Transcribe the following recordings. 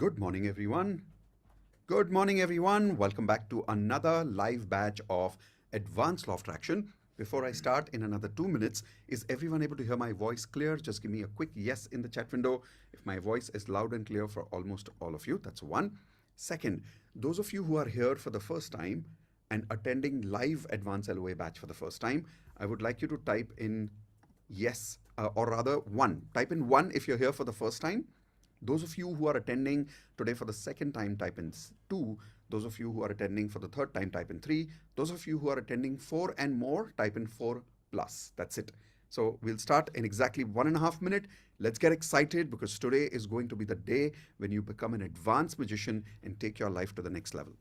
Good morning, everyone. Good morning, everyone. Welcome back to another live batch of Advanced Law of Attraction. Before I start in another 2 minutes, is everyone able to hear my voice clear? Just give me a quick yes in the chat window. If my voice is loud and clear for almost all of you, that's one. Second, those of you who are here for the first time and attending live Advanced LOA batch for the first time, I would like you to type in yes, or rather one. Type in one if you're here for the first time. Those of you who are attending today for the second time, type in 2. Those of you who are attending for the third time, type in 3. Those of you who are attending 4 and more, type in 4 plus. That's it. So we'll start in exactly 1.5 minutes. Let's get excited because today is going to be the day when you become an advanced magician and take your life to the next level.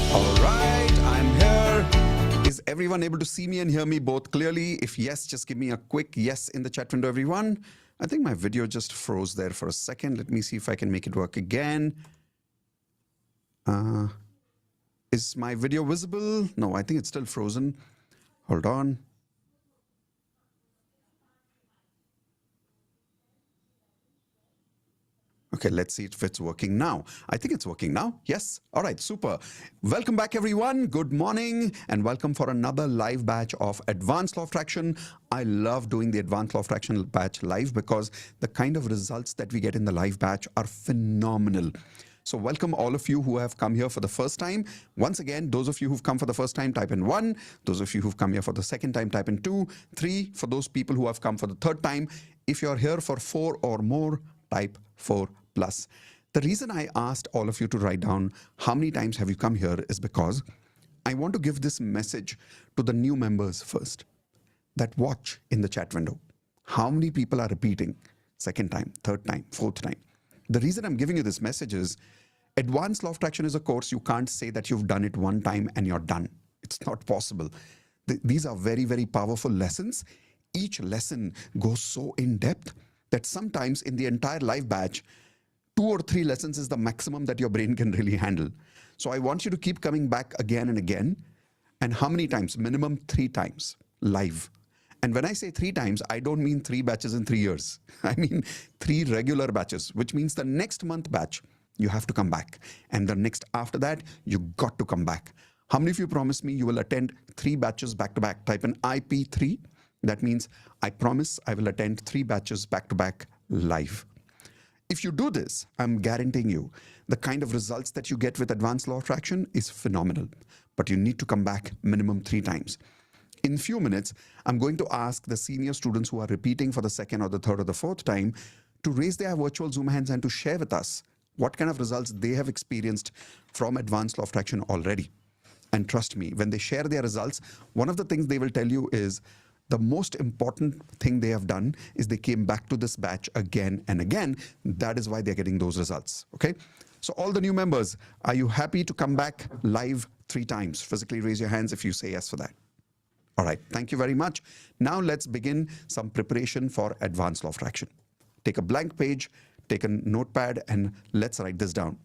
All right, I'm here. Is everyone able to see me and hear me both clearly? If yes, just give me a quick yes in the chat window, everyone. I think my video just froze there for a second. Let me see if I can make it work again. Is my video visible? No, I think it's still frozen. Hold on. Okay, let's see if it's working now. I think it's working now. Yes. All right, super. Welcome back, everyone. Good morning and welcome for another live batch of Advanced Law of Attraction. I love doing the Advanced Law of Attraction batch live because the kind of results that we get in the live batch are phenomenal. So welcome all of you who have come here for the first time. Once again, those of you who've come for the first time, type in 1. Those of you who've come here for the second time, type in 2. 3. For those people who have come for the third time, if you're here for 4 or more, type 4 plus. The reason I asked all of you to write down how many times have you come here is because I want to give this message to the new members first that watch in the chat window. How many people are repeating second time, third time, fourth time? The reason I'm giving you this message is Advanced Law of Attraction is a course you can't say that you've done it one time and you're done. It's not possible. These are very, very powerful lessons. Each lesson goes so in depth that sometimes in the entire live batch, 2 or 3 lessons is the maximum that your brain can really handle. So I want you to keep coming back again and again. And how many times? Minimum 3 times live. And when I say 3 times, I don't mean 3 batches in 3 years. I mean 3 regular batches, which means the next month batch, you have to come back. And the next after that, you got to come back. How many of you promise me you will attend 3 batches back to back? Type in IP3. That means I promise I will attend 3 batches back to back live. If you do this, I'm guaranteeing you the kind of results that you get with Advanced Law of Attraction is phenomenal. But you need to come back minimum 3 times. In a few minutes, I'm going to ask the senior students who are repeating for the second or the third or the fourth time to raise their virtual Zoom hands and to share with us what kind of results they have experienced from Advanced Law of Attraction already. And trust me, when they share their results, one of the things they will tell you is the most important thing they have done is they came back to this batch again and again. That is why they're getting those results. Okay. So all the new members, are you happy to come back live 3 times? Physically raise your hands if you say yes for that. All right, thank you very much. Now let's begin some preparation for advanced law of attraction. Take a blank page, take a notepad, and let's write this down.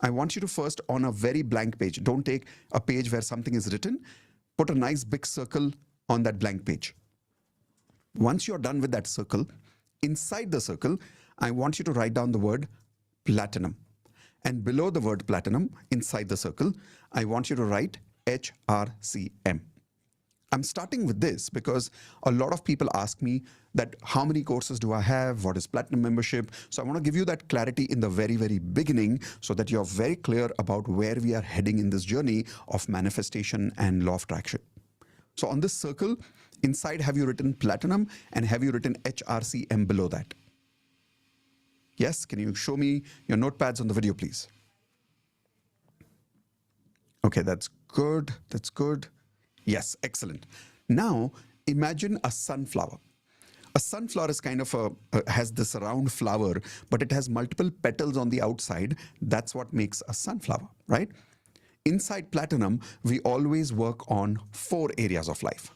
I want you to first, on a very blank page, don't take a page where something is written, put a nice big circle on that blank page. Once you're done with that circle, inside the circle, I want you to write down the word platinum. And below the word platinum, inside the circle, I want you to write HRCM. I'm starting with this because a lot of people ask me that how many courses do I have? What is platinum membership? So I want to give you that clarity in the very, very beginning so that you're very clear about where we are heading in this journey of manifestation and law of attraction. So on this circle, inside, have you written platinum and have you written HRCM below that? Yes, can you show me your notepads on the video, please? Okay, that's good. That's good. Yes, excellent. Now, imagine a sunflower. A sunflower is kind of has this round flower, but it has multiple petals on the outside. That's what makes a sunflower, right? Inside Platinum, we always work on 4 areas of life: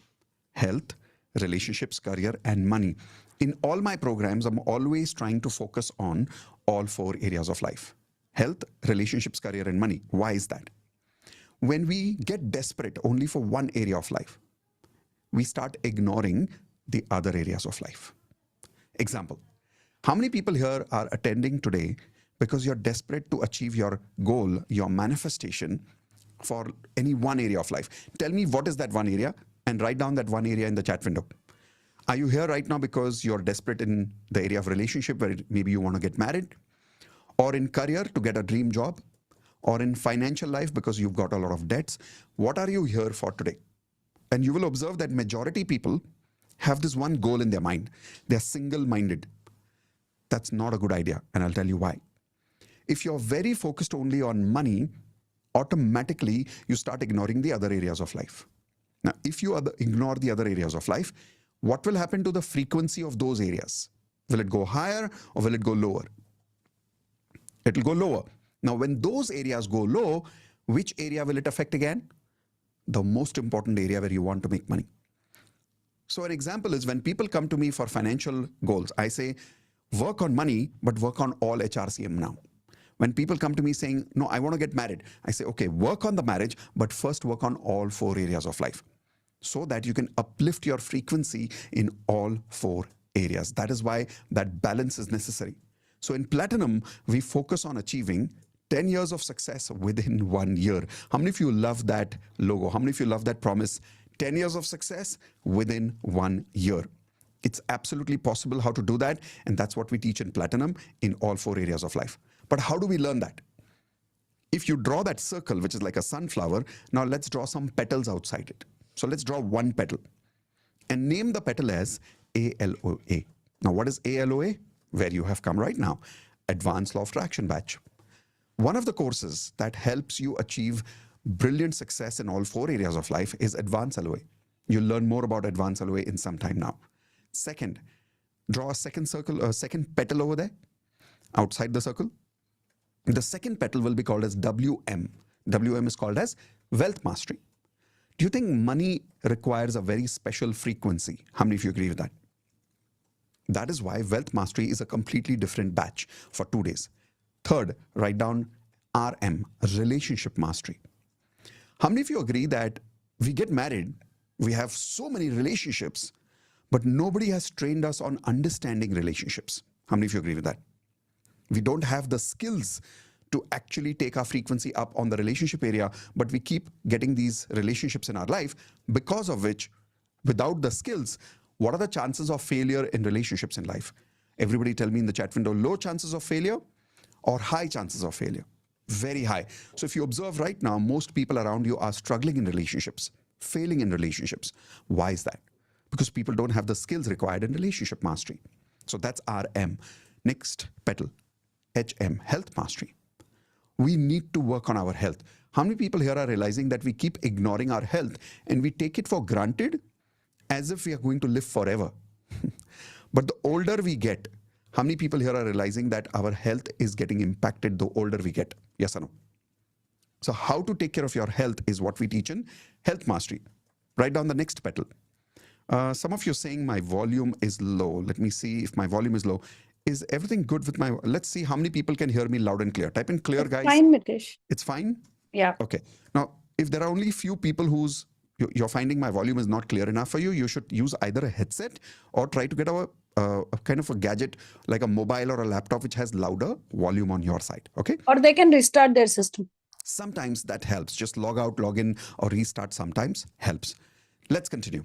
health, relationships, career, and money. In all my programs, I'm always trying to focus on all 4 areas of life: health, relationships, career, and money. Why is that? When we get desperate only for one area of life, we start ignoring the other areas of life. Example, how many people here are attending today because you're desperate to achieve your goal, your manifestation for any one area of life? Tell me what is that one area and write down that one area in the chat window. Are you here right now because you're desperate in the area of relationship where maybe you want to get married, or in career to get a dream job, or in financial life because you've got a lot of debts? What are you here for today? And you will observe that majority people have this one goal in their mind. They're single-minded. That's not a good idea, and I'll tell you why. If you're very focused only on money, automatically you start ignoring the other areas of life. Now, if you ignore the other areas of life, what will happen to the frequency of those areas? Will it go higher or will it go lower? It will go lower. Now, when those areas go low, which area will it affect again? The most important area where you want to make money. So an example is when people come to me for financial goals, I say, work on money, but work on all HRCM now. When people come to me saying, no, I want to get married, I say, okay, work on the marriage, but first work on all 4 areas of life so that you can uplift your frequency in all 4 areas. That is why that balance is necessary. So in Platinum, we focus on achieving 10 years of success within 1 year. How many of you love that logo? How many of you love that promise? 10 years of success within 1 year. It's absolutely possible how to do that. And that's what we teach in Platinum in all 4 areas of life. But how do we learn that? If you draw that circle, which is like a sunflower, now let's draw some petals outside it. So let's draw one petal and name the petal as ALOA. Now, what is ALOA? Where you have come right now, Advanced Law of Attraction Batch. One of the courses that helps you achieve brilliant success in all 4 areas of life is Advanced LOA. You'll learn more about Advanced LOA in some time now. Second, draw a second circle, a second petal over there, outside the circle. The second petal will be called as WM. WM is called as Wealth Mastery. Do you think money requires a very special frequency? How many of you agree with that? That is why Wealth Mastery is a completely different batch for 2 days. Third, write down RM, Relationship Mastery. How many of you agree that we get married, we have so many relationships, but nobody has trained us on understanding relationships? How many of you agree with that? We don't have the skills to actually take our frequency up on the relationship area, but we keep getting these relationships in our life, because of which, without the skills, what are the chances of failure in relationships in life? Everybody tell me in the chat window, low chances of failure or high chances of failure? Very high. So if you observe right now, most people around you are struggling in relationships, failing in relationships. Why is that? Because people don't have the skills required in relationship mastery. So that's RM. Next petal, HM, Health Mastery. We need to work on our health. How many people here are realizing that we keep ignoring our health and we take it for granted as if we are going to live forever? But the older we get, how many people here are realizing that our health is getting impacted the older we get? Yes or no? So how to take care of your health is what we teach in Health Mastery. Write down the next petal. Some of you are saying my volume is low. Let me see if my volume is low. Is everything good with my... Let's see how many people can hear me loud and clear. Type in clear, guys. Fine, Mitesh. It's fine? Yeah. Okay. Now, if there are only few people whose you're finding my volume is not clear enough for you, you should use either a headset or try to get a kind of a gadget like a mobile or a laptop which has louder volume on your side. Okay. Or they can restart their system. Sometimes that helps. Just log out, log in, or restart sometimes helps. Let's continue.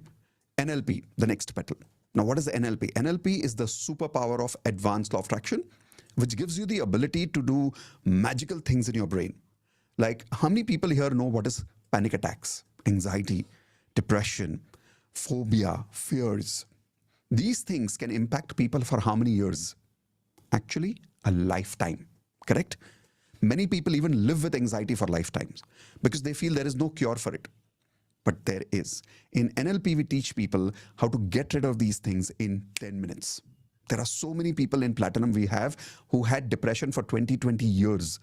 NLP, the next petal. Now, what is the NLP? NLP is the superpower of advanced law of attraction, which gives you the ability to do magical things in your brain. Like, how many people here know what is panic attacks, anxiety, depression, phobia, fears? These things can impact people for how many years? Actually, a lifetime, correct? Many people even live with anxiety for lifetimes because they feel there is no cure for it. But there is. In NLP, we teach people how to get rid of these things in 10 minutes. There are so many people in Platinum we have who had depression for 20 years.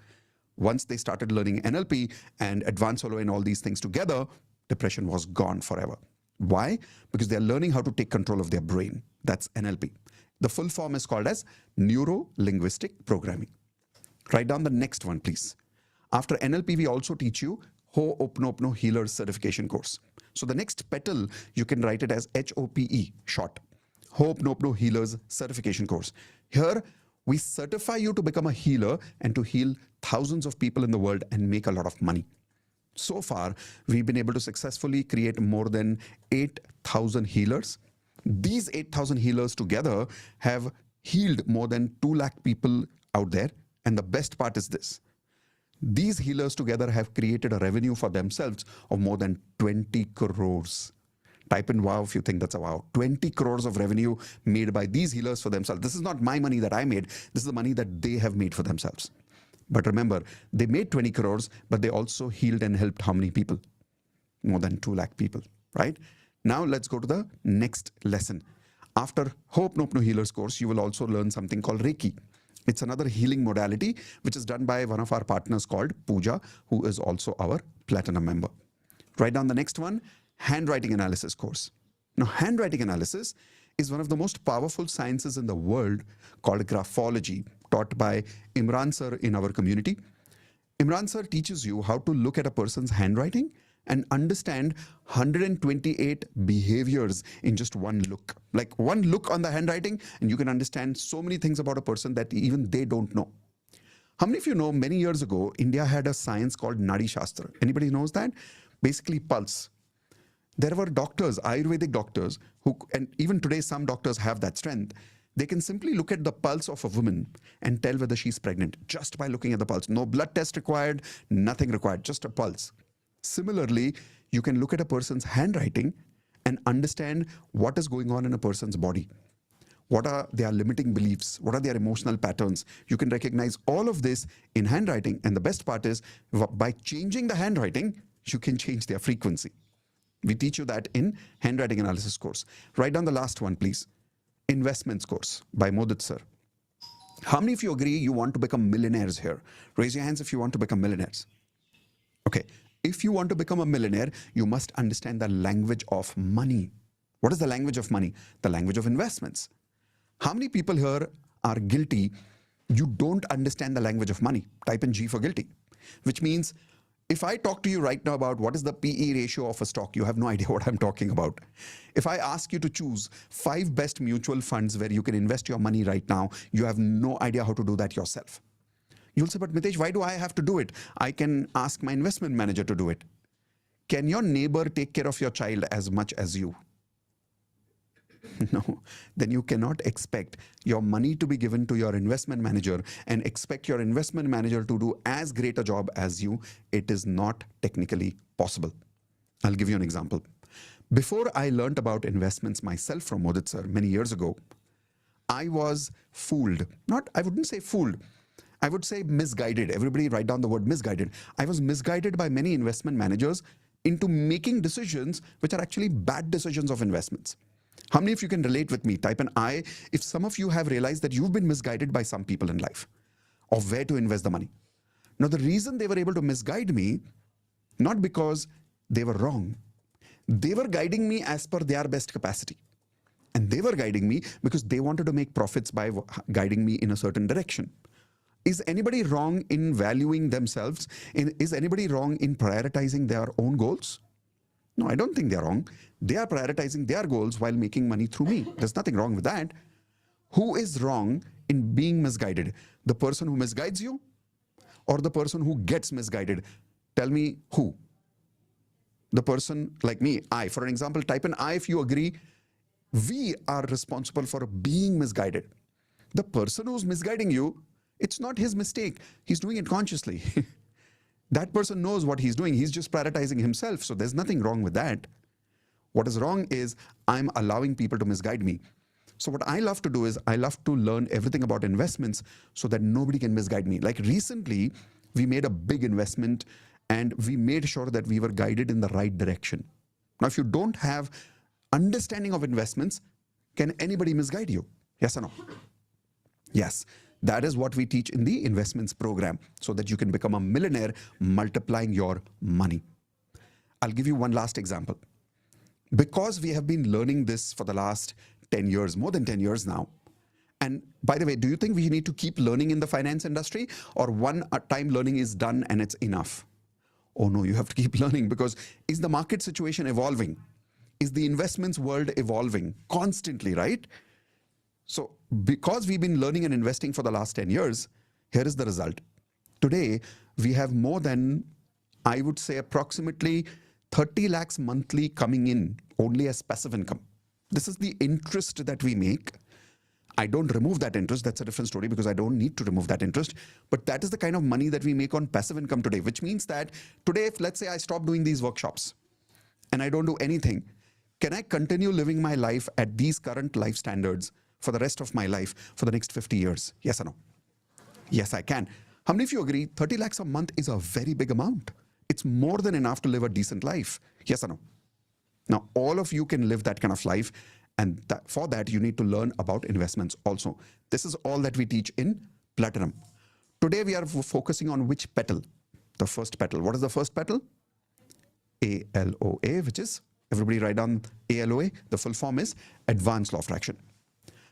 Once they started learning NLP and advanced LOA and all these things together, depression was gone forever. Why? Because they're learning how to take control of their brain. That's NLP. The full form is called as Neuro-Linguistic Programming. Write down the next one, please. After NLP, we also teach you Ho'oponopono Healer Certification Course. So the next petal, you can write it as HOPE, short. Ho'oponopono Healers Certification Course. Here, we certify you to become a healer and to heal thousands of people in the world and make a lot of money. So far, we've been able to successfully create more than 8,000 healers. These 8,000 healers together have healed more than 2 lakh people out there. And the best part is this. These healers together have created a revenue for themselves of more than 20 crores. Type in wow if you think that's a wow. 20 crores of revenue made by these healers for themselves. This is not my money that I made. This is the money that they have made for themselves. But remember, they made 20 crores, but they also healed and helped how many people? More than 2 lakh people, right? Now let's go to the next lesson. After Ho'oponopono Healers course, you will also learn something called Reiki. It's another healing modality, which is done by one of our partners called Pooja, who is also our Platinum member. Write down the next one, handwriting analysis course. Now, handwriting analysis is one of the most powerful sciences in the world called graphology, taught by Imran sir in our community. Imran sir teaches you how to look at a person's handwriting and understand 128 behaviors in just one look. Like one look on the handwriting, and you can understand so many things about a person that even they don't know. How many of you know many years ago, India had a science called Nadi Shastra? Anybody knows that? Basically pulse. There were doctors, Ayurvedic doctors, who, and even today some doctors have that strength. They can simply look at the pulse of a woman and tell whether she's pregnant just by looking at the pulse. No blood test required, nothing required, just a pulse. Similarly, you can look at a person's handwriting and understand what is going on in a person's body. What are their limiting beliefs? What are their emotional patterns? You can recognize all of this in handwriting. And the best part is, by changing the handwriting, you can change their frequency. We teach you that in handwriting analysis course. Write down the last one, please. Investments course by Modit sir. How many of you agree you want to become millionaires here? Raise your hands if you want to become millionaires. Okay. If you want to become a millionaire, you must understand the language of money. What is the language of money? The language of investments. How many people here are guilty? You don't understand the language of money. Type in G for guilty, which means if I talk to you right now about what is the PE ratio of a stock, you have no idea what I'm talking about. If I ask you to choose 5 best mutual funds where you can invest your money right now, you have no idea how to do that yourself. You'll say, but Mitesh, why do I have to do it? I can ask my investment manager to do it. Can your neighbor take care of your child as much as you? No, then you cannot expect your money to be given to your investment manager and expect your investment manager to do as great a job as you. It is not technically possible. I'll give you an example. Before I learned about investments myself from Modit sir many years ago, I was fooled. I wouldn't say fooled. I would say misguided. Everybody write down the word misguided. I was misguided by many investment managers into making decisions which are actually bad decisions of investments. How many of you can relate with me? Type an I if some of you have realized that you've been misguided by some people in life of where to invest the money. Now, the reason they were able to misguide me, not because they were wrong, They were guiding me as per their best capacity. And they were guiding me because they wanted to make profits by guiding me in a certain direction. Is anybody wrong in valuing themselves? Is anybody wrong in prioritizing their own goals? No, I don't think they're wrong. They are prioritizing their goals while making money through me. There's nothing wrong with that. Who is wrong in being misguided? The person who misguides you or the person who gets misguided? Tell me who. The person like me, I. For an example, type in I if you agree. We are responsible for being misguided. The person who's misguiding you, it's not his mistake. He's doing it consciously. That person knows what he's doing. He's just prioritizing himself. So there's nothing wrong with that. What is wrong is I'm allowing people to misguide me. So what I love to do is I love to learn everything about investments so that nobody can misguide me. Like recently, we made a big investment and we made sure that we were guided in the right direction. Now, if you don't have understanding of investments, can anybody misguide you? Yes or no? Yes. That is what we teach in the investments program so that you can become a millionaire multiplying your money. I'll give you one last example. Because we have been learning this for the last 10 years, more than 10 years now. And by the way, do you think we need to keep learning in the finance industry or one time learning is done and it's enough? Oh no, you have to keep learning because is the market situation evolving? Is the investments world evolving constantly, right? So because we've been learning and investing for the last 10 years, here is the result. Today, we have more than, I would say approximately 30 lakhs monthly coming in only as passive income. This is the interest that we make. I don't remove that interest. That's a different story because I don't need to remove that interest. But that is the kind of money that we make on passive income today, which means that today, if let's say I stop doing these workshops and I don't do anything, can I continue living my life at these current life standards for the rest of my life for the next 50 years? Yes or no? Yes, I can. How many of you agree 30 lakhs a month is a very big amount? It's more than enough to live a decent life. Yes or no? Now, all of you can live that kind of life. And for that, you need to learn about investments also. This is all that we teach in Platinum. Today, we are focusing on which petal? The first petal. What is the first petal? ALOA, which is, everybody write down ALOA. The full form is Advanced Law of Attraction.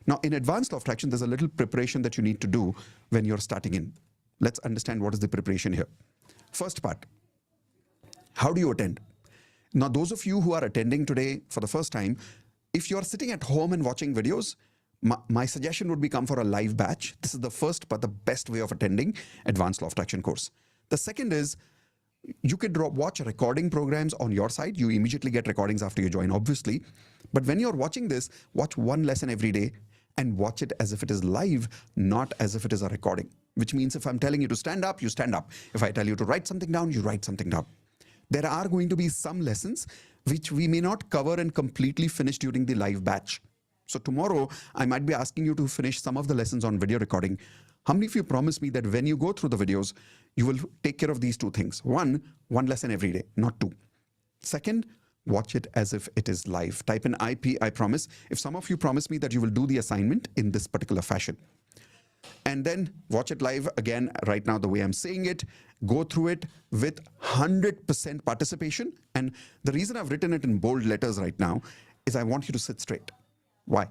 Now, in Advanced Law of Attraction, there's a little preparation that you need to do when you're starting in. Let's understand what is the preparation here. First part, how do you attend? Now, those of you who are attending today for the first time, if you're sitting at home and watching videos, my suggestion would be come for a live batch. This is the first but the best way of attending Advanced Law of Attraction course. The second is, you could watch recording programs on your side. You immediately get recordings after you join, obviously. But when you're watching this, watch one lesson every day and watch it as if it is live, not as if it is a recording. Which means if I'm telling you to stand up, you stand up. If I tell you to write something down, you write something down. There are going to be some lessons which we may not cover and completely finish during the live batch. So tomorrow, I might be asking you to finish some of the lessons on video recording. How many of you promise me that when you go through the videos, you will take care of these two things? One lesson every day, not two. Second, watch it as if it is live. Type in IP, I promise. If some of you promise me that you will do the assignment in this particular fashion. And then watch it live again, right now, the way I'm saying it, go through it with 100% participation. And the reason I've written it in bold letters right now is I want you to sit straight. Why?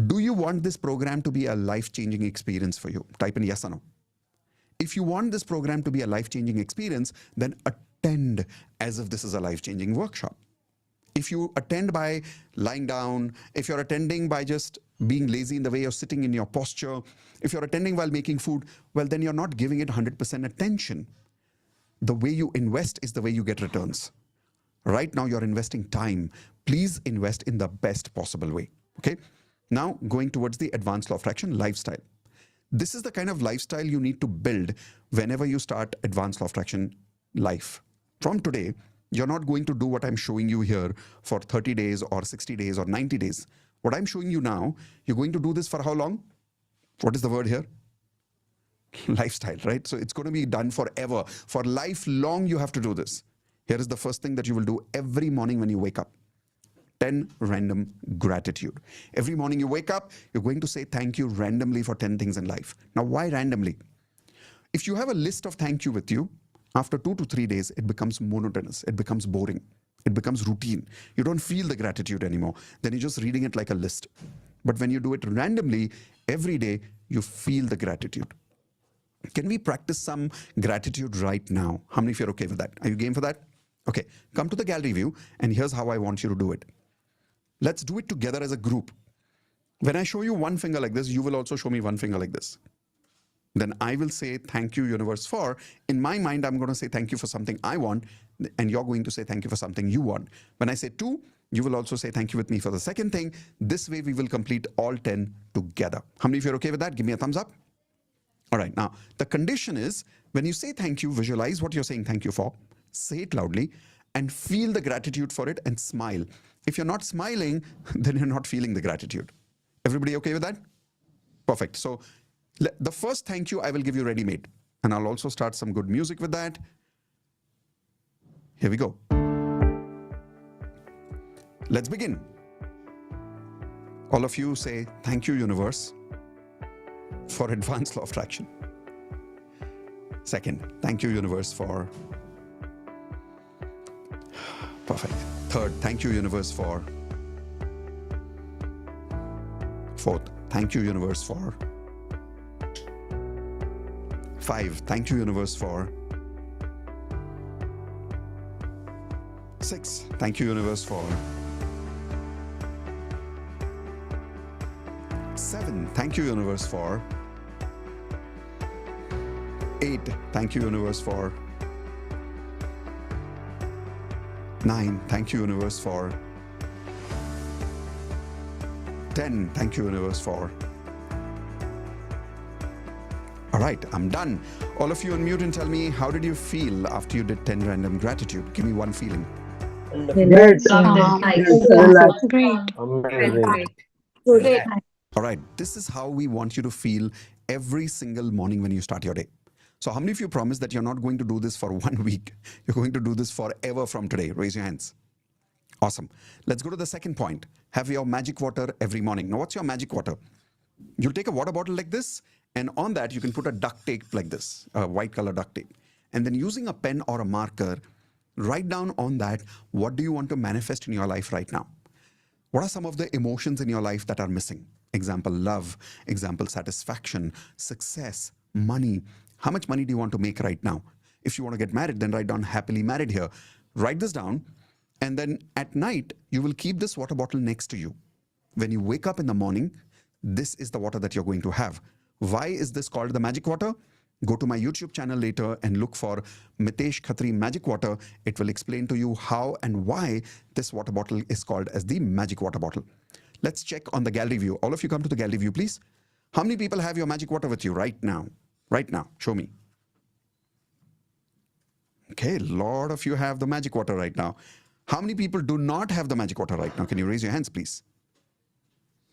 Do you want this program to be a life-changing experience for you? Type in yes or no. If you want this program to be a life-changing experience, then attend as if this is a life-changing workshop. If you attend by lying down, if you're attending by just being lazy in the way you're sitting in your posture, if you're attending while making food, well, then you're not giving it 100% attention. The way you invest is the way you get returns. Right now, you're investing time. Please invest in the best possible way. Okay? Now, going towards the Advanced Law of Attraction lifestyle. This is the kind of lifestyle you need to build whenever you start Advanced Law of Attraction life. From today, you're not going to do what I'm showing you here for 30 days or 60 days or 90 days. What I'm showing you now, you're going to do this for how long? What is the word here? Lifestyle, right? So it's going to be done forever. For lifelong, you have to do this. Here is the first thing that you will do every morning when you wake up. 10 random gratitude. Every morning you wake up, you're going to say thank you randomly for 10 things in life. Now, why randomly? If you have a list of thank you with you, after 2 to 3 days, it becomes monotonous. It becomes boring. It becomes routine. You don't feel the gratitude anymore. Then you're just reading it like a list. But when you do it randomly, every day, you feel the gratitude. Can we practice some gratitude right now? How many of you are okay with that? Are you game for that? Okay, come to the gallery view, and here's how I want you to do it. Let's do it together as a group. When I show you one finger like this, you will also show me one finger like this. Then I will say, thank you, universe, for. In my mind, I'm going to say thank you for something I want, and you're going to say thank you for something you want. When I say 2, you will also say thank you with me for the second thing. This way, we will complete all 10 together. How many of you are okay with that? Give me a thumbs up. All right, now, the condition is, when you say thank you, visualize what you're saying thank you for, say it loudly, and feel the gratitude for it, and smile. If you're not smiling, then you're not feeling the gratitude. Everybody okay with that? Perfect. So the first thank you I will give you ready-made, and I'll also start some good music with that. Here we go. Let's begin. All of you say, thank you, universe, for advanced law of attraction. Second, thank you, universe, for... Perfect. Third, thank you, universe, for... Fourth, thank you, universe, for... 5, thank you, universe, for... 6, thank you, universe, for... 7, thank you, universe, for... 8, thank you, universe, for... 9, thank you, universe, for... 10, thank you, universe, for... All right, I'm done. All of you unmute and tell me, how did you feel after you did 10 random gratitude? Give me one feeling. Great. Relaxed. Great. Amazing. Good. All right, this is how we want you to feel every single morning when you start your day. So how many of you promise that you're not going to do this for 1 week? You're going to do this forever from today? Raise your hands. Awesome. Let's go to the second point. Have your magic water every morning. Now, what's your magic water? You'll take a water bottle like this, and on that, you can put a duct tape like this, a white color duct tape. And then using a pen or a marker, write down on that, what do you want to manifest in your life right now? What are some of the emotions in your life that are missing? Example, love. Example, satisfaction, success, money. How much money do you want to make right now? If you want to get married, then write down happily married here. Write this down, and then at night, you will keep this water bottle next to you. When you wake up in the morning, this is the water that you're going to have. Why is this called the magic water? Go to my YouTube channel later and look for Mitesh Khatri Magic Water. It will explain to you how and why this water bottle is called as the magic water bottle. Let's check on the gallery view. All of you come to the gallery view, please. How many people have your magic water with you right now? Right now, show me. Okay, a lot of you have the magic water right now. How many people do not have the magic water right now? Can you raise your hands, please?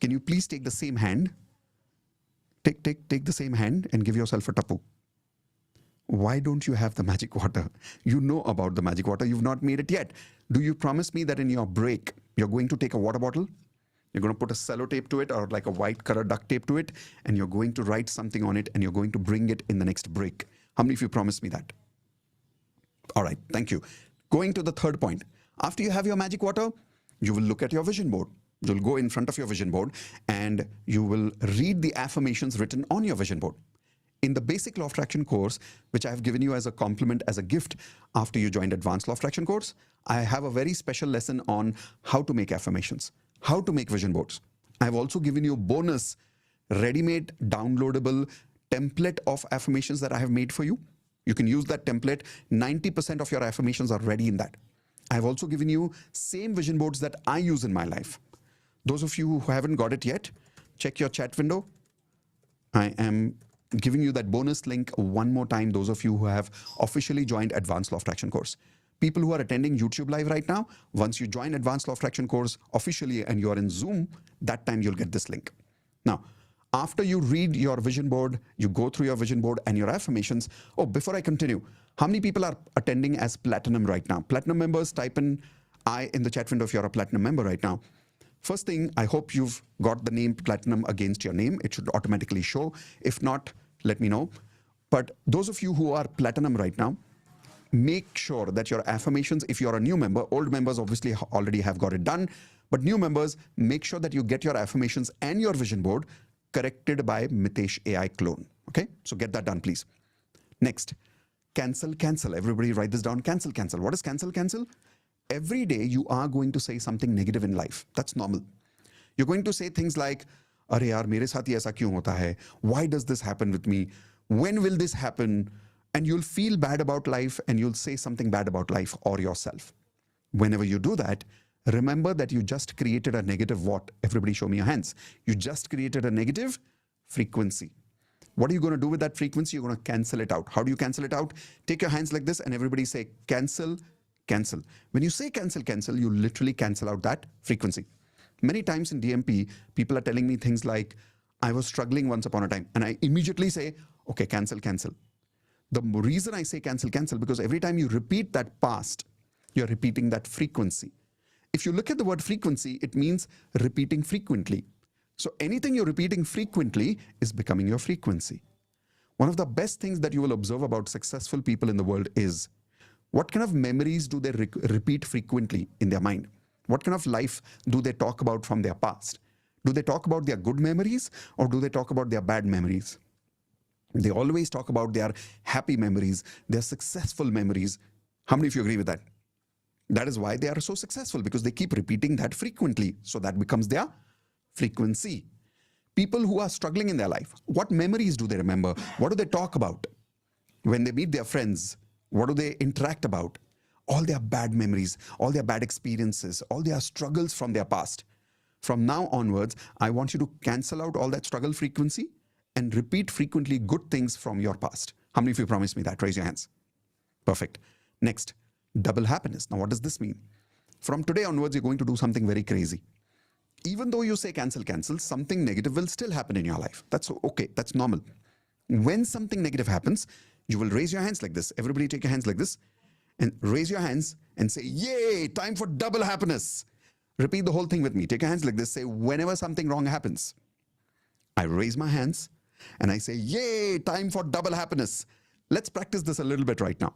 Can you please take the same hand? Take the same hand and give yourself a tapu. Why don't you have the magic water? You know about the magic water. You've not made it yet. Do you promise me that in your break, you're going to take a water bottle? You're going to put a sellotape to it or like a white color duct tape to it, and you're going to write something on it, and you're going to bring it in the next break. How many of you promise me that? All right, thank you. Going to the third point. After you have your magic water, you will look at your vision board. You'll go in front of your vision board and you will read the affirmations written on your vision board. In the Basic Law of Attraction course, which I have given you as a compliment, as a gift after you joined Advanced Law of Attraction course, I have a very special lesson on how to make affirmations, how to make vision boards. I have also given you a bonus ready-made downloadable template of affirmations that I have made for you. You can use that template. 90% of your affirmations are ready in that. I have also given you same vision boards that I use in my life. Those of you who haven't got it yet, check your chat window. I am giving you that bonus link one more time, those of you who have officially joined Advanced Law of Attraction course. People who are attending YouTube Live right now, once you join Advanced Law of Attraction course officially and you are in Zoom, that time you'll get this link. Now, after you read your vision board, you go through your vision board and your affirmations. Oh, before I continue, how many people are attending as Platinum right now? Platinum members, type in I in the chat window if you're a Platinum member right now. First thing, I hope you've got the name Platinum against your name. It should automatically show. If not, let me know. But those of you who are Platinum right now, make sure that your affirmations, if you're a new member, old members obviously already have got it done, but new members, make sure that you get your affirmations and your vision board corrected by Mitesh AI clone. Okay, so get that done, please. Next, cancel, cancel. Everybody write this down. Cancel, cancel. What is cancel, cancel? Every day you are going to say something negative in life. That's normal. You're going to say things like, "Arey yaar, mere saath hi aisa kyun hota hai? Why does this happen with me? When will this happen?" And you'll feel bad about life and you'll say something bad about life or yourself. Whenever you do that, remember that you just created a negative what? Everybody show me your hands. You just created a negative frequency. What are you going to do with that frequency? You're going to cancel it out. How do you cancel it out? Take your hands like this and everybody say cancel, cancel. When you say cancel, cancel, you literally cancel out that frequency. Many times in DMP, people are telling me things like, "I was struggling once upon a time." And I immediately say, "Okay, cancel, cancel." The reason I say cancel, cancel, because every time you repeat that past, you're repeating that frequency. If you look at the word frequency, it means repeating frequently. So anything you're repeating frequently is becoming your frequency. One of the best things that you will observe about successful people in the world is what kind of memories do they repeat frequently in their mind? What kind of life do they talk about from their past? Do they talk about their good memories or do they talk about their bad memories? They always talk about their happy memories, their successful memories. How many of you agree with that? That is why they are so successful, because they keep repeating that frequently. So that becomes their frequency. People who are struggling in their life, what memories do they remember? What do they talk about? When they meet their friends, what do they interact about? All their bad memories, all their bad experiences, all their struggles from their past. From now onwards, I want you to cancel out all that struggle frequency and repeat frequently good things from your past. How many of you promise me that? Raise your hands. Perfect. Next, double happiness. Now, what does this mean? From today onwards, you're going to do something very crazy. Even though you say cancel, cancel, something negative will still happen in your life. That's okay. That's normal. When something negative happens, you will raise your hands like this. Everybody take your hands like this and raise your hands and say, "Yay, time for double happiness." Repeat the whole thing with me. Take your hands like this. Say, whenever something wrong happens, I raise my hands and I say, "Yay, time for double happiness." Let's practice this a little bit right now.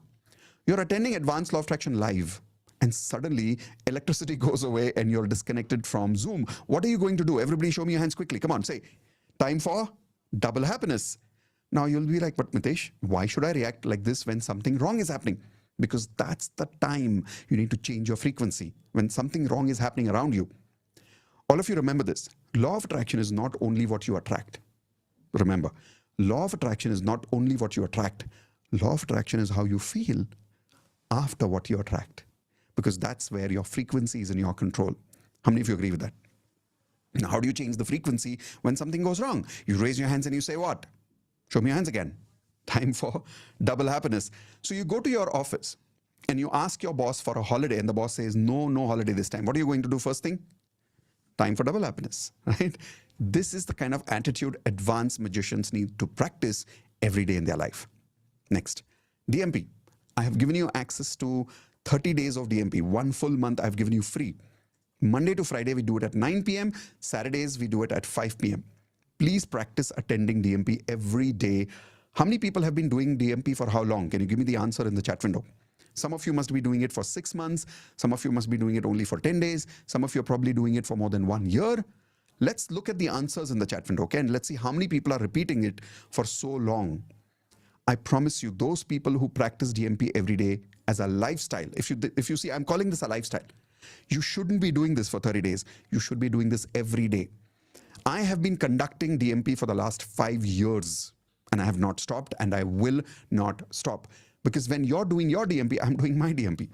You're attending Advanced Law of Attraction live and suddenly electricity goes away and you're disconnected from Zoom. What are you going to do? Everybody show me your hands quickly. Come on, say, "Time for double happiness." Now you'll be like, "But Mitesh, why should I react like this when something wrong is happening?" Because that's the time you need to change your frequency, when something wrong is happening around you. All of you remember this. Law of attraction is not only what you attract. Remember, law of attraction is not only what you attract. Law of attraction is how you feel after what you attract, because that's where your frequency is in your control. How many of you agree with that? Now, how do you change the frequency when something goes wrong? You raise your hands and you say what? Show me your hands again. Time for double happiness. So you go to your office and you ask your boss for a holiday and the boss says, "No, no holiday this time." What are you going to do first thing? Time for double happiness, right? This is the kind of attitude advanced magicians need to practice every day in their life. Next, DMP. I have given you access to 30 days of DMP. 1 full month I've given you free. Monday to Friday, we do it at 9 p.m. Saturdays, we do it at 5 p.m. Please practice attending DMP every day. How many people have been doing DMP for how long? Can you give me the answer in the chat window? Some of you must be doing it for 6 months. Some of you must be doing it only for 10 days. Some of you are probably doing it for more than 1 year. Let's look at the answers in the chat window, okay? And let's see how many people are repeating it for so long. I promise you, those people who practice DMP every day as a lifestyle, if you see, I'm calling this a lifestyle. You shouldn't be doing this for 30 days. You should be doing this every day. I have been conducting DMP for the last 5 years and I have not stopped and I will not stop. Because when you're doing your DMP, I'm doing my DMP.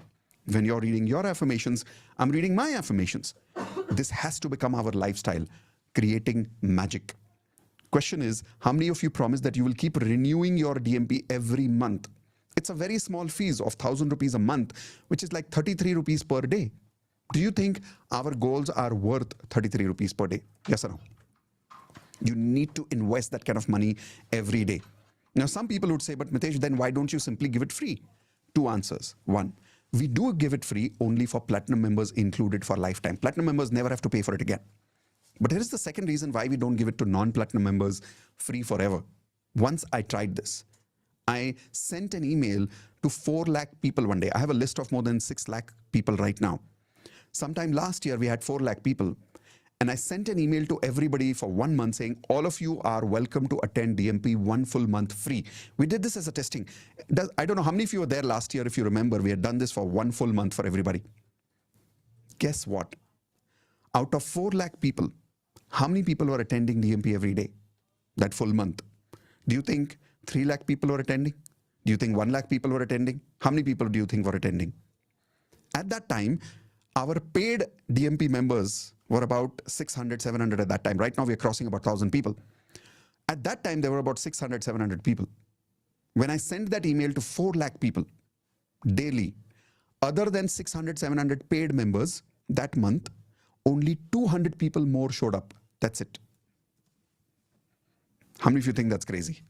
When you're reading your affirmations, I'm reading my affirmations. This has to become our lifestyle, creating magic. Question is, how many of you promise that you will keep renewing your DMP every month? It's a very small fees of 1,000 rupees a month, which is like 33 rupees per day. Do you think our goals are worth 33 rupees per day? Yes or no? You need to invest that kind of money every day. Now, some people would say, "But Mitesh, then why don't you simply give it free?" 2 answers. 1, we do give it free only for platinum members included for lifetime. Platinum members never have to pay for it again. But here is the second reason why we don't give it to non-platinum members free forever. Once I tried this. I sent an email to 4 lakh people one day. I have a list of more than 6 lakh people right now. Sometime last year, we had 4 lakh people. And I sent an email to everybody for 1 month saying, all of you are welcome to attend DMP 1 full month free. We did this as a testing. I don't know how many of you were there last year. If you remember, we had done this for 1 full month for everybody. Guess what? Out of 4 lakh people, how many people were attending DMP every day that full month? Do you think 3 lakh people were attending? Do you think 1 lakh people were attending? How many people do you think were attending? At that time, our paid DMP members were about 600, 700 at that time. Right now, we are crossing about 1,000 people. At that time, there were about 600, 700 people. When I sent that email to 4 lakh people daily, other than 600, 700 paid members that month, only 200 people more showed up. That's it. How many of you think that's crazy?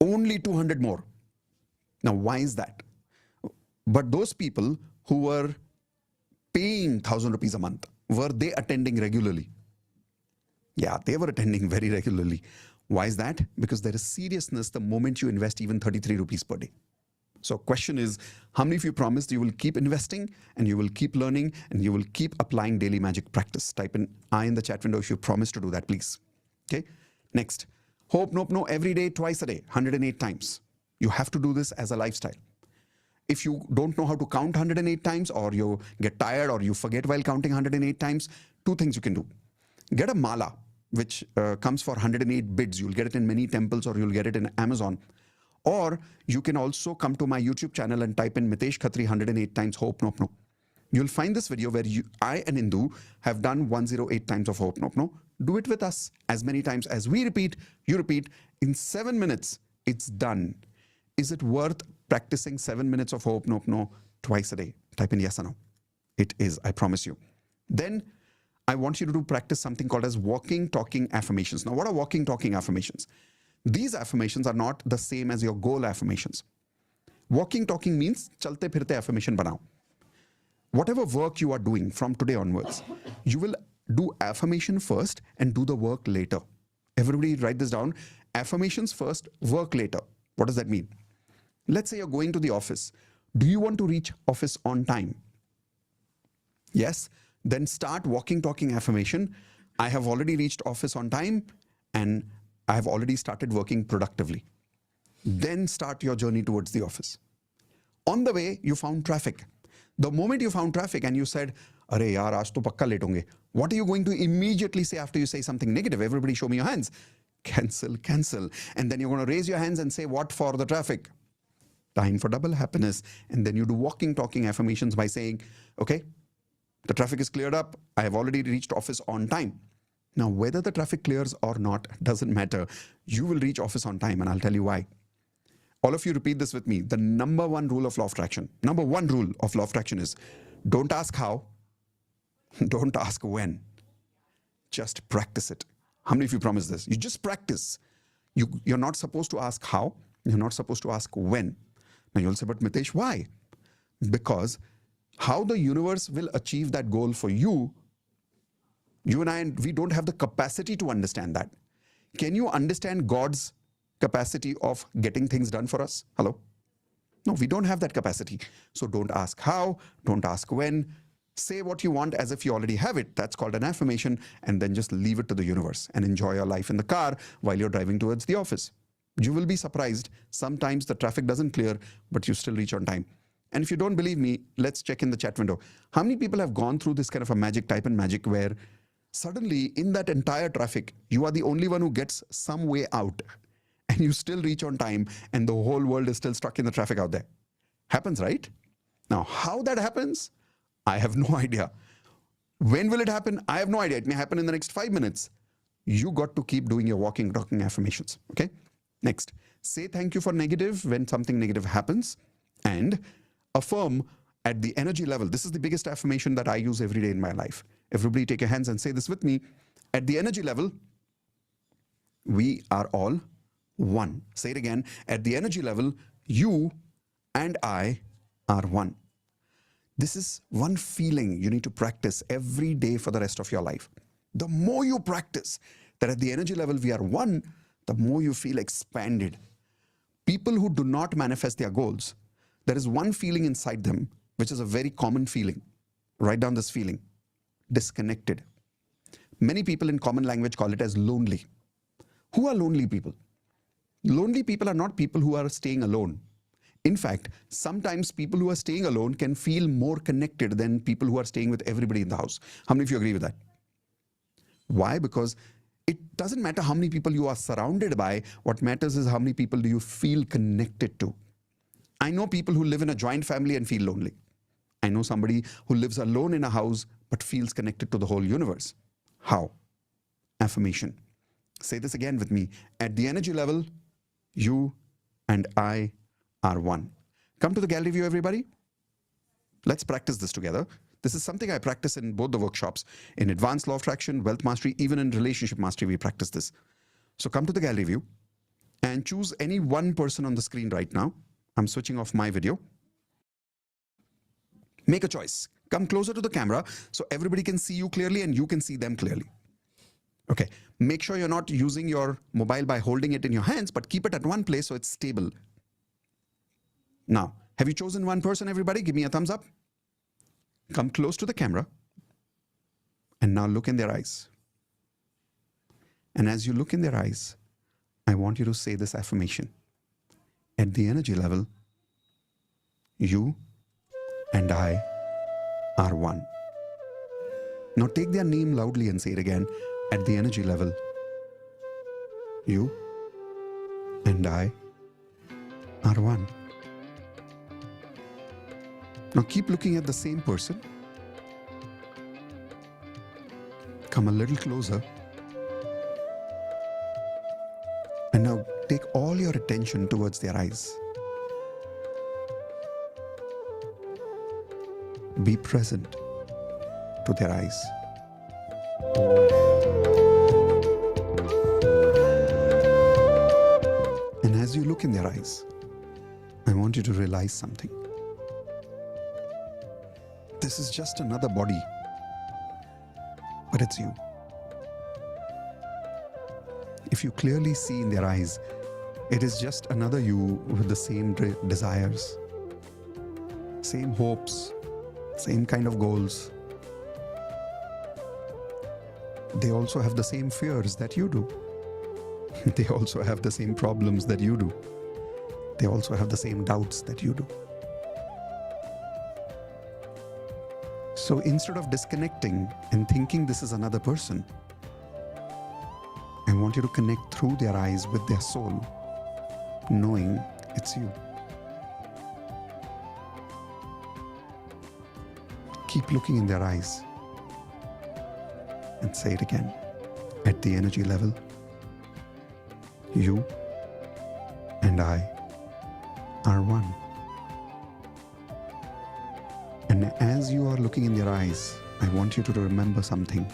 Only 200 more. Now, why is that? But those people who were paying 1,000 rupees a month, were they attending regularly? Yeah, they were attending very regularly. Why is that? Because there is seriousness the moment you invest even 33 rupees per day. So question is, how many of you promised you will keep investing and you will keep learning and you will keep applying daily magic practice? Type in I in the chat window if you promise to do that, please. Okay. Next, hope, nope, no, every day, twice a day, 108 times. You have to do this as a lifestyle. If you don't know how to count 108 times, or you get tired or you forget while counting 108 times, 2 things you can do. Get a mala, which comes for 108 bids. You'll get it in many temples or you'll get it in Amazon. Or you can also come to my YouTube channel and type in Mitesh Khatri 108 times hope, nope, no. You'll find this video where I and Indu have done 108 times of hope, nope, no. Do it with us as many times as we repeat, you repeat. In 7 minutes, it's done. Is it worth practicing 7 minutes of hope, nope, no, twice a day? Type in yes or no. It is, I promise you. Then I want you to practice something called as walking, talking affirmations. Now, what are walking, talking affirmations? These affirmations are not the same as your goal affirmations. Walking, talking means chalte phirte affirmation banao. Whatever work you are doing from today onwards, you will do affirmation first and do the work later. Everybody write this down. Affirmations first, work later. What does that mean? Let's say you're going to the office. Do you want to reach office on time? Yes. Then start walking, talking affirmation. I have already reached office on time and I have already started working productively. Then start your journey towards the office. On the way, you found traffic. The moment you found traffic and you said, "Arey yaar, aaj to pakka late honge," what are you going to immediately say after you say something negative? Everybody show me your hands. Cancel, cancel. And then you're going to raise your hands and say, what for the traffic? Time for double happiness. And then you do walking, talking affirmations by saying, okay, the traffic is cleared up. I have already reached office on time. Now, whether the traffic clears or not doesn't matter. You will reach office on time, and I'll tell you why. All of you repeat this with me. The number 1 rule of law of attraction. Number 1 rule of law of attraction is don't ask how, don't ask when. Just practice it. How many of you promise this? You just practice. You're not supposed to ask how. You're not supposed to ask when. Now you'll say, but Mitesh, why? Because how the universe will achieve that goal for you, you and I, we don't have the capacity to understand that. Can you understand God's capacity of getting things done for us? Hello? No, we don't have that capacity. So don't ask how, don't ask when. Say what you want as if you already have it. That's called an affirmation. And then just leave it to the universe and enjoy your life in the car while you're driving towards the office. You will be surprised. Sometimes the traffic doesn't clear, but you still reach on time. And if you don't believe me, let's check in the chat window. How many people have gone through this kind of a magic, type in magic, where suddenly in that entire traffic, you are the only one who gets some way out and you still reach on time and the whole world is still stuck in the traffic out there? Happens, right? Now, how that happens, I have no idea. When will it happen? I have no idea. It may happen in the next 5 minutes. You got to keep doing your walking, talking affirmations. Okay. Next, say thank you for negative when something negative happens, and affirm at the energy level. This is the biggest affirmation that I use every day in my life. Everybody take your hands and say this with me. At the energy level, we are all one. Say it again. At the energy level, you and I are one. This is one feeling you need to practice every day for the rest of your life. The more you practice that at the energy level we are one, the more you feel expanded. People who do not manifest their goals, there is one feeling inside them, which is a very common feeling. Write down this feeling: disconnected. Many people in common language call it as lonely. Who are lonely people? Lonely people are not people who are staying alone. In fact, sometimes people who are staying alone can feel more connected than people who are staying with everybody in the house. How many of you agree with that? Why? Because it doesn't matter how many people you are surrounded by. What matters is how many people do you feel connected to. I know people who live in a joint family and feel lonely. I know somebody who lives alone in a house but feels connected to the whole universe. How? Affirmation. Say this again with me. At the energy level, you and I are one. Come to the gallery view, everybody. Let's practice this together. This is something I practice in both the workshops. In Advanced Law of Attraction, Wealth Mastery, even in Relationship Mastery, we practice this. So come to the gallery view and choose any one person on the screen right now. I'm switching off my video. Make a choice. Come closer to the camera so everybody can see you clearly and you can see them clearly. Okay, make sure you're not using your mobile by holding it in your hands, but keep it at one place so it's stable. Now, have you chosen one person, everybody? Give me a thumbs up. Come close to the camera and now look in their eyes. And as you look in their eyes, I want you to say this affirmation. At the energy level, you and I are one. Now take their name loudly and say it again. At the energy level, you and I are one. Now keep looking at the same person. Come a little closer. And now take all your attention towards their eyes. Be present to their eyes. And as you look in their eyes, I want you to realize something. This is just another body, but it's you. If you clearly see in their eyes, it is just another you with the same desires, same hopes, same kind of goals. They also have the same fears that you do. They also have the same problems that you do. They also have the same doubts that you do. So instead of disconnecting and thinking this is another person, I want you to connect through their eyes with their soul, knowing it's you. Keep looking in their eyes and say it again. At the energy level, you and I are one. And as you are looking in their eyes, I want you to remember something.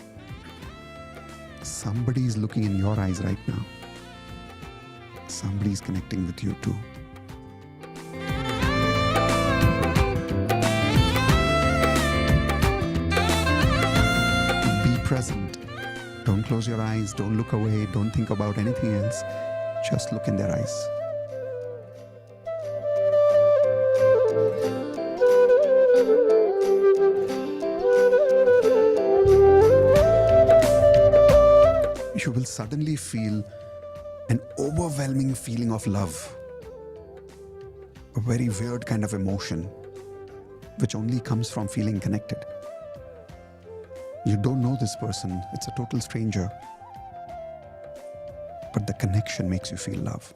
Somebody is looking in your eyes right now. Somebody is connecting with you too. Be present. Don't close your eyes. Don't look away. Don't think about anything else. Just look in their eyes. You will suddenly feel an overwhelming feeling of love, a very weird kind of emotion, which only comes from feeling connected. You don't know this person, it's a total stranger, but the connection makes you feel love.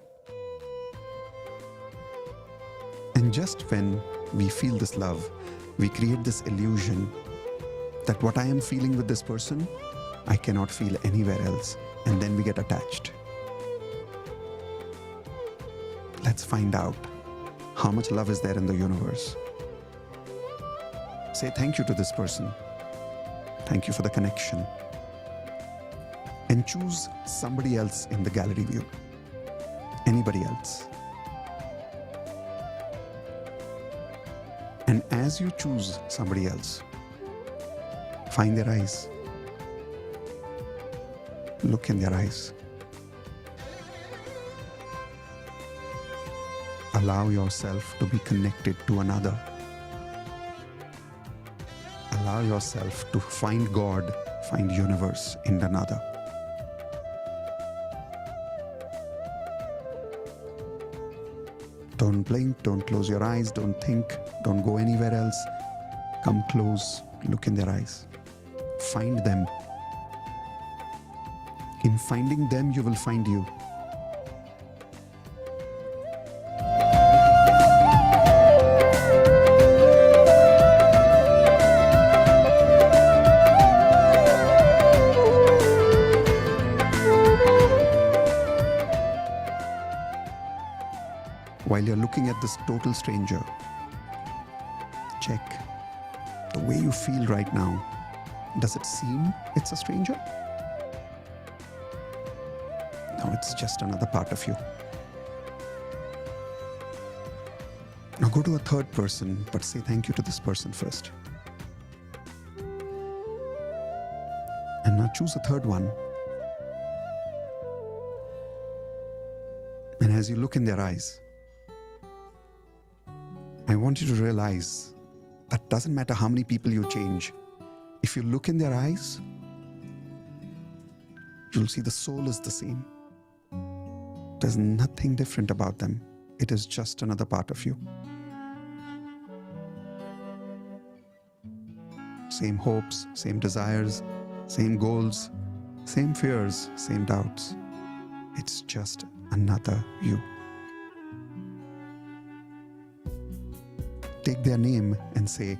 And just when we feel this love, we create this illusion that what I am feeling with this person, I cannot feel anywhere else, and then we get attached. Let's find out how much love is there in the universe. Say thank you to this person. Thank you for the connection. And choose somebody else in the gallery view. Anybody else. And as you choose somebody else, find their eyes. Look in their eyes. allow yourself to be connected to another. Allow yourself to find God, find universe in another. Don't blink, don't close your eyes, don't think, don't go anywhere else. Come close, look in their eyes. Find them. In finding them, you will find you. While you're looking at this total stranger, check the way you feel right now. Does it seem it's a stranger? No, it's just another part of you. Now go to a third person, but say thank you to this person first. And now choose a third one. And as you look in their eyes, I want you to realize that doesn't matter how many people you change. If you look in their eyes, you'll see the soul is the same. There's nothing different about them. It is just another part of you. Same hopes, same desires, same goals, same fears, same doubts. It's just another you. Take their name and say,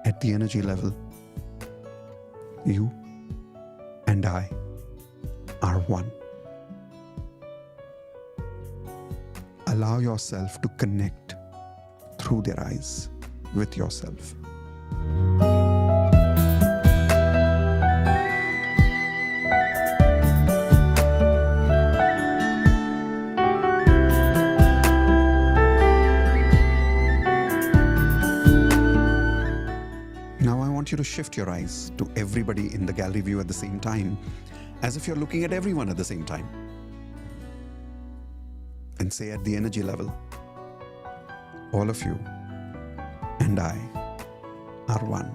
at the energy level, you and I are one. Allow yourself to connect through their eyes with yourself. You to shift your eyes to everybody in the gallery view at the same time, as if you're looking at everyone at the same time. And say at the energy level, all of you and I are one.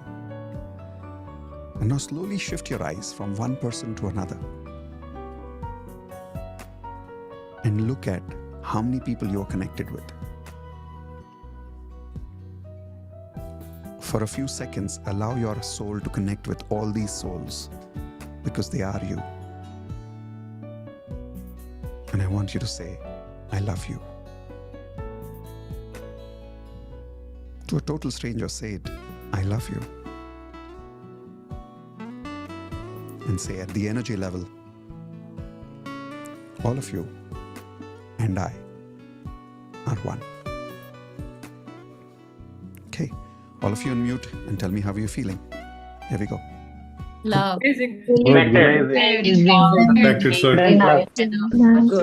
And now slowly shift your eyes from one person to another. And look at how many people you are connected with. For a few seconds, allow your soul to connect with all these souls because they are you. And I want you to say, I love you. To a total stranger, say it, I love you. And say at the energy level, all of you and I are one. Okay. All of you unmute and tell me how you're feeling. Here we go. Love. Connected, sir. very nice. Thank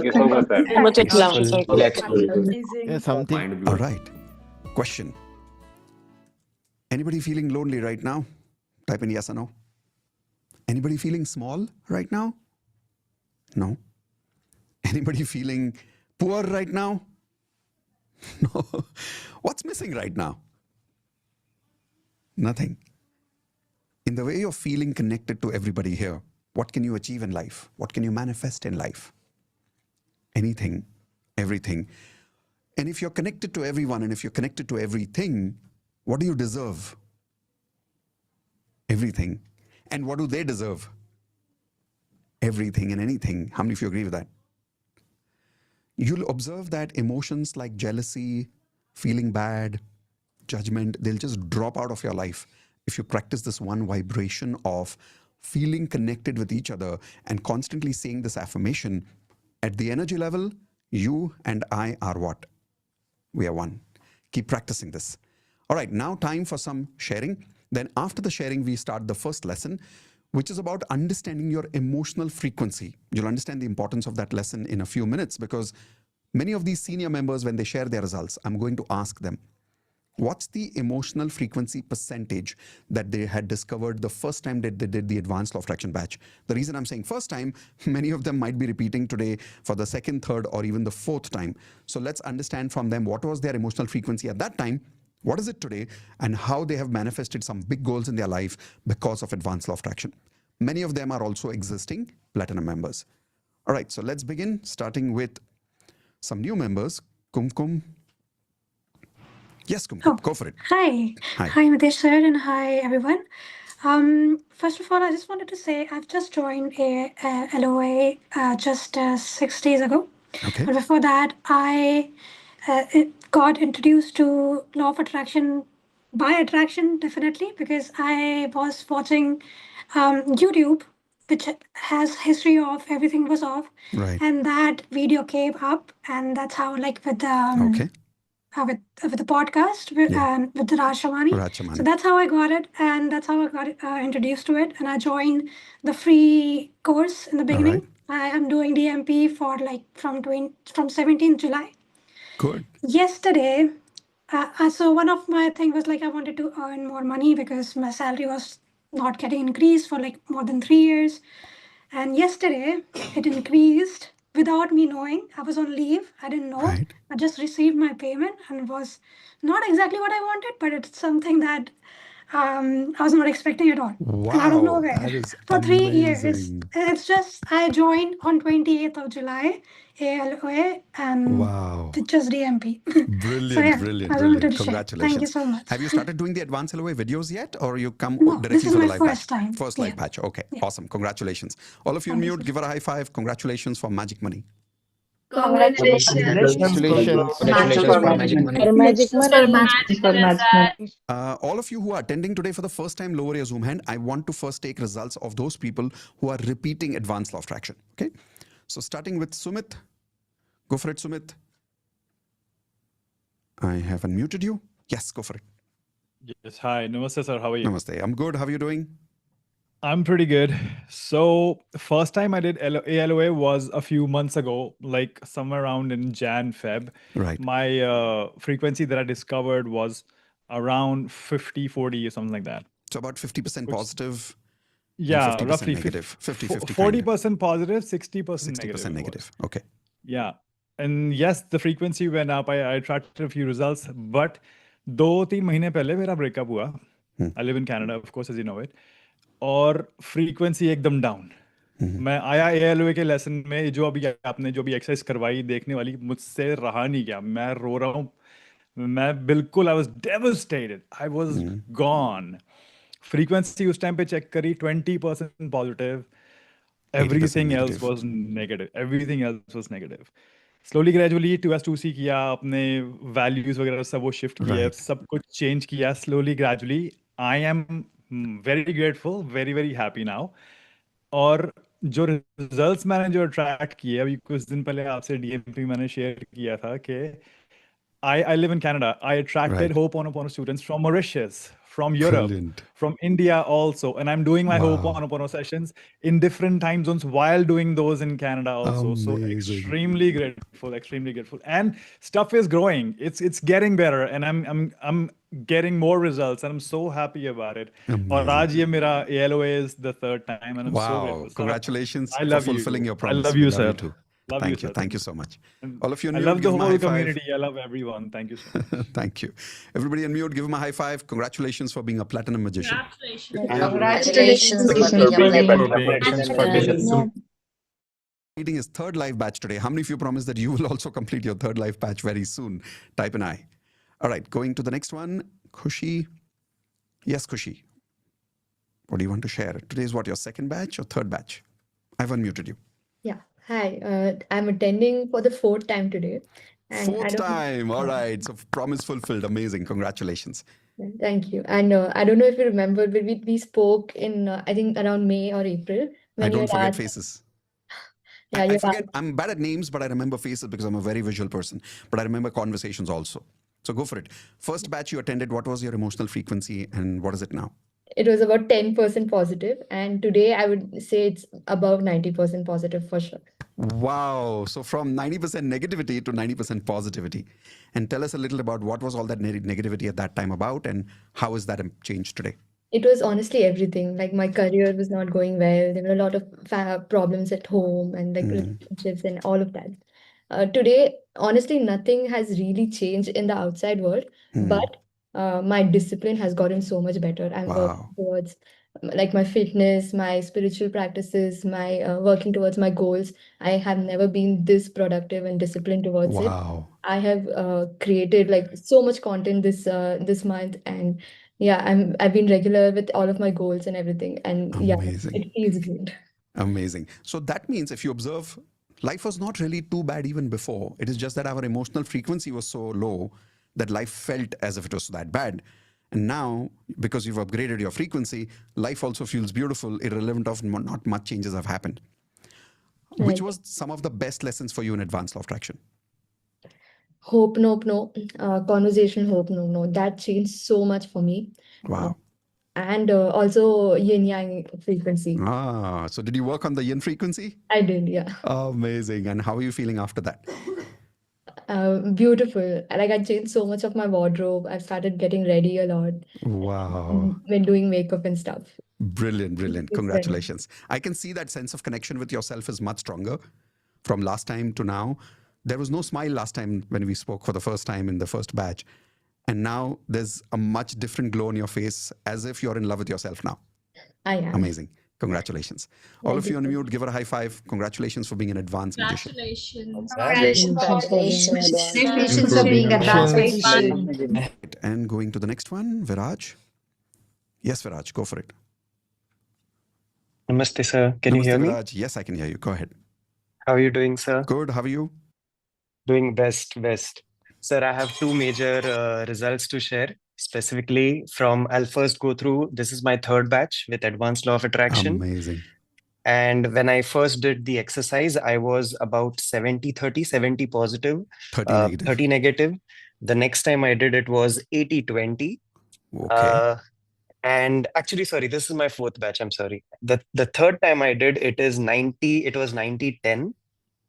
you so much, sir. Much love. Yeah, something. All right. Question. Anybody feeling lonely right now? Type in yes or no. Anybody feeling small right now? No. Anybody feeling poor right now? No. What's missing right now? Nothing. In the way you're feeling connected to everybody here, what can you achieve in life? What can you manifest in life? Anything, everything. And if you're connected to everyone and if you're connected to everything, what do you deserve? Everything. And what do they deserve? Everything and anything. How many of you agree with that? You'll observe that emotions like jealousy, feeling bad, judgment, they'll just drop out of your life if you practice this one vibration of feeling connected with each other and constantly saying this affirmation. At the energy level, you and I are what? We are one. Keep practicing this. All right, now time for some sharing. Then after the sharing, we start the first lesson, which is about understanding your emotional frequency. You'll understand the importance of that lesson in a few minutes because many of these senior members, when they share their results, I'm going to ask them, What's the emotional frequency percentage that they had discovered the first time that they did the advanced law of attraction batch? The reason I'm saying first time, many of them might be repeating today for the second, third, or even the fourth time. So let's understand from them what was their emotional frequency at that time, what is it today, and how they have manifested some big goals in their life because of advanced law of attraction. Many of them are also existing platinum members. All right, so let's begin starting with some new members. Kumkum. Yes, Kumkum, go for it. Hi. Hi. Hi, Mitesh sir, and hi, everyone. First of all, I just wanted to say I've just joined a LOA just 6 days ago. Okay. And before that, I got introduced to law of attraction by attraction, definitely, because I was watching YouTube, which has history of everything was off. Right. And that video came up, and that's how, like, with the Okay. with the podcast with the Rajshamani. Rajshamani. So that's how I got it, and that's how I got introduced to it. And I joined the free course in the beginning. right. I am doing DMP for like from 17th July. Good. Yesterday, so one of my thing was like I wanted to earn more money because my salary was not getting increased for like more than 3 years. And yesterday, it increased without me knowing. I was on leave. I didn't know. Right. I just received my payment and it was not exactly what I wanted, but it's something that I was not expecting at all. And out of Wow, nowhere. that is For 3 years. amazing. It's just, I joined on 28th of July, ALOA, and Wow. it's just DMP. Brilliant, So, yeah, brilliant, I wanted brilliant. to share. Congratulations. Thank you so much. Have you started doing the advanced LOA videos yet, or you come No, directly this is for the my live first batch? time. First Yeah. live batch. Okay, Yeah. awesome. Congratulations. All of you on Thank you, mute, sir. give her a high five. Congratulations for Magic Money. Congratulations. Congratulations. Congratulations for Magic Money. For magic For money. Magic Money. All of you who are attending today for the first time, lower your Zoom hand. I want to first take results of those people who are repeating advanced law of attraction. Okay, so starting with Sumit. Go for it, Sumit. I have unmuted you. Yes, go for it. Yes, hi. Namaste, sir. How are you? Namaste. I'm good. How are you doing? I'm pretty good. So, first time I did ALOA was a few months ago, like somewhere around in Jan, Feb. Right. My frequency that I discovered was around 50, 40 or something like that. So about 50% positive. Yeah, 50% roughly negative. 50-50 40% positive, 60% 60% negative. negative. Okay. Yeah. And yes, the frequency went up. I tracked a few results, but 2-3 महीने पहले मेरा breakup हुआ. I live in Canada, of course, as you know it. और frequency एकदम down. मैं आया ALOA के lesson में जो अभी आपने जो भी एक्सरसाइज करवाई देखने वाली मुझसे रहा नहीं गया. मैं रो रहा हूँ. मैं बिल्कुल I was devastated. I was gone. Frequency उस टाइम पे चेक करी 20% positive. 80% Everything else negative. was negative. Everything else was negative. Slowly, gradually, 2S2C किया, अपने values वगैरह सब वो shift किए, Right. सब कुछ change किया. Slowly, gradually, I am very grateful, very, very happy now. और जो results मैंने जो attract किए, अभी कुछ दिन पहले आपसे DMP मैंने share किया था कि I live in Canada. I attracted Right. Ho'oponopono students from Mauritius, from Europe, Brilliant. from India also. And I'm doing my Wow. Ho'oponopono sessions in different time zones while doing those in Canada also. So Amazing. extremely grateful, extremely grateful. And stuff is growing. It's getting better, and I'm getting more results, and I'm so happy about it. और आज ये मेरा ALOA is the third time, and I'm so Wow. grateful. Sir, Congratulations I for love fulfilling you. your I promise. love We you, love sir. you too. Love Thank you. sir. Thank you so much. And All of you on I mute, love the give 'em a whole high five. community. I love everyone. Thank you so much. Thank you. Everybody on mute, give him a high five. Congratulations for being a platinum magician. Congratulations for being a magician. Completing his third live batch today. How many of you promise that you will also complete your third live batch very soon? Type an I. All right, going to the next one. Khushi. Yes, Khushi. What do you want to share? Today is what, your second batch or third batch? I've unmuted you. Yeah. Hi. I'm attending for the fourth time today. And I Fourth don't- time. All right. So promise fulfilled. Amazing. Congratulations. Thank you. And I don't know if you remember, but we spoke in I think around May or April I when you don't had forget asked. faces. Yeah, I you forget. asked. I'm bad at names, but I remember faces because I'm a very visual person. But I remember conversations also. So go for it. First batch you attended, what was your emotional frequency and what is it now? It was about 10% positive, and today I would say it's above 90% positive for sure. Wow. So from 90% negativity to 90% positivity. And tell us a little about what was all that negativity at that time about and how has that changed today? It was honestly everything. Like my career was not going well. There were a lot of problems at home and like relationships and all of that. Today, honestly, nothing has really changed in the outside world, but my discipline has gotten so much better. I'm working Wow. towards like my fitness, my spiritual practices, my working towards my goals. I have never been this productive and disciplined towards it. Wow. I have created like so much content this month, and yeah, I've been regular with all of my goals and everything, and yeah, Amazing. it feels good. Amazing. So that means if you observe, life was not really too bad even before. It is just that our emotional frequency was so low that life felt as if it was that bad. And now, because you've upgraded your frequency, life also feels beautiful, irrelevant of not much changes have happened. Which Right. was some of the best lessons for you in advanced law of attraction? Hope, nope, no. Conversation, hope, no, no. That changed so much for me. Wow. And also yin yang frequency. So did you work on the yin frequency? I did, yeah. Amazing. And how are you feeling after that? Beautiful. Like I changed so much of my wardrobe. I've started getting ready a lot. Wow. When doing makeup and stuff. Brilliant, brilliant. It's Congratulations. I can see that sense of connection with yourself is much stronger from last time to now. There was no smile last time when we spoke for the first time in the first batch. And now there's a much different glow on your face as if you're in love with yourself now. I am. Amazing. Congratulations. All of you on mute, give her a high five. Congratulations for being an advanced magician. Congratulations for being advanced magician. And going to the next one, Viraj. Yes, Viraj, go for it. Namaste, sir. Can you Namaste, hear me? Viraj. Yes, I can hear you. Go ahead. How are you doing, sir? Good. How are you? Doing best. Sir, I have two major results to share. Specifically I'll first go through, this is my third batch with Advanced Law of Attraction. Amazing. And when I first did the exercise, I was about 70-30, 70 positive, 30 negative. 30 negative. The next time I did it was 80-20. Okay. And actually, sorry, this is my fourth batch. I'm sorry. The third time I did it was 90-10.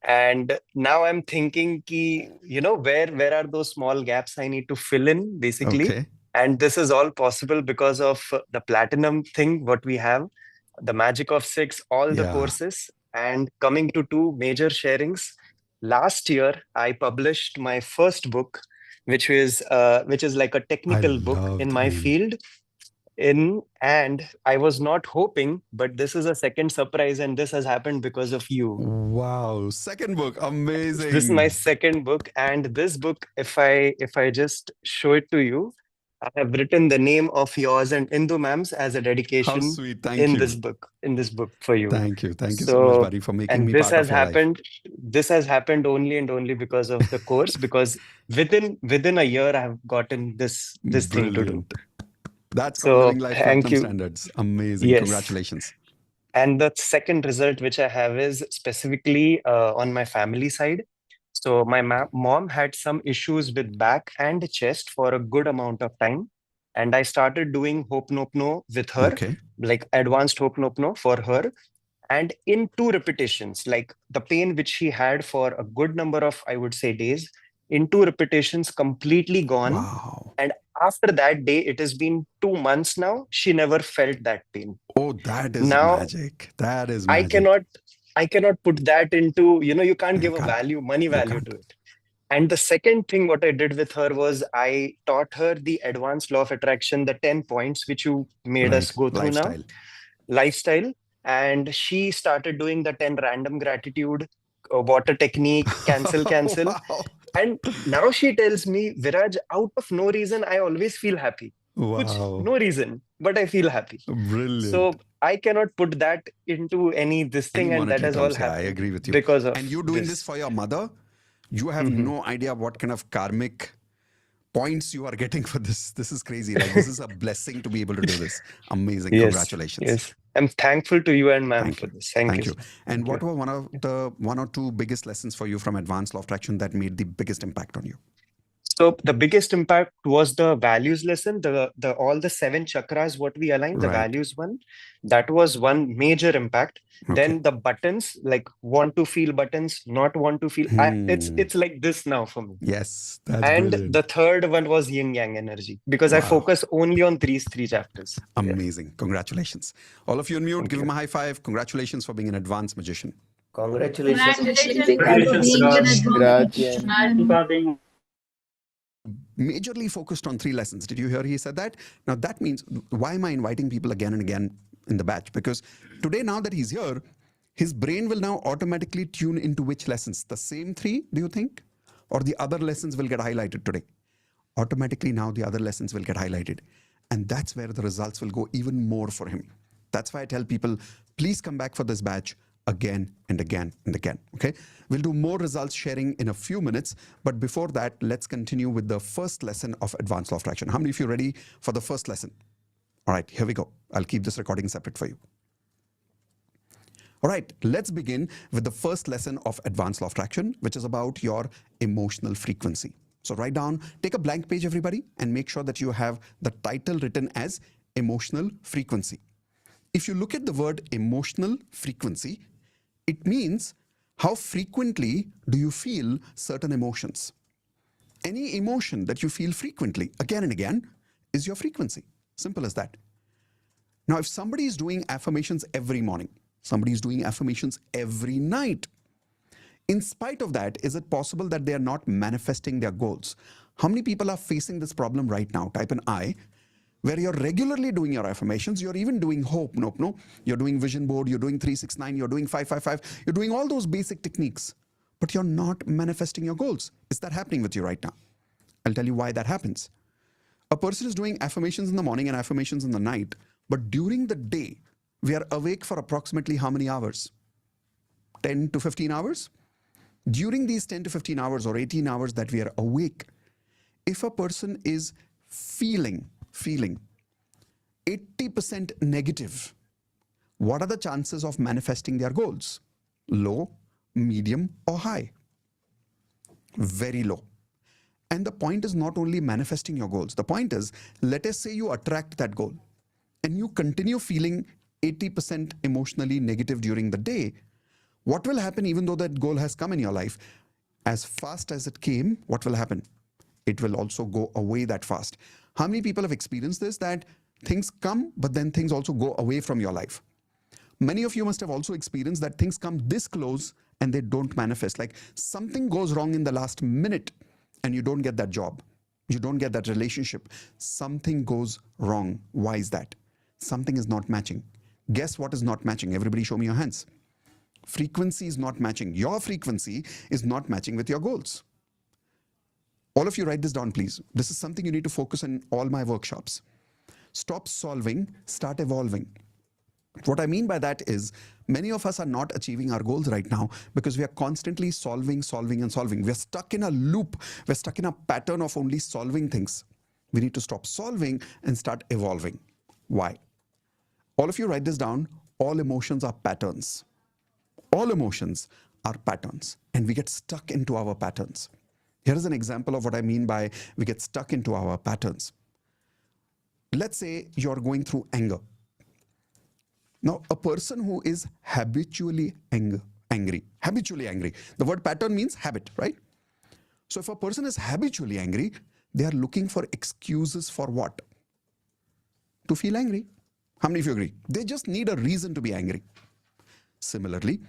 And now I'm thinking where are those small gaps I need to fill in, basically. Okay. And this is all possible because of the platinum thing, what we have, the magic of 6, all the courses, and coming to 2 major sharings. Last year, I published my first book, which is like a technical book in my field. And I was not hoping, but this is a second surprise, and this has happened because of you. Wow, second book, amazing. This is my second book, and this book, if I just show it to you, I have written the name of yours and Indu ma'am's as a dedication. How sweet, thank you. In this book for you. Thank you so much, buddy, for making me part of your life. This has happened only and only because of the course, because within a year I have gotten this thing to do. That's called living life platinum standards. Amazing. Yes. Congratulations. And the second result which I have is specifically on my family side. So my mom had some issues with back and chest for a good amount of time. And I started doing Ho'oponopono with her, like advanced Ho'oponopono for her. And in 2 repetitions, like the pain which she had for a good number of, I would say, days, in 2 repetitions, completely gone. Wow. And after that day, it has been 2 months now, she never felt that pain. Oh, that is magic. That is magic. I cannot put that into, you can't give a money value to it. And the second thing what I did with her was I taught her the advanced law of attraction, the 10 points which you made us go through now. Lifestyle. And she started doing the 10 random gratitude, water technique, cancel. Wow. And now she tells me, Viraj, out of no reason, I always feel happy. Wow. No reason, but I feel happy. Brilliant. So I cannot put that into this thing, and that has all happened. I agree with you. Because of and you doing this for your mother, you have no idea what kind of karmic points you are getting for this. This is crazy. Like, this is a blessing to be able to do this. Amazing. Yes, congratulations. Yes. I'm thankful to you and ma'am for this. Thank you. And what were one of the 1 or 2 biggest lessons for you from advanced law of attraction that made the biggest impact on you? So the biggest impact was the values lesson, the all the 7 chakras, what we aligned, the Right. values one. That was one major impact. Okay. Then the buttons, like want to feel buttons, not want to feel. It's like this now for me. Yes, that's And brilliant. the third one was yin yang energy, because I Wow. focus only on these 3 chapters. Yeah. Amazing. Congratulations. All of you on mute, Thank give you. him a high five. Congratulations for being an advanced magician. Congratulations. Majorly focused on 3 lessons. Did you hear he said that? Now that means, why am I inviting people again and again in the batch? Because today, now that he's here, his brain will now automatically tune into which lessons? The same 3, do you think? Or the other lessons will get highlighted today? Automatically now the other lessons will get highlighted. And that's where the results will go even more for him. That's why I tell people, please come back for this batch again and again and again. Okay, we'll do more results sharing in a few minutes, but before that, let's continue with the first lesson of advanced law of attraction. How many of you are ready for the first lesson? All right, here we go. I'll keep this recording separate for you. All right, let's begin with the first lesson of advanced law of attraction, which is about your emotional frequency. So write down, take a blank page, everybody, and make sure that you have the title written as emotional frequency. If you look at the word emotional frequency, it means how frequently do you feel certain emotions. Any emotion that you feel frequently, again and again, is your frequency. Simple as that. Now, if somebody is doing affirmations every morning, somebody is doing affirmations every night, in spite of that, is it possible that they are not manifesting their goals? How many people are facing this problem right now? Type an I, where you're regularly doing your affirmations, you're even doing hope, no, you're doing vision board, you're doing 369, you're doing 555, you're doing all those basic techniques, but you're not manifesting your goals. Is that happening with you right now? I'll tell you why that happens. A person is doing affirmations in the morning and affirmations in the night, but during the day, we are awake for approximately how many hours? 10 to 15 hours? During these 10 to 15 hours or 18 hours that we are awake, if a person is feeling 80% negative, what are the chances of manifesting their goals? Low, medium, or high? Very low. And the point is not only manifesting your goals. The point is, let us say you attract that goal and you continue feeling 80% emotionally negative during the day. What will happen even though that goal has come in your life? As fast as it came, what will happen? It will also go away that fast. How many people have experienced this, that things come, but then things also go away from your life? Many of you must have also experienced that things come this close and they don't manifest. Like something goes wrong in the last minute and you don't get that job. You don't get that relationship. Something goes wrong. Why is that? Something is not matching. Guess what is not matching? Everybody show me your hands. Frequency is not matching. Your frequency is not matching with your goals. All of you write this down, please. This is something you need to focus on in all my workshops. Stop solving, start evolving. What I mean by that is, many of us are not achieving our goals right now because we are constantly solving. We're stuck in a loop. We're stuck in a pattern of only solving things. We need to stop solving and start evolving. Why? All of you write this down. All emotions are patterns. All emotions are patterns, and we get stuck into our patterns. Here is an example of what I mean by we get stuck into our patterns. Let's say you're going through anger. Now, a person who is habitually angry, the word pattern means habit, right? So if a person is habitually angry, they are looking for excuses for what? To feel angry. How many of you agree? They just need a reason to be angry. Similarly,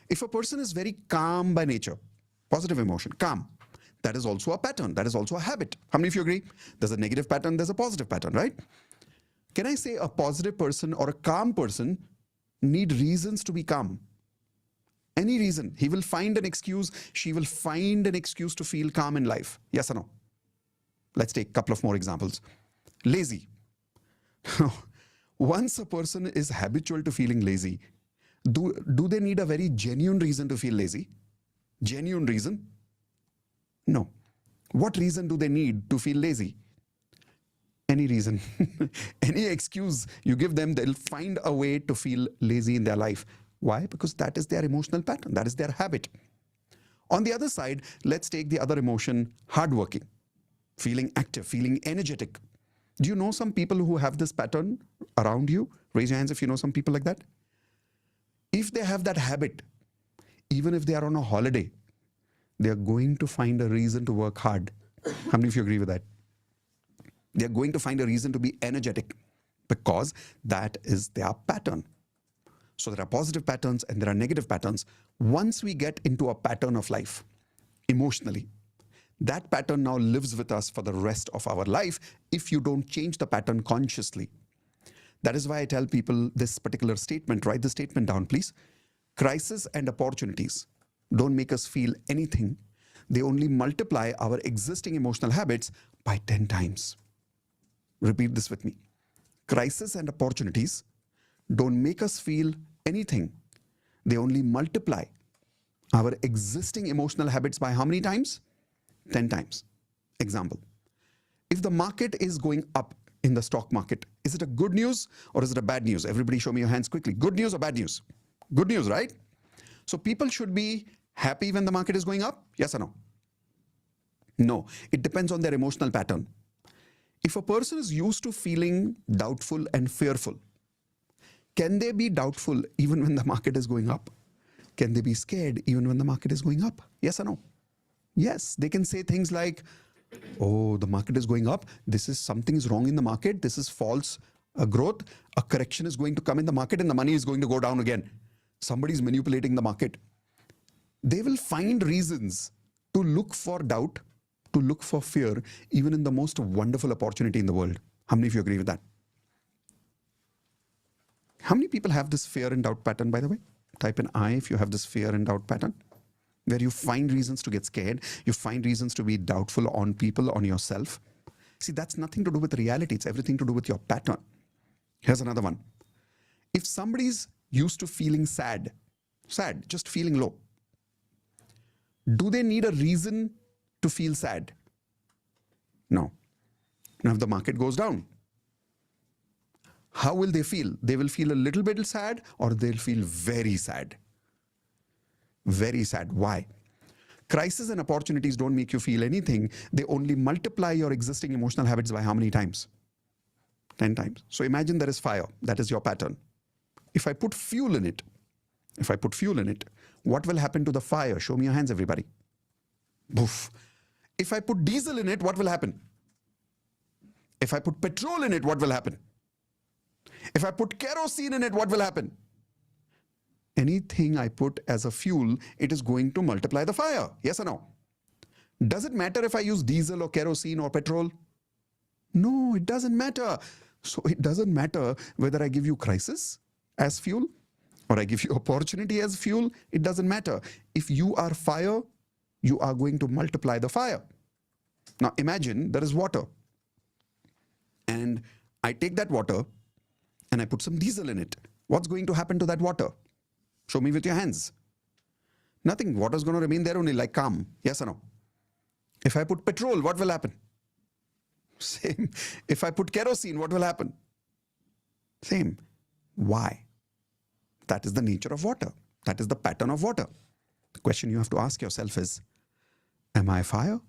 if a person is very calm by nature, positive emotion, calm, that is also a pattern. That is also a habit. How many of you agree? There's a negative pattern, there's a positive pattern, right? Can I say a positive person or a calm person need reasons to be calm? Any reason. He will find an excuse, she will find an excuse to feel calm in life. Yes or no? Let's take a couple of more examples. Lazy. Once a person is habitual to feeling lazy, do they need a very genuine reason to feel lazy? Genuine reason? No. What reason do they need to feel lazy? Any reason. Any excuse you give them, they'll find a way to feel lazy in their life. Why? Because that is their emotional pattern. That is their habit. On the other side, let's take the other emotion, hardworking. feeling active, feeling energetic. Do you know some people who have this pattern around you? Raise your hands if you know some people like that. If they have that habit, even if they are on a holiday, they are going to find a reason to work hard. How many of you agree with that? They are going to find a reason to be energetic because that is their pattern. So there are positive patterns and there are negative patterns. Once we get into a pattern of life, emotionally, that pattern now lives with us for the rest of our life if you don't change the pattern consciously. That is why I tell people this particular statement. Write the statement down, please. Crisis and opportunities don't make us feel anything. They only multiply our existing emotional habits by 10 times. Repeat this with me. Crisis and opportunities don't make us feel anything. They only multiply our existing emotional habits by how many times? 10 times. Example. If the market is going up in the stock market, is it a good news or is it a bad news? Everybody show me your hands quickly. Good news or bad news? Good news, right? So people should be happy when the market is going up? Yes or no? No. It depends on their emotional pattern. If a person is used to feeling doubtful and fearful, can they be doubtful even when the market is going up? Can they be scared even when the market is going up? Yes or no? Yes, they can say things like, oh, the market is going up. Something is wrong in the market. This is false growth. A correction is going to come in the market and the money is going to go down again. Somebody is manipulating the market. They will find reasons to look for doubt, to look for fear, even in the most wonderful opportunity in the world. How many of you agree with that? How many people have this fear and doubt pattern, by the way? Type in I if you have this fear and doubt pattern, where you find reasons to get scared, you find reasons to be doubtful on people, on yourself. See, that's nothing to do with reality. It's everything to do with your pattern. Here's another one. If somebody's used to feeling sad, just feeling low, do they need a reason to feel sad? No. Now, if the market goes down, how will they feel? They will feel a little bit sad or they'll feel very sad. Very sad. Why? Crisis and opportunities don't make you feel anything. They only multiply your existing emotional habits by how many times? 10 times. So imagine there is fire. That is your pattern. If I put fuel in it, what will happen to the fire? Show me your hands, everybody. Poof. If I put diesel in it, what will happen? If I put petrol in it, what will happen? If I put kerosene in it, what will happen? Anything I put as a fuel, it is going to multiply the fire. Yes or no? Does it matter if I use diesel or kerosene or petrol? No, it doesn't matter. So it doesn't matter whether I give you crisis as fuel or I give you opportunity as fuel. It doesn't matter. If you are fire, you are going to multiply the fire. Now imagine there is water and I take that water and I put some diesel in it. What's going to happen to that water? Show me with your hands. Nothing. Water is going to remain there only like calm. Yes or no? If I put petrol, what will happen? Same. If I put kerosene, what will happen? Same. Why? That is the nature of water. That is the pattern of water. The question you have to ask yourself is, am I fire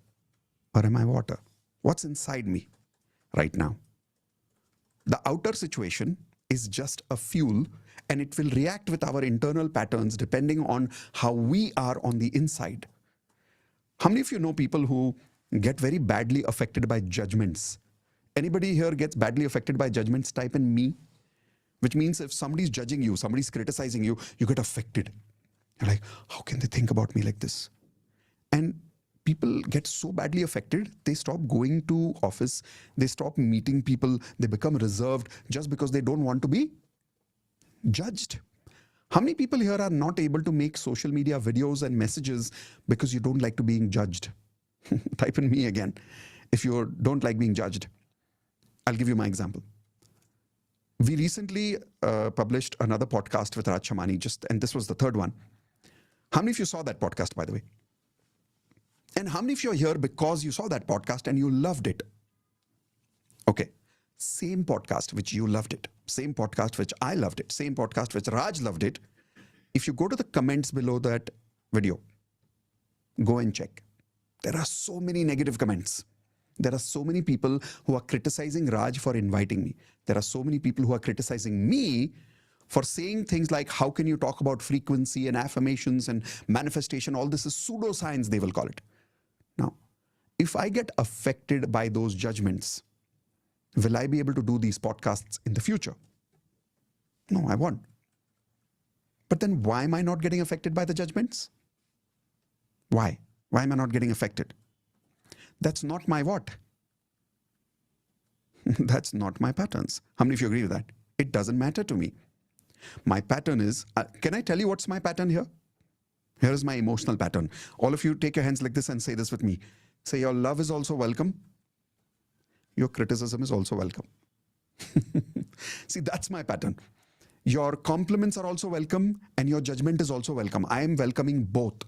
or am I water? What's inside me right now? The outer situation is just a fuel and it will react with our internal patterns depending on how we are on the inside. How many of you know people who get very badly affected by judgments? Anybody here gets badly affected by judgments? Type in me, which means if somebody's judging you, somebody's criticizing you, you get affected. You're like, how can they think about me like this? And people get so badly affected, they stop going to office, they stop meeting people, they become reserved just because they don't want to be judged. How many people here are not able to make social media videos and messages because you don't like to being judged? Type in me again if you don't like being judged. I'll give you my example. We recently published another podcast with Raj Shamani, and this was the third one. How many of you saw that podcast, by the way? And how many of you are here because you saw that podcast and you loved it? Okay. Same podcast which you loved it. Same podcast which I loved it. Same podcast which Raj loved it. If you go to the comments below that video, go and check. There are so many negative comments. There are so many people who are criticizing Raj for inviting me. There are so many people who are criticizing me for saying things like, how can you talk about frequency and affirmations and manifestation? All this is pseudoscience, they will call it. Now, if I get affected by those judgments, will I be able to do these podcasts in the future? No, I won't. But then why am I not getting affected by the judgments? Why? Why am I not getting affected? That's not my what? That's not my patterns. How many of you agree with that? It doesn't matter to me. My pattern is, can I tell you what's my pattern here? Here is my emotional pattern. All of you take your hands like this and say this with me. Say, your love is also welcome. Your criticism is also welcome. See, that's my pattern. Your compliments are also welcome and your judgment is also welcome. I am welcoming both.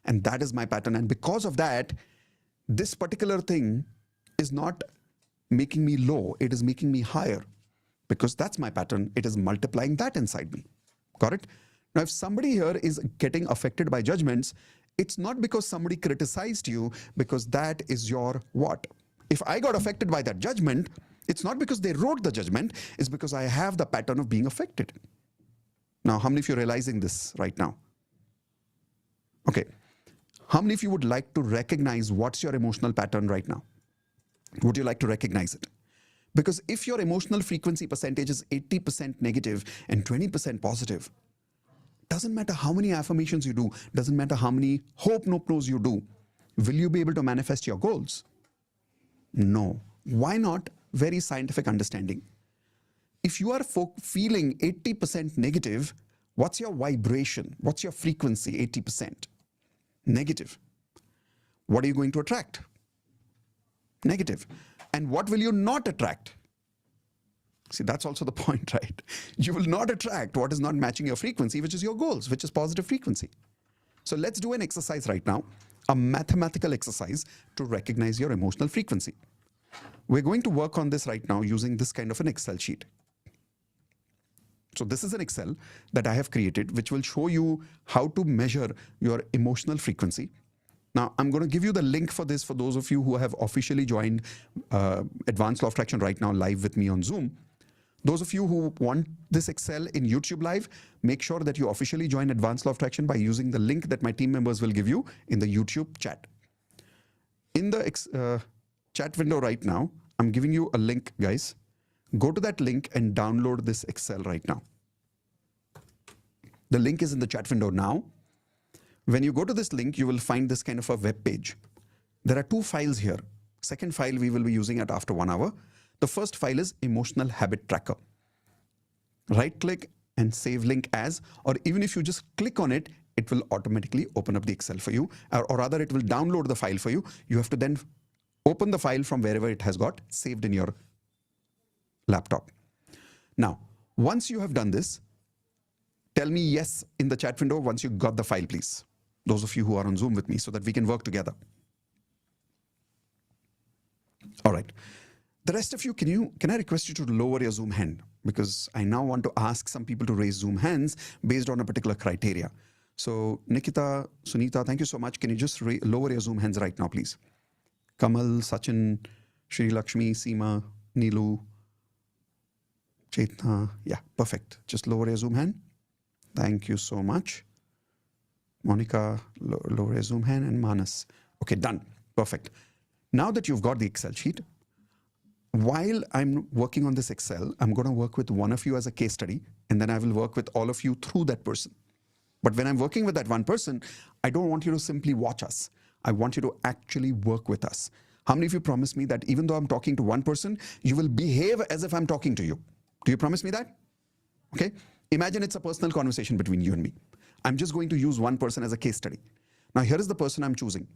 And that is my pattern. And because of that, this particular thing is not making me low. It is making me higher. Because that's my pattern. It is multiplying that inside me. Got it? Now, if somebody here is getting affected by judgments, it's not because somebody criticized you, because that is your what? If I got affected by that judgment, it's not because they wrote the judgment, it's because I have the pattern of being affected. Now, how many of you are realizing this right now? Okay. How many of you would like to recognize what's your emotional pattern right now? Would you like to recognize it? Because if your emotional frequency percentage is 80% negative and 20% positive, doesn't matter how many affirmations you do, doesn't matter how many hope no-nos you do, will you be able to manifest your goals? No. Why not? Very scientific understanding. If you are feeling 80% negative, what's your vibration? What's your frequency? 80% negative. What are you going to attract? Negative. And what will you not attract? See, that's also the point, right? You will not attract what is not matching your frequency, which is your goals, which is positive frequency. So let's do an exercise right now, a mathematical exercise to recognize your emotional frequency. We're going to work on this right now using this kind of an Excel sheet. So this is an Excel that I have created, which will show you how to measure your emotional frequency. Now, I'm going to give you the link for this for those of you who have officially joined Advanced Law of Attraction right now live with me on Zoom. Those of you who want this Excel in YouTube live, make sure that you officially join Advanced Law of Attraction by using the link that my team members will give you in the YouTube chat. In the chat window right now, I'm giving you a link, guys. Go to that link and download this Excel right now. The link is in the chat window now. When you go to this link, you will find this kind of a web page. There are two files here. Second file we will be using it after 1 hour. The first file is Emotional Habit Tracker. Right click and save link as, or even if you just click on it, it will automatically open up the Excel for you, or rather it will download the file for you. You have to then open the file from wherever it has got saved in your laptop. Now, once you have done this, tell me yes in the chat window once you got the file, please. Those of you who are on Zoom with me so that we can work together. All right. The rest of you, can I request you to lower your Zoom hand? Because I now want to ask some people to raise Zoom hands based on a particular criteria. So Nikita, Sunita, thank you so much. Can you just lower your Zoom hands right now, please? Kamal, Sachin, Shri Lakshmi, Seema, Neelu, Chetna. Yeah, perfect. Just lower your Zoom hand. Thank you so much. Monica, lower your Zoom hand, and Manas. Okay, done. Perfect. Now that you've got the Excel sheet, while I'm working on this Excel, I'm going to work with one of you as a case study, and then I will work with all of you through that person. But when I'm working with that one person, I don't want you to simply watch us. I want you to actually work with us. How many of you promise me that even though I'm talking to one person, you will behave as if I'm talking to you? Do you promise me that? Okay. Imagine it's a personal conversation between you and me. I'm just going to use one person as a case study. Now, here is the person I'm choosing.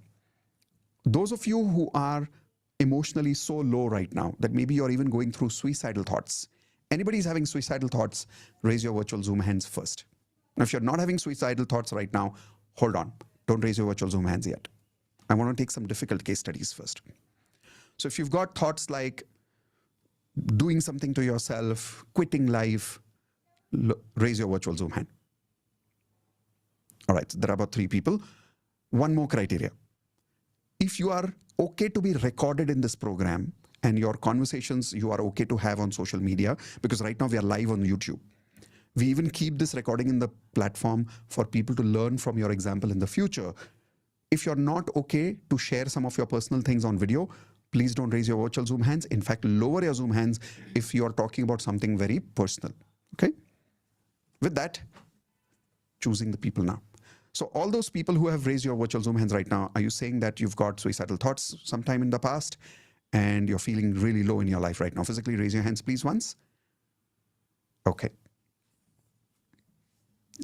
Those of you who are emotionally so low right now that maybe you're even going through suicidal thoughts. Anybody is having suicidal thoughts, raise your virtual Zoom hands first. Now, if you're not having suicidal thoughts right now, hold on. Don't raise your virtual Zoom hands yet. I want to take some difficult case studies first. So if you've got thoughts like doing something to yourself, quitting life, raise your virtual Zoom hand. All right, there are about 3 people. One more criteria. if you are okay to be recorded in this program and your conversations you are okay to have on social media, because right now we are live on YouTube. We even keep this recording in the platform for people to learn from your example in the future. If you're not okay to share some of your personal things on video, please don't raise your virtual Zoom hands. In fact, lower your Zoom hands if you're talking about something very personal. Okay? With that, choosing the people now. So all those people who have raised your virtual Zoom hands right now, are you saying that you've got suicidal thoughts sometime in the past and you're feeling really low in your life right now? Physically raise your hands, please, once. Okay.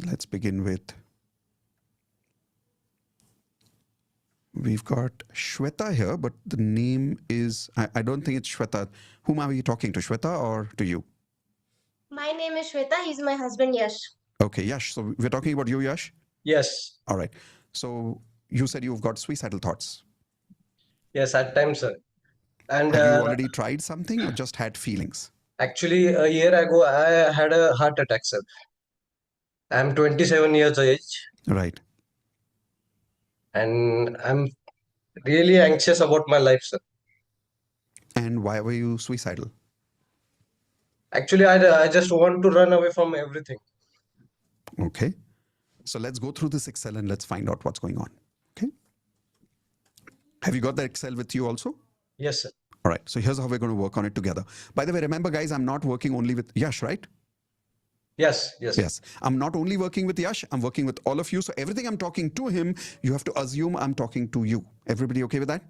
Let's begin with, we've got Shweta here, but the name is, I don't think it's Shweta. Whom are you talking to, Shweta or to you? My name is Shweta. He's my husband, Yash. Okay, Yash. So we're talking about you, Yash? Yes. All right. So you said you've got suicidal thoughts. Yes, at times, sir. And have you already tried something or just had feelings? Actually, a year ago, I had a heart attack, sir. I'm 27 years of age. Right. And I'm really anxious about my life, sir. And why were you suicidal? Actually, I just want to run away from everything. Okay. So let's go through this Excel and let's find out what's going on. Okay. Have you got the Excel with you also? Yes, sir. All right. So here's how we're going to work on it together. By the way, remember, guys, I'm not working only with Yash, right? Yes. Yes. I'm not only working with Yash, I'm working with all of you. So everything I'm talking to him, you have to assume I'm talking to you. Everybody okay with that?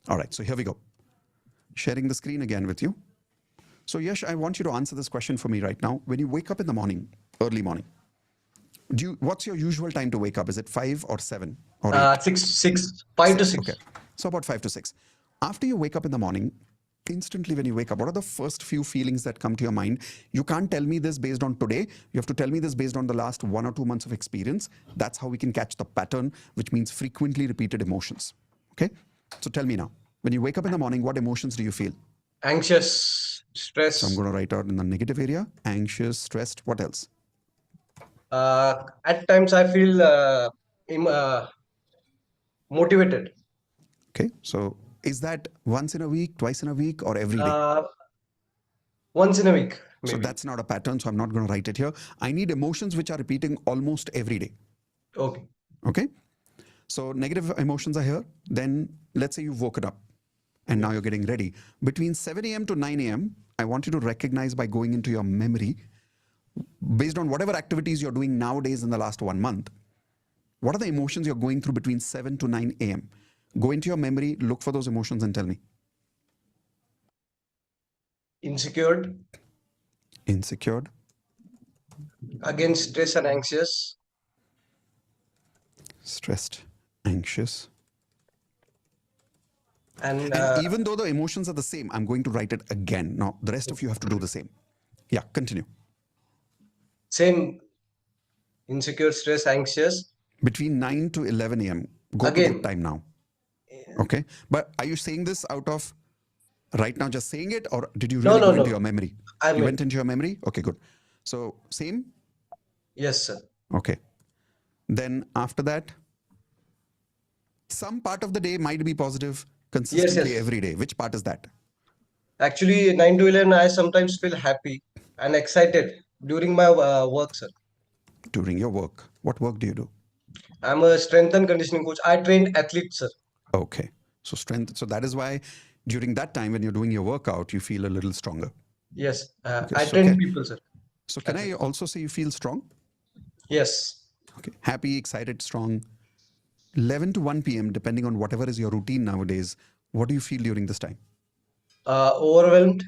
All right. So here we go. Sharing the screen again with you. So Yash, I want you to answer this question for me right now. When you wake up in the morning, early morning, what's your usual time to wake up? Is it 5 or 7 or 8? 5 to 6. Okay. So about 5 to 6. After you wake up in the morning, instantly when you wake up, what are the first few feelings that come to your mind? You can't tell me this based on today. You have to tell me this based on the last 1 or 2 months of experience. That's how we can catch the pattern, which means frequently repeated emotions. Okay. So tell me now, when you wake up in the morning, what emotions do you feel? Anxious, stress. So I'm going to write out in the negative area, anxious, stressed. What else? At times I feel motivated. Okay. So is that once in a week, twice in a week, or every day? Once in a week. Maybe. So that's not a pattern. So I'm not going to write it here. I need emotions which are repeating almost every day. Okay. Okay. So negative emotions are here. Then let's say you've woken up and now you're getting ready. Between 7 a.m. to 9 a.m., I want you to recognize by going into your memory, based on whatever activities you're doing nowadays in the last 1 month, what are the emotions you're going through between 7 to 9 a.m.? Go into your memory, look for those emotions and tell me. Insecure. Insecure. Again, stress and anxious. Stressed, anxious. And even though the emotions are the same, I'm going to write it again. Now, the rest of you have to do the same. Yeah, continue. Same. Insecure, stress, anxious. Between 9 to 11 a.m. Go again. to that time now. Okay. But are you saying this out of right now just saying it, or did you really go into your memory? You went into your memory? Okay, good. So same? Yes, sir. Okay. Then after that, some part of the day might be positive consistently every day. Which part is that? Actually, 9 to 11, I sometimes feel happy and excited during my work, sir. During your work? What work do you do? I'm a strength and conditioning coach. I train athletes, sir. Okay. So strength. So that is why during that time when you're doing your workout, you feel a little stronger. Yes. Okay, I train people, sir. So can I also say you feel strong? Yes. Okay. Happy, excited, strong. 11 to 1 p.m., depending on whatever is your routine nowadays, what do you feel during this time? Overwhelmed.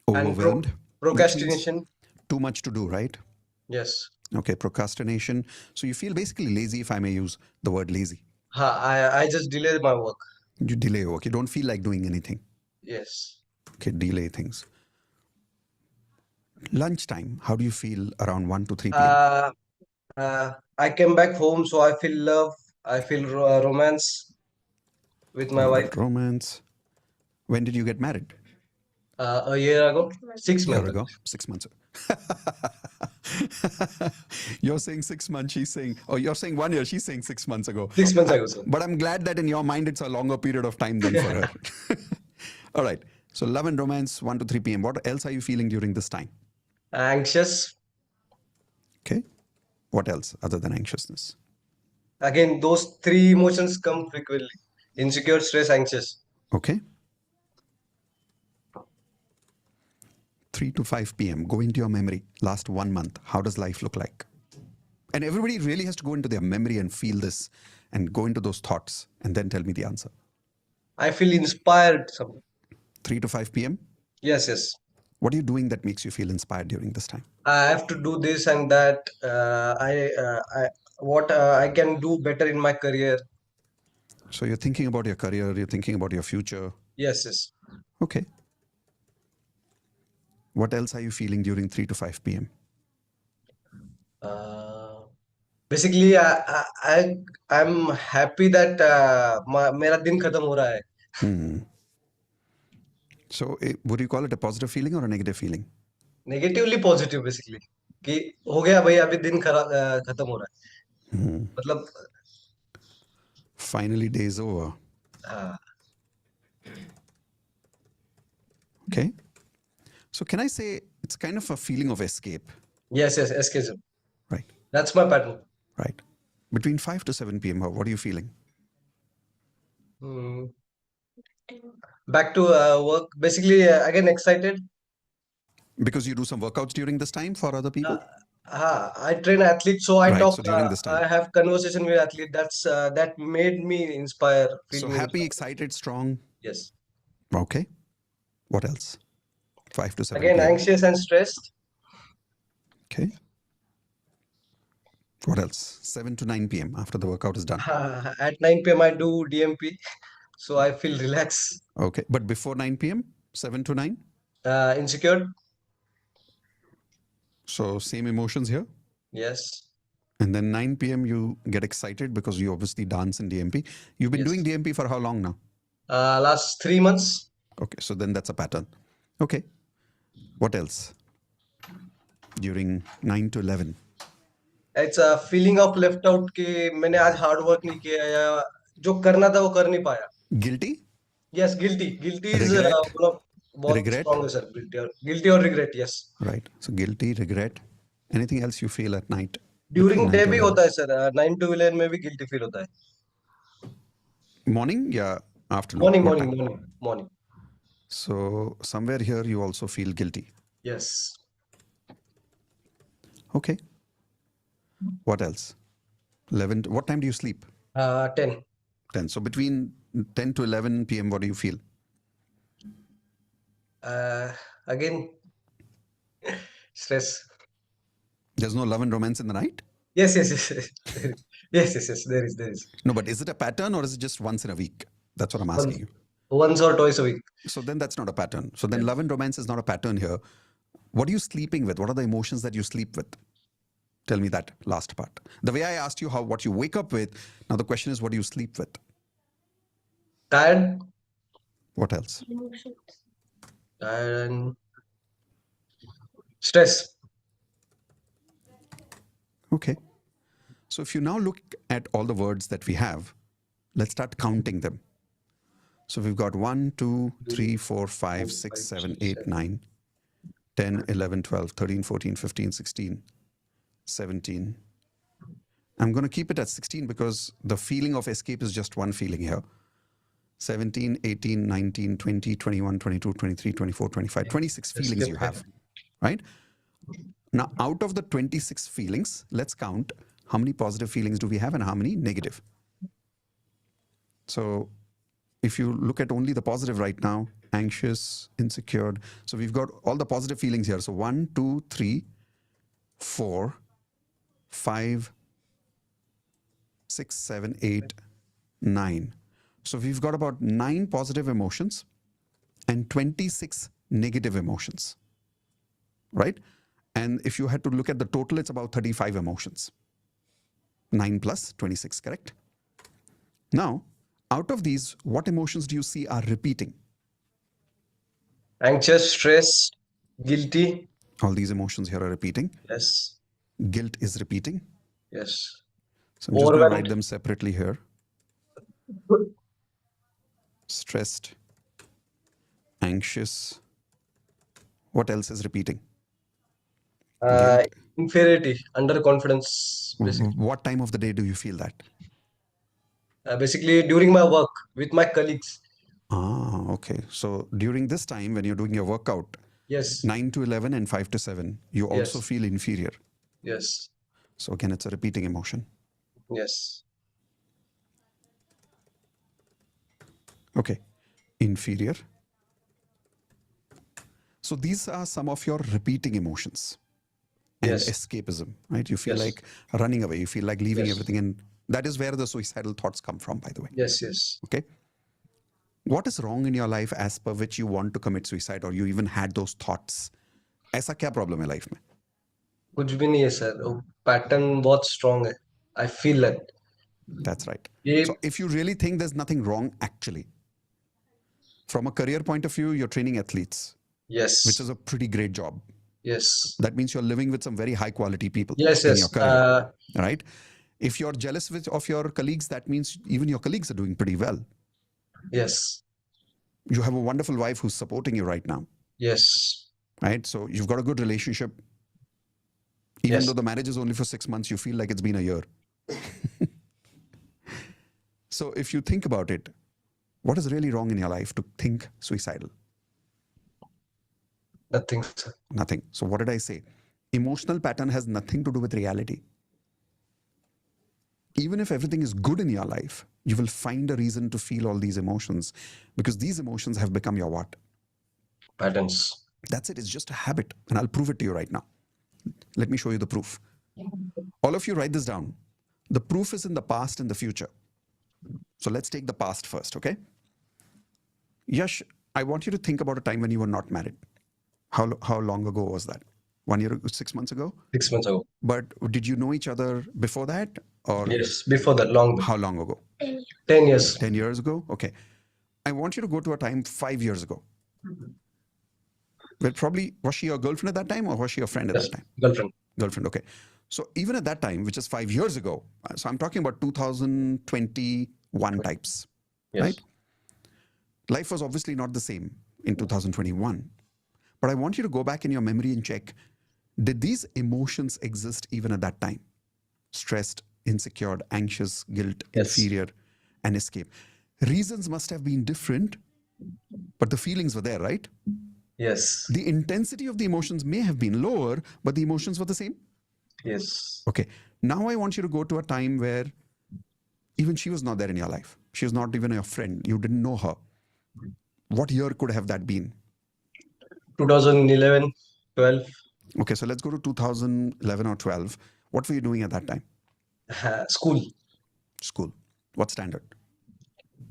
Overwhelmed. And procrastination. Too much to do, right? Yes. Okay, procrastination. So you feel basically lazy, if I may use the word lazy. I just delay my work. You delay work. You don't feel like doing anything. Yes. Okay, delay things. Lunchtime, how do you feel around 1 to 3 p.m.? I came back home, so I feel love. I feel romance with my wife. Romance. When did you get married? A year ago. 6 months. 6 months. You're saying 6 months, she's saying, or you're saying 1 year, she's saying 6 months ago. 6 months ago, sir. But I'm glad that in your mind it's a longer period of time than for her. All right. So love and romance, 1 to 3 p.m. What else are you feeling during this time? Anxious. Okay. What else other than anxiousness? Again, those three emotions come frequently. Insecure, stress, anxious. Okay. 3 to 5 p.m. Go into your memory. Last 1 month. How does life look like? And everybody really has to go into their memory and feel this and go into those thoughts and then tell me the answer. I feel inspired. 3 to 5 p.m. Yes, yes. What are you doing that makes you feel inspired during this time? I have to do this and that. I can do better in my career. So you're thinking about your career, you're thinking about your future. Yes, yes. Okay. What else are you feeling during 3 to 5 p.m.? Basically, I'm happy that मेरा दिन खत्म हो रहा है. So would you call it a positive feeling or a negative feeling? Negatively positive, basically. कि हो गया भाई, अभी दिन खत्म हो रहा है. मतलब finally day's over. हाँ. Okay. So can I say it's kind of a feeling of escape? Yes, yes, escapism. Right. That's my pattern. Right. Between 5 to 7 p.m., what are you feeling? Back to work. Basically, again, excited. Because you do some workouts during this time for other people? I train athletes, so I Right, talk. so during this time. I have conversation with athletes. That made me inspire. So happy, excited, strong. Yes. Okay. What else? 5 to 7 Again, p.m. anxious and stressed. Okay. What else? 7 to 9 p.m. after the workout is done. At 9 p.m. I do DMP, so I feel relaxed. Okay. But before 9 p.m., 7 to 9? Insecure. So same emotions here? Yes. And then 9 p.m. you get excited because you obviously dance in DMP. You've been doing DMP for how long now? Last 3 months. Okay, so then that's a pattern. Okay. What else? During 9 to 11? It's a feeling of left out कि मैंने आज hard work नहीं किया या जो करना था वो कर नहीं पाया. Guilty? Yes, guilty. Guilty is Regret? one of बहुत Regret? strong है sir. Guilty or regret, yes. Right. So guilty, regret. Anything else you feel at night? During between day 9 to भी 11? होता है sir. 9 to 11 में भी guilty feel होता है. Morning? Yeah, afternoon. Morning, What morning, time? morning. So somewhere here you also feel guilty. Yes. Okay. What else? 11. What time do you sleep? 10. 10. So between 10 to 11 p.m., what do you feel? Again, stress. There's no love and romance in the night? Yes, yes, yes. Yes, yes, yes. There is. No, but is it a pattern or is it just once in a week? That's what I'm asking you. Once or twice a week. So then that's not a pattern. So then love and romance is not a pattern here. What are you sleeping with? What are the emotions that you sleep with? Tell me that last part. The way I asked you what you wake up with, now the question is what do you sleep with? Tired. What else? Emotions. Tired and stress. Okay. So if you now look at all the words that we have, let's start counting them. So we've got 1, 2, 3, 4, 5, 6, 7, 8, 9, 10, 11, 12, 13, 14, 15, 16, 17. I'm going to keep it at 16 because the feeling of escape is just one feeling here. 17, 18, 19, 20, 21, 22, 23, 24, 25, 26 feelings you have, right? Now, out of the 26 feelings, let's count how many positive feelings do we have and how many negative. So if you look at only the positive right now, anxious, insecure. So we've got all the positive feelings here. So 1, 2, 3, 4, 5, 6, 7, 8, 9. So we've got about 9 positive emotions and 26 negative emotions, right? And if you had to look at the total, it's about 35 emotions. 9 plus 26, correct? Now, out of these, what emotions do you see are repeating? Anxious, stress, guilty. All these emotions here are repeating. Yes. Guilt is repeating. Yes. So I'm just going to write Overwhelmed. them separately here. Stressed, anxious. What else is repeating? Guilt. Inferiority, underconfidence, basically. What time of the day do you feel that? Basically, during my work with my colleagues. Ah, okay. So during this time when you're doing your workout, Yes. 9 to 11 and 5 to 7, you also Yes. feel inferior. Yes. So again, it's a repeating emotion. Yes. Okay. Inferior. So these are some of your repeating emotions. And Yes. escapism, right? You feel Yes. like running away. You feel like leaving Yes. everything. And that is where the suicidal thoughts come from, by the way. Yes. Yes. Okay. What is wrong in your life as per which you want to commit suicide or you even had those thoughts? ऐसा क्या problem है life में? कुछ भी नहीं है sir, pattern बहुत strong है. I feel that. That's right. ये So if you really think there's nothing wrong, actually, from a career point of view, you're training athletes, yes. which is a pretty great job. Yes. That means you're living with some very high quality people Yes. in Yes. your career, right? If you're jealous of your colleagues, that means even your colleagues are doing pretty well. Yes. You have a wonderful wife who's supporting you right now, Yes. right? So you've got a good relationship. Even Yes. though the marriage is only for 6 months, you feel like it's been a year. So if you think about it, what is really wrong in your life to think suicidal? Nothing, sir. Nothing. So what did I say? Emotional pattern has nothing to do with reality. Even if everything is good in your life, you will find a reason to feel all these emotions because these emotions have become your what? Patterns. That's it. It's just a habit. And I'll prove it to you right now. Let me show you the proof. All of you write this down. The proof is in the past and the future. So let's take the past first, okay? Yash, I want you to think about a time when you were not married. How long ago was that? 1 year, 6 months ago? 6 months ago. But did you know each other before that? Or Yes, before that, long. how long ago? 10 years. 10 years ago? Okay. I want you to go to a time 5 years ago. Well, probably, was she your girlfriend at that time or was she your friend at Yes, that time? girlfriend. Girlfriend, okay. So even at that time, which is 5 years ago, so I'm talking about 2021 types, Yes. right? Life was obviously not the same in 2021. But I want you to go back in your memory and check, did these emotions exist even at that time? Stressed, insecure, anxious, guilt, Yes. inferior, and escape. Reasons must have been different, but the feelings were there, right? Yes. The intensity of the emotions may have been lower, but the emotions were the same. Yes. Okay. Now I want you to go to a time where even she was not there in your life. She was not even your friend. You didn't know her. What year could have that been? 2011, 12. Okay, so let's go to 2011 or 12. What were you doing at that time? School. School. What standard?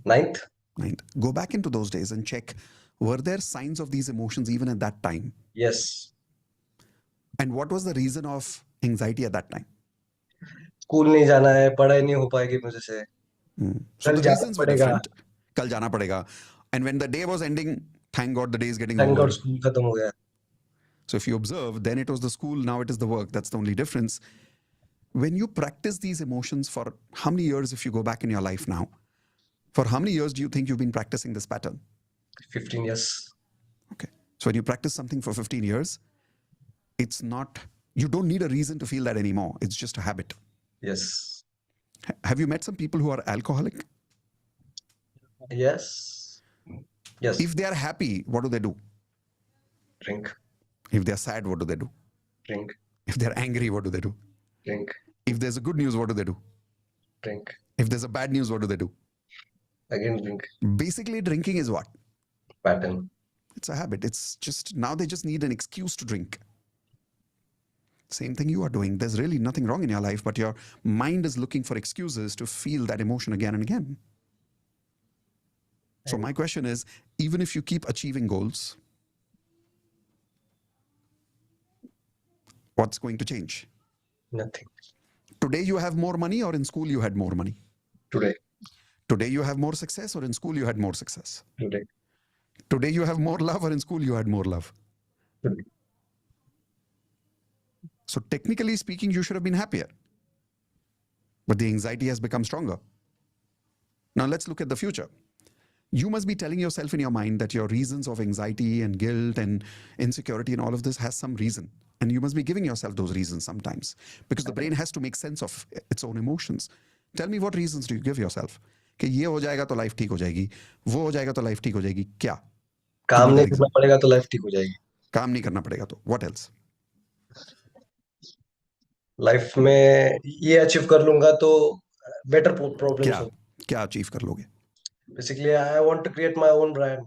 9th. Ninth. Go back into those days and check, were there signs of these emotions even at that time? Yes. And what was the reason of anxiety at that time? School नहीं जाना है, पढ़ाई नहीं हो पाएगी मुझे से. So कल the जाना reasons were पड़ेगा. different. Kal jana padega. And when the day was ending, thank God the day is getting Thank over. God school खत्म हो गया. So if you observe, then it was the school, now it is the work. That's the only difference. When you practice these emotions for how many years, if you go back in your life now, for how many years do you think you've been practicing this pattern? 15 years. Okay. So when you practice something for 15 years, it's not, you don't need a reason to feel that anymore. It's just a habit. Yes. Have you met some people who are alcoholic? Yes. Yes. If they are happy, what do? Drink. If they are sad, what do? Drink. If they're angry, what do? Drink. If there's a good news, what do? Drink. If there's a bad news, what do? Again drink. Basically, drinking is what? Pattern. It's a habit. It's just, now they just need an excuse to drink. Same thing you are doing. There's really nothing wrong in your life, but your mind is looking for excuses to feel that emotion again and again. So my question is, even if you keep achieving goals, what's going to change? Nothing. Today you have more money or in school you had more money? Today. Today you have more success or in school you had more success? Today. Today you have more love or in school you had more love? Today. So technically speaking, you should have been happier. But the anxiety has become stronger. Now let's look at the future. You must be telling yourself in your mind that your reasons of anxiety and guilt and insecurity and all of this has some reason. And you must be giving yourself those reasons sometimes, because the brain has to make sense of its own emotions. Tell me, what reasons do you give yourself? कि ये हो जाएगा तो life ठीक हो जाएगी, वो हो जाएगा तो लाइफ ठीक हो जाएगी. क्या? काम नहीं करना पड़ेगा तो लाइफ ठीक हो जाएगी. काम नहीं करना पड़ेगा तो. What else? लाइफ में ये अचीव कर लूंगा तो बेटर प्रॉब्लम्स हो. क्या अचीव कर लोगे? Basically, I want to create my own brand.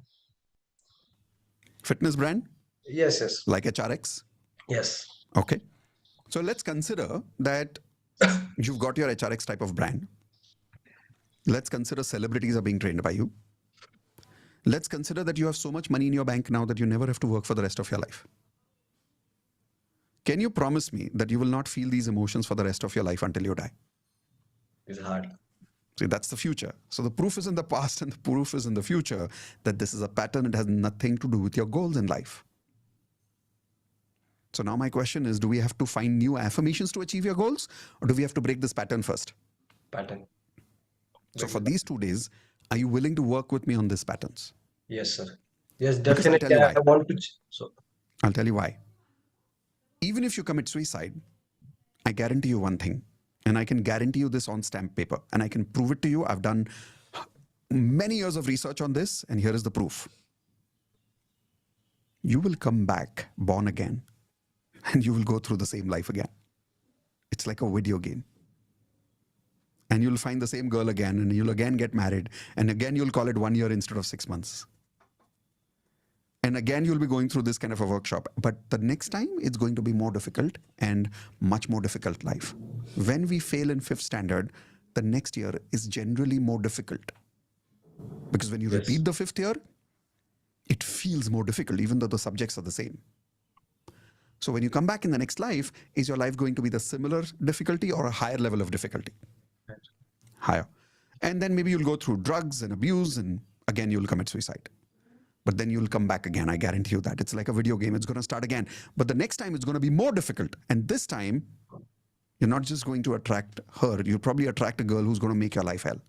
Fitness brand? Yes, yes. Like HRX? Yes. Okay. So let's consider that you've got your HRX type of brand. Let's consider celebrities are being trained by you. Let's consider that you have so much money in your bank now that you never have to work for the rest of your life. Can you promise me that you will not feel these emotions for the rest of your life until you die? It's hard. See, that's the future. So the proof is in the past and the proof is in the future that this is a pattern. It has nothing to do with your goals in life. So now my question is, do we have to find new affirmations to achieve your goals, or do we have to break this pattern first? Pattern. So for these 2 days, are you willing to work with me on these patterns? Yes, sir. Yes, Because I'll definitely. tell you why. I want to. I'll tell you why. Even if you commit suicide, I guarantee you one thing, and I can guarantee you this on stamp paper, and I can prove it to you. I've done many years of research on this, and here is the proof. You will come back born again, and you will go through the same life again. It's like a video game. And you'll find the same girl again, and you'll again get married, and again you'll call it 1 year instead of 6 months. And again, you'll be going through this kind of a workshop. But the next time, it's going to be more difficult and much more difficult life. When we fail in 5th standard, the next year is generally more difficult. Because when you repeat the 5th year, it feels more difficult, even though the subjects are the same. So when you come back in the next life, is your life going to be the similar difficulty or a higher level of difficulty? Higher. And then maybe you'll go through drugs and abuse, and again, you'll commit suicide. But then you'll come back again. I guarantee you that. It's like a video game. It's going to start again. But the next time, it's going to be more difficult. And this time, you're not just going to attract her. You'll probably attract a girl who's going to make your life hell.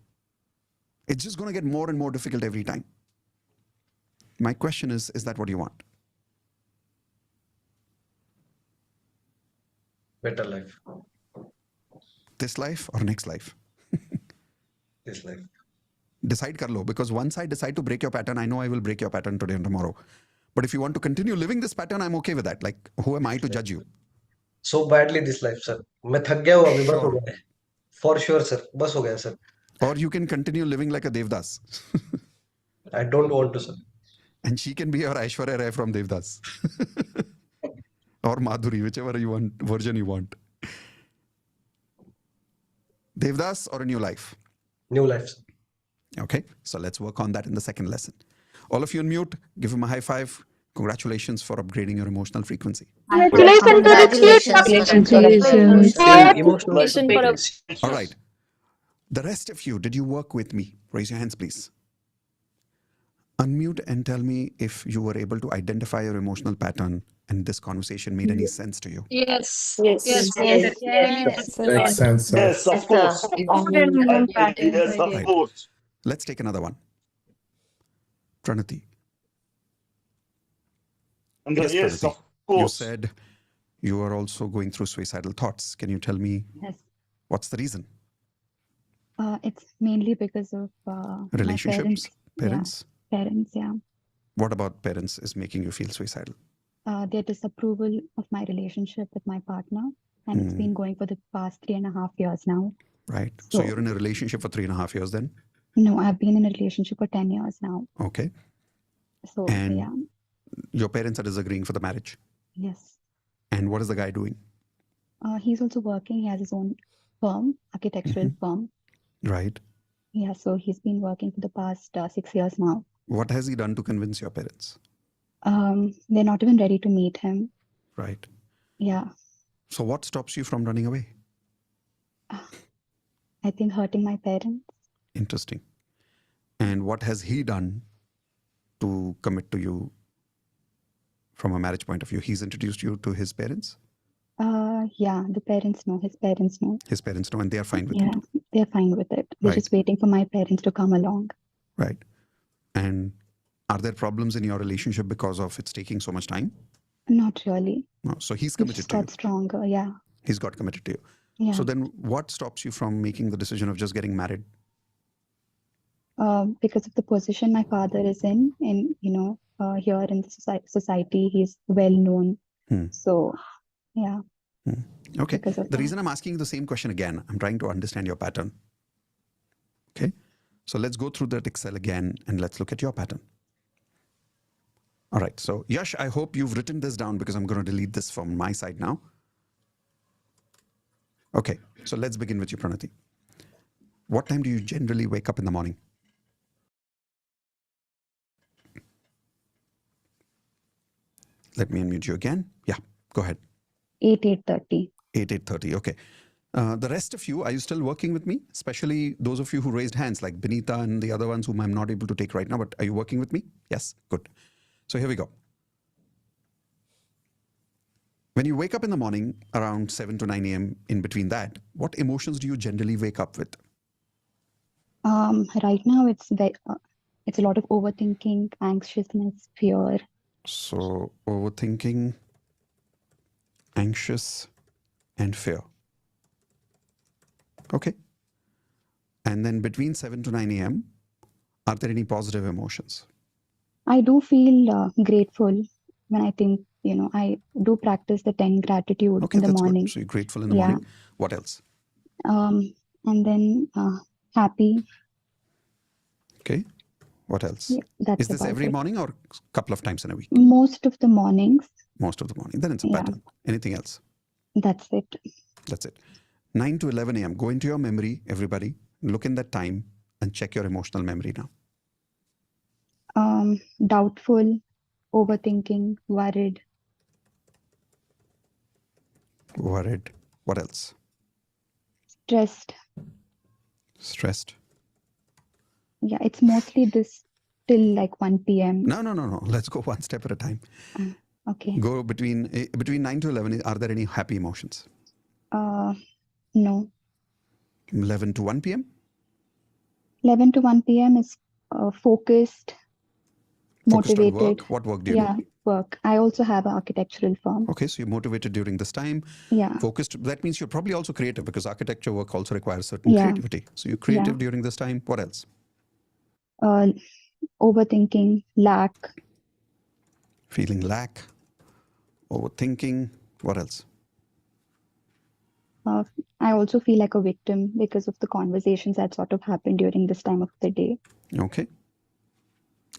It's just going to get more and more difficult every time. My question is that what you want? Better life. This life or next life? This life. Decide kar lo, because once I decide to break your pattern, I know I will break your pattern today and tomorrow. But if you want to continue living this pattern, I'm okay with that. Like, who am I to judge you? So badly this life, sir. मैं थक गया हूँ अभी, बस हो गया है. For sure, sir. बस हो गया, sir. Or you can continue living like a Devdas. I don't want to, sir. And she can be your Aishwarya Rai from Devdas. Or Madhuri, whichever you want, version you want. Devdas or a new life? New life, sir. Okay, so let's work on that in the second lesson. All of you on mute, give him a high five. Congratulations for upgrading your emotional frequency. Congratulations All right. The rest of you, did you work with me? Raise your hands, please. Unmute and tell me if you were able to identify your emotional pattern and this conversation made any sense to you. Yes. Makes sense, sir. Yes, of course. Yes, of Right. course. Let's take another one. Pranati. Yes, Pranati. of course. You said you are also going through suicidal thoughts. Can you tell me what's the reason? It's mainly because of Relationships? my Parents? Parents, yeah. What about parents is making you feel suicidal? Their disapproval of my relationship with my partner, and it's been going for the past 3.5 years now. Right. So you're in a relationship for 3.5 years then? No, I've been in a relationship for 10 years now. Okay. So, And yeah. your parents are disagreeing for the marriage? Yes. And what is the guy doing? He's also working. He has his own firm, architectural firm. Right. Yeah, so he's been working for the past 6 years now. What has he done to convince your parents? They're not even ready to meet him. Right. Yeah. So what stops you from running away? I think hurting my parents. Interesting. And what has he done to commit to you from a marriage point of view? He's introduced you to his parents? Yeah, the parents know, his parents know. His parents know and they are fine with Yeah, it. they're fine with it. They're Right. just waiting for my parents to come along. Right. And are there problems in your relationship because of it's taking so much time? Not really. No. So he's It committed just to you. got stronger. Yeah. He's got committed to you. Yeah. So then what stops you from making the decision of just getting married? Because of the position my father is in, here in the society, he's well known. So, yeah. Okay. Because of The that. reason I'm asking the same question again, I'm trying to understand your pattern. Okay. So let's go through that Excel again and let's look at your pattern. All right. So Yash, I hope you've written this down because I'm going to delete this from my side now. Okay. So let's begin with you, Pranati. What time do you generally wake up in the morning? Let me unmute you again. Yeah, go ahead. 8:30. 8:30. Okay. The rest of you, are you still working with me? Especially those of you who raised hands like Benita and the other ones whom I'm not able to take right now, but are you working with me? Yes, good. So here we go. When you wake up in the morning around 7 to 9 a.m. in between that, what emotions do you generally wake up with? Right now it's a lot of overthinking, anxiousness, fear. So overthinking, anxious, and fear. Okay. And then between 7 to 9 a.m., are there any positive emotions? I do feel grateful when I think, I do practice the 10 gratitude Okay, in the that's morning. good. So you're grateful in the Yeah. morning. What else? And then happy. Okay. What else? Yeah, that's Is this about every it. morning or a couple of times in a week? Most of the mornings. Most of the morning. Then it's a Yeah. pattern. Anything else? That's it. That's it. 9 to 11 a.m. Go into your memory, everybody. Look in that time and check your emotional memory now. Doubtful, overthinking, worried. Worried. What else? Stressed. Stressed. Yeah, it's mostly this till like 1 p.m. No. Let's go one step at a time. Okay. Go between 9 to 11. Are there any happy emotions? No. 11 to 1 p.m.? 11 to 1 p.m. is focused, Focused on motivated. work? What work do you Yeah, do? work. I also have an architectural firm. Okay, so you're motivated during this time. Yeah. Focused. That means you're probably also creative because architecture work also requires certain Yeah. creativity. So you're creative during this time. What else? Overthinking, lack. Feeling lack, overthinking. What else? I also feel like a victim because of the conversations that sort of happened during this time of the day. Okay.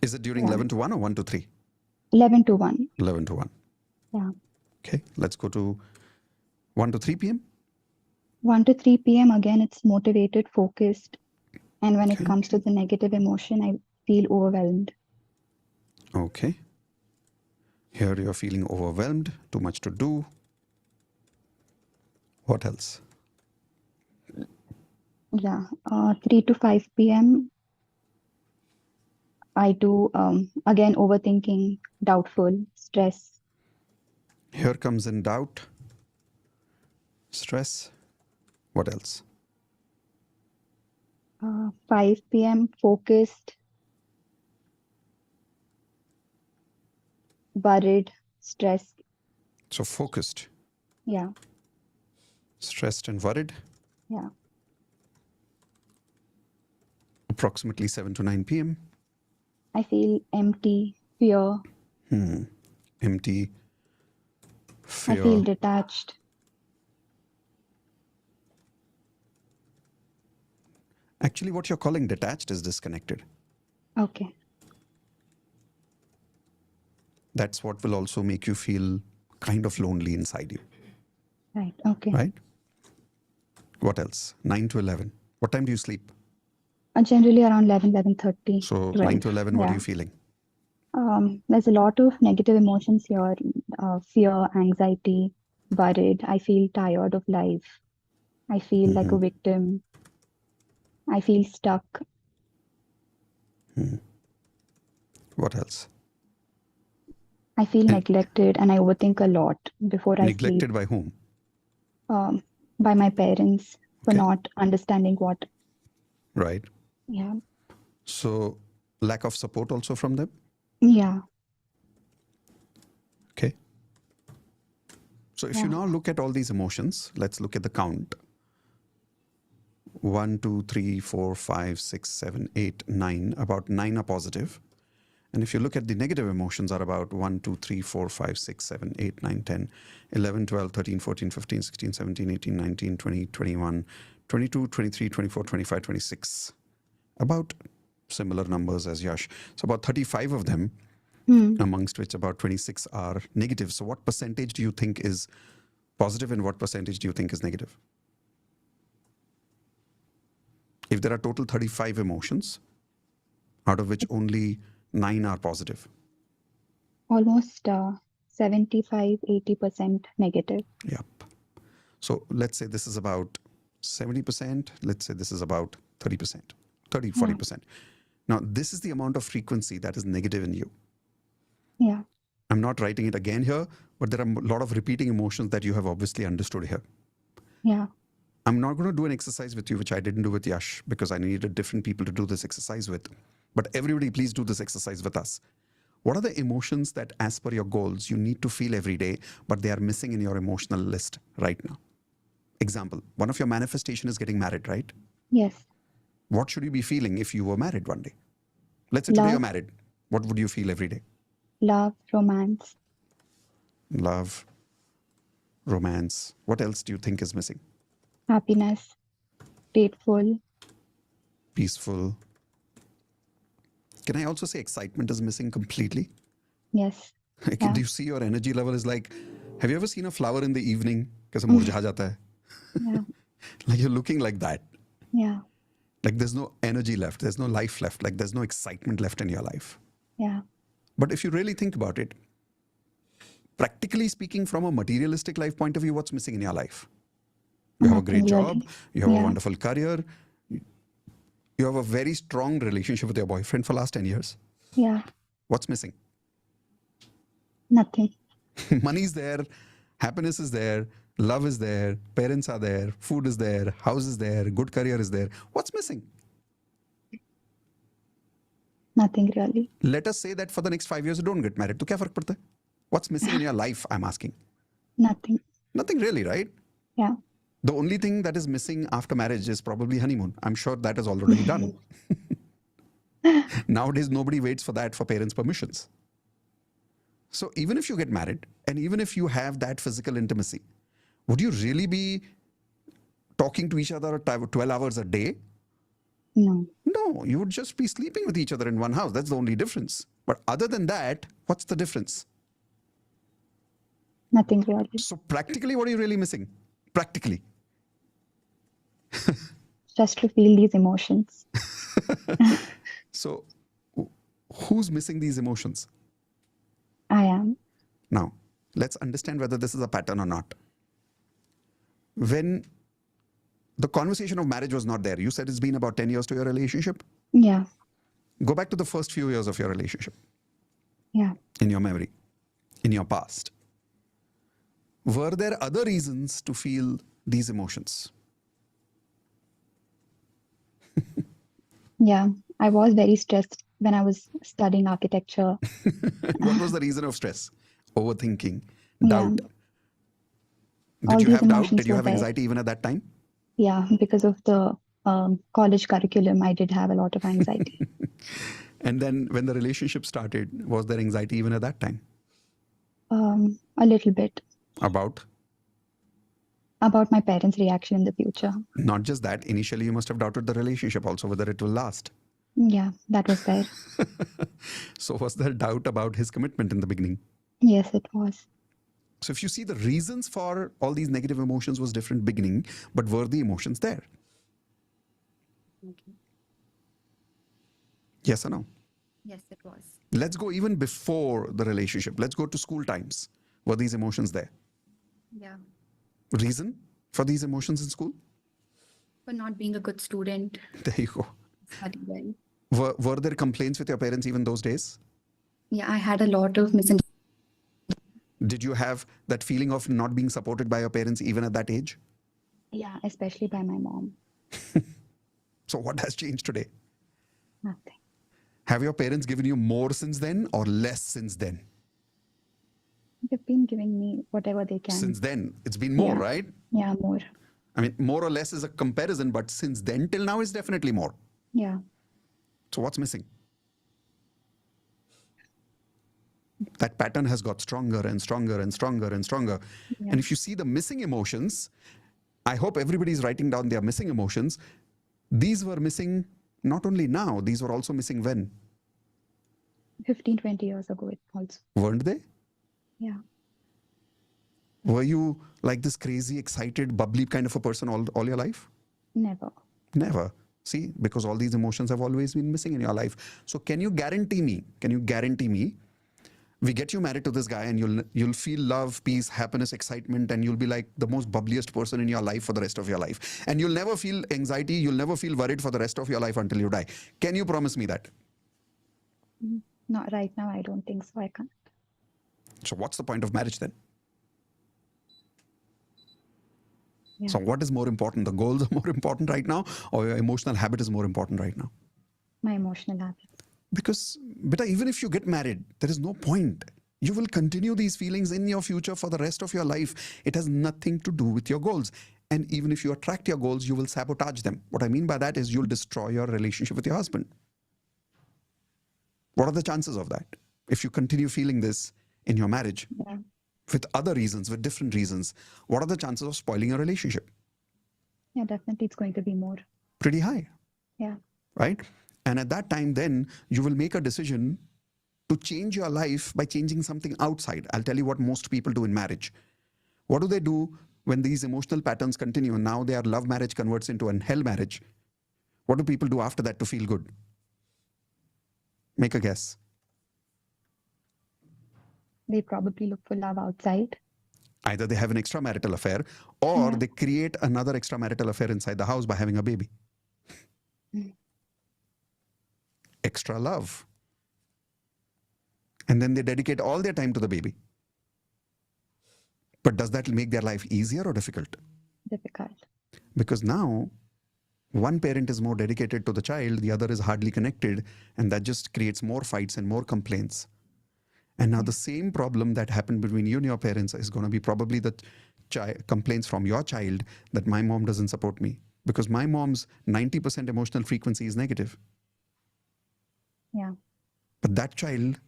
Is it during 11 to 1 or 1 to 3? 11 to 1. 11 to 1. Yeah. Okay, let's go to 1 to 3 p.m. 1 to 3 p.m. again, it's motivated, focused. And when it comes to the negative emotion, I feel overwhelmed. Okay. Here you're feeling overwhelmed, too much to do. What else? Yeah, 3 to 5 p.m. I do, again, overthinking, doubtful, stress. Here comes in doubt, stress. What else? 5 p.m. focused, worried, stressed. So focused, Yeah, stressed and worried. yeah. Approximately 7 to 9 p.m. I feel empty, fear. Empty, fear. I feel detached. Actually, what you're calling detached is disconnected. Okay. That's what will also make you feel kind of lonely inside you. Right. Okay. Right? What else? 9 to 11. What time do you sleep? Generally around 11:30. So 12. 9 to 11, what are Yeah. you feeling? There's a lot of negative emotions here. Fear, anxiety, worried. I feel tired of life. I feel like a victim. I feel stuck. What else? I feel neglected and I overthink a lot before I sleep. Neglected by whom? by my parents for Okay. not understanding what. Right. Yeah. So lack of support also from them. Yeah. Okay. So if you Yeah. now look at all these emotions, let's look at the count. 1, 2, 3, 4, 5, 6, 7, 8, 9. About 9 are positive. And if you look at the negative emotions are about 1, 2, 3, 4, 5, 6, 7, 8, 9, 10, 11, 12, 13, 14, 15, 16, 17, 18, 19, 20, 21, 22, 23, 24, 25, 26. About similar numbers as Yash. So about 35 of them, amongst which about 26 are negative. So what percentage do you think is positive and what percentage do you think is negative? If there are total 35 emotions, out of which only 9 are positive. Almost 75-80% negative. Yep. So let's say this is about 70%. Let's say this is about 30%, 30, 40%. Now, this is the amount of frequency that is negative in you. Yeah. I'm not writing it again here, but there are a lot of repeating emotions that you have obviously understood here. Yeah. I'm not going to do an exercise with you, which I didn't do with Yash, because I needed different people to do this exercise with. But everybody, please do this exercise with us. What are the emotions that, as per your goals, you need to feel every day, but they are missing in your emotional list right now? Example, one of your manifestation is getting married, right? Yes. What should you be feeling if you were married one day? Let's say today you're married. What would you feel every day? Love, romance. Love, romance. What else do you think is missing? Happiness, grateful. Peaceful. Can I also say excitement is missing completely? Yes. Do you see your energy level is like, have you ever seen a flower in the evening? Kaise murjha jata hai? Yeah. Like you're looking like that. Yeah. Like there's no energy left. There's no life left. Like there's no excitement left in your life. Yeah. But if you really think about it, practically speaking, from a materialistic life point of view, what's missing in your life? You have a great job. You have a wonderful career. You have a very strong relationship with your boyfriend for last 10 years. Yeah. What's missing? Nothing. Money is there. Happiness is there. Love is there. Parents are there. Food is there. House is there. Good career is there. What's missing? Nothing really. Let us say that for the next 5 years you don't get married. To kya fark padta hai? What's missing in your life, I'm asking? Nothing. Nothing really, right? Yeah. The only thing that is missing after marriage is probably honeymoon. I'm sure that is already done. Nowadays, nobody waits for that for parents' permissions. So even if you get married and even if you have that physical intimacy, would you really be talking to each other 12 hours a day? No. No, you would just be sleeping with each other in one house. That's the only difference. But other than that, what's the difference? Nothing really. So practically, what are you really missing? Practically. Just to feel these emotions. So who's missing these emotions? I am. Now, let's understand whether this is a pattern or not. When the conversation of marriage was not there, you said it's been about 10 years to your relationship? Yeah. Go back to the first few years of your relationship. Yeah. In your memory, in your past. Were there other reasons to feel these emotions? Yeah. I was very stressed when I was studying architecture. What was the reason of stress? Overthinking, Yeah. doubt. All Did you these have doubt? emotions Did you were have there. anxiety even at that time? Yeah. Because of the college curriculum, I did have a lot of anxiety. And then when the relationship started, was there anxiety even at that time? A little bit. About my parents' reaction in the future. not just that, initially you must have doubted the relationship also, whether it will last. Yeah, that was there. So was there doubt about his commitment in the beginning? Yes, it was. So if you see, the reasons for all these negative emotions was different beginning, but were the emotions there? Yes or no? Yes, it was. Let's go even before the relationship. Let's go to school times. Were these emotions there? Yeah. Reason for these emotions in school? For not being a good student. There you go. Study well. Were there complaints with your parents even those days? Yeah, I had a lot of misunderstandings. Did you have that feeling of not being supported by your parents even at that age? Yeah, especially by my mom. So what has changed today? Nothing. Have your parents given you more since then or less since then? They've been giving me whatever they can. Since then, it's been more, Yeah. right? Yeah, more. I mean, more or less is a comparison, but since then till now is definitely more. Yeah. So what's missing? That pattern has got stronger and stronger and stronger and stronger. Yeah. And if you see the missing emotions, I hope everybody's writing down their missing emotions. These were missing not only now, these were also missing when? 15, 20 years ago it also. Weren't they? Yeah. Were you like this crazy, excited, bubbly kind of a person all your life? Never. Never. See, because all these emotions have always been missing in your life. So can you guarantee me, we get you married to this guy and you'll feel love, peace, happiness, excitement, and you'll be like the most bubbliest person in your life for the rest of your life. And you'll never feel anxiety, you'll never feel worried for the rest of your life until you die. Can you promise me that? Not right now, I don't think so. I can't. So what's the point of marriage then? Yeah. So what is more important? The goals are more important right now, or your emotional habit is more important right now? My emotional habit. Because, beta, even if you get married, there is no point. You will continue these feelings in your future for the rest of your life. It has nothing to do with your goals. And even if you attract your goals, you will sabotage them. What I mean by that is you'll destroy your relationship with your husband. What are the chances of that? If you continue feeling this in your marriage, Yeah. with other reasons, with different reasons, what are the chances of spoiling your relationship? Yeah, definitely it's going to be more. Pretty high. Yeah. Right? And at that time, then you will make a decision to change your life by changing something outside. I'll tell you what most people do in marriage. What do they do when these emotional patterns continue and now their love marriage converts into an hell marriage? What do people do after that to feel good? Make a guess. They probably look for love outside. Either they have an extramarital affair or Yeah. they create another extramarital affair inside the house by having a baby. Extra love. And then they dedicate all their time to the baby. But does that make their life easier or difficult? Difficult. Because now one parent is more dedicated to the child, the other is hardly connected, and that just creates more fights and more complaints. And now the same problem that happened between you and your parents is going to be probably the complaints from your child that my mom doesn't support me. Because my mom's 90% emotional frequency is negative. Yeah. But that child